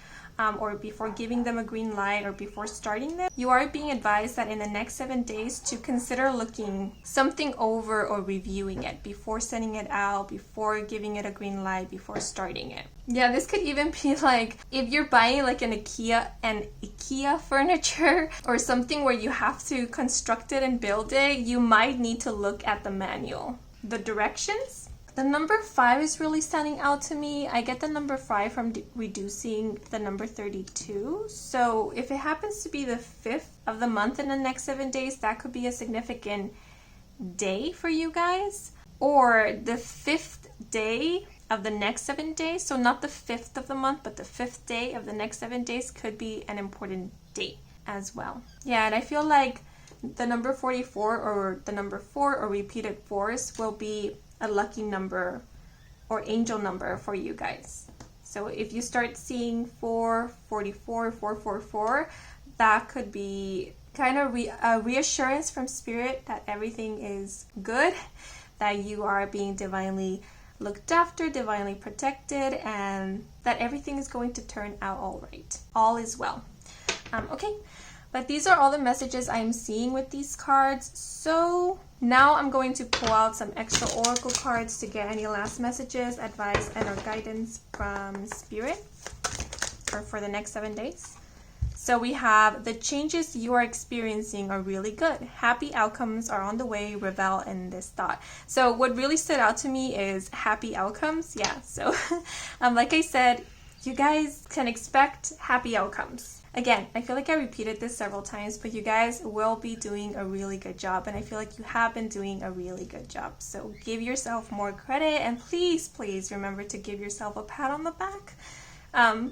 or before giving them a green light, or before starting them, you are being advised that in the next 7 days to consider looking something over or reviewing it before sending it out, before giving it a green light, before starting it. Yeah, this could even be like if you're buying like an IKEA furniture, or something where you have to construct it and build it, you might need to look at the manual, the directions. The number 5 is really standing out to me. I get the number 5 from reducing the number 32. So if it happens to be the 5th of the month in the next 7 days, that could be a significant day for you guys. Or the 5th day of the next 7 days. So not the 5th of the month, but the 5th day of the next 7 days could be an important date as well. Yeah, and I feel like the number 44 or the number 4 or repeated 4s will be a lucky number or angel number for you guys. So if you start seeing 444, 444, that could be kind of a reassurance from spirit that everything is good, that you are being divinely looked after, divinely protected, and that everything is going to turn out all right. All is well. Okay, but these are all the messages I'm seeing with these cards. So now I'm going to pull out some extra oracle cards to get any last messages, advice, and or guidance from Spirit or for the next 7 days. So we have the changes you are experiencing are really good. Happy outcomes are on the way. Revel in this thought. So what really stood out to me is happy outcomes. Yeah, so like I said, you guys can expect happy outcomes. Again, I feel like I repeated this several times, but you guys will be doing a really good job, and I feel like you have been doing a really good job. So give yourself more credit, and please, please remember to give yourself a pat on the back.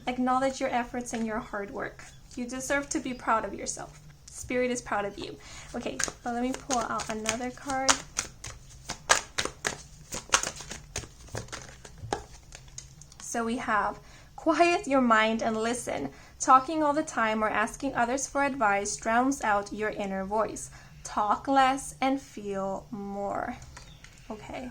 Acknowledge your efforts and your hard work. You deserve to be proud of yourself. Spirit is proud of you. Okay, so let me pull out another card. So we have quiet your mind and listen. Talking all the time or asking others for advice drowns out your inner voice. Talk less and feel more. Okay.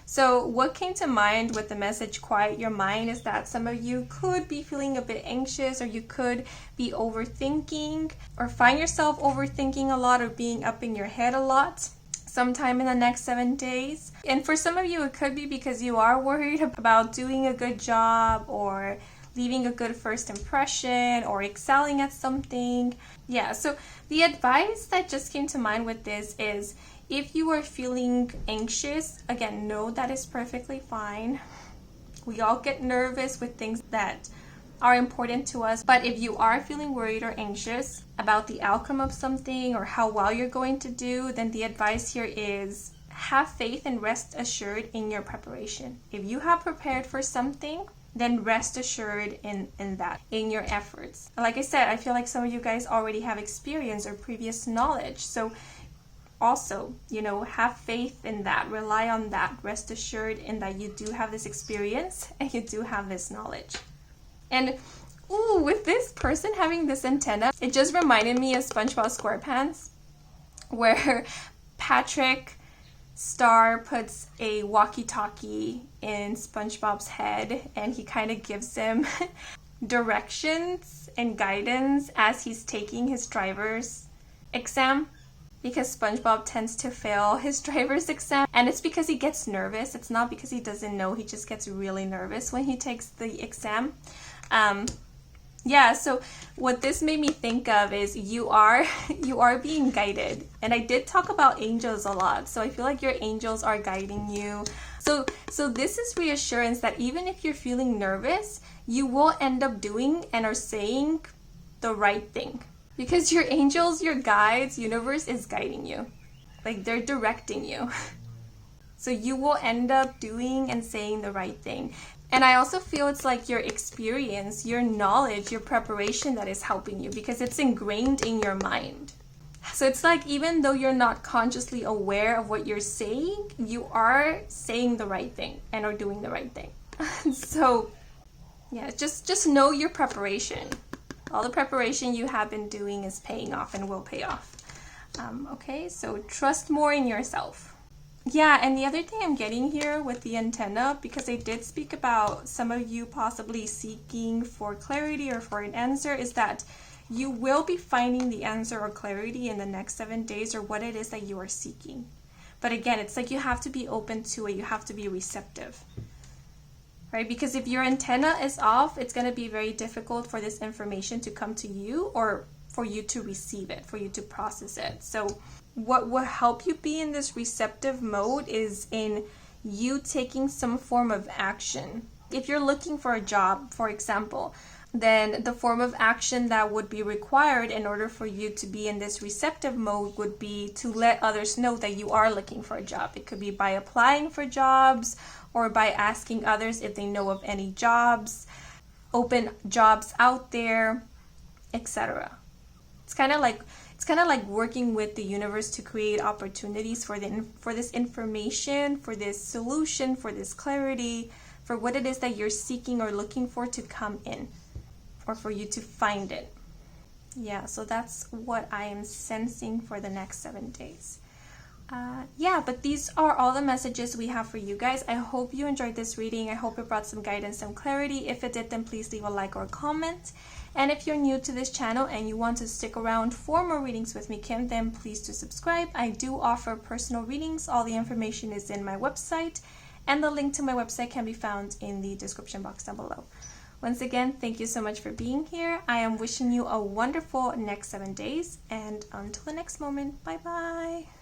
So what came to mind with the message quiet your mind is that some of you could be feeling a bit anxious, or you could be overthinking or find yourself overthinking a lot or being up in your head a lot sometime in the next 7 days. And for some of you, it could be because you are worried about doing a good job or leaving a good first impression or excelling at something. Yeah, so the advice that just came to mind with this is, if you are feeling anxious, again, know that is perfectly fine. We all get nervous with things that are important to us. But if you are feeling worried or anxious about the outcome of something or how well you're going to do, then the advice here is have faith and rest assured in your preparation. If you have prepared for something, then rest assured in that, in your efforts. Like I said, I feel like some of you guys already have experience or previous knowledge. So also, have faith in that, rely on that, rest assured in that you do have this experience and you do have this knowledge. And with this person having this antenna, it just reminded me of SpongeBob SquarePants, where Patrick Star puts a walkie-talkie in SpongeBob's head and he kind of gives him directions and guidance as he's taking his driver's exam. Because SpongeBob tends to fail his driver's exam, and it's because he gets nervous. It's not because he doesn't know, he just gets really nervous when he takes the exam. Yeah, so what this made me think of is you are being guided. And I did talk about angels a lot, so I feel like your angels are guiding you. So this is reassurance that even if you're feeling nervous, you will end up doing and are saying the right thing. Because your angels, your guides, universe is guiding you. Like, they're directing you. So you will end up doing and saying the right thing. And I also feel it's like your experience, your knowledge, your preparation that is helping you, because it's ingrained in your mind. So it's like, even though you're not consciously aware of what you're saying, you are saying the right thing and are doing the right thing. So yeah, just know your preparation. All the preparation you have been doing is paying off and will pay off. Okay, so trust more in yourself. Yeah, and the other thing I'm getting here with the antenna, because I did speak about some of you possibly seeking for clarity or for an answer, is that you will be finding the answer or clarity in the next 7 days, or what it is that you are seeking. But again, it's like you have to be open to it. You have to be receptive. Right? Because if your antenna is off, it's going to be very difficult for this information to come to you, or for you to receive it, for you to process it. So what will help you be in this receptive mode is in you taking some form of action. If you're looking for a job, for example, then the form of action that would be required in order for you to be in this receptive mode would be to let others know that you are looking for a job. It could be by applying for jobs, or by asking others if they know of any jobs, open jobs out there, etc. It's kind of like working with the universe to create opportunities for this information, for this solution, for this clarity, for what it is that you're seeking or looking for to come in, or for you to find it. Yeah, so that's what I am sensing for the next 7 days. yeah, but these are all the messages we have for you guys. I hope you enjoyed this reading. I hope it brought some guidance, some clarity. If it did, then please leave a like or a comment. And if you're new to this channel and you want to stick around for more readings with me, Kim, then please do subscribe. I do offer personal readings. All the information is in my website, and the link to my website can be found in the description box down below. Once again, thank you so much for being here. I am wishing you a wonderful next 7 days, and until the next moment, bye-bye.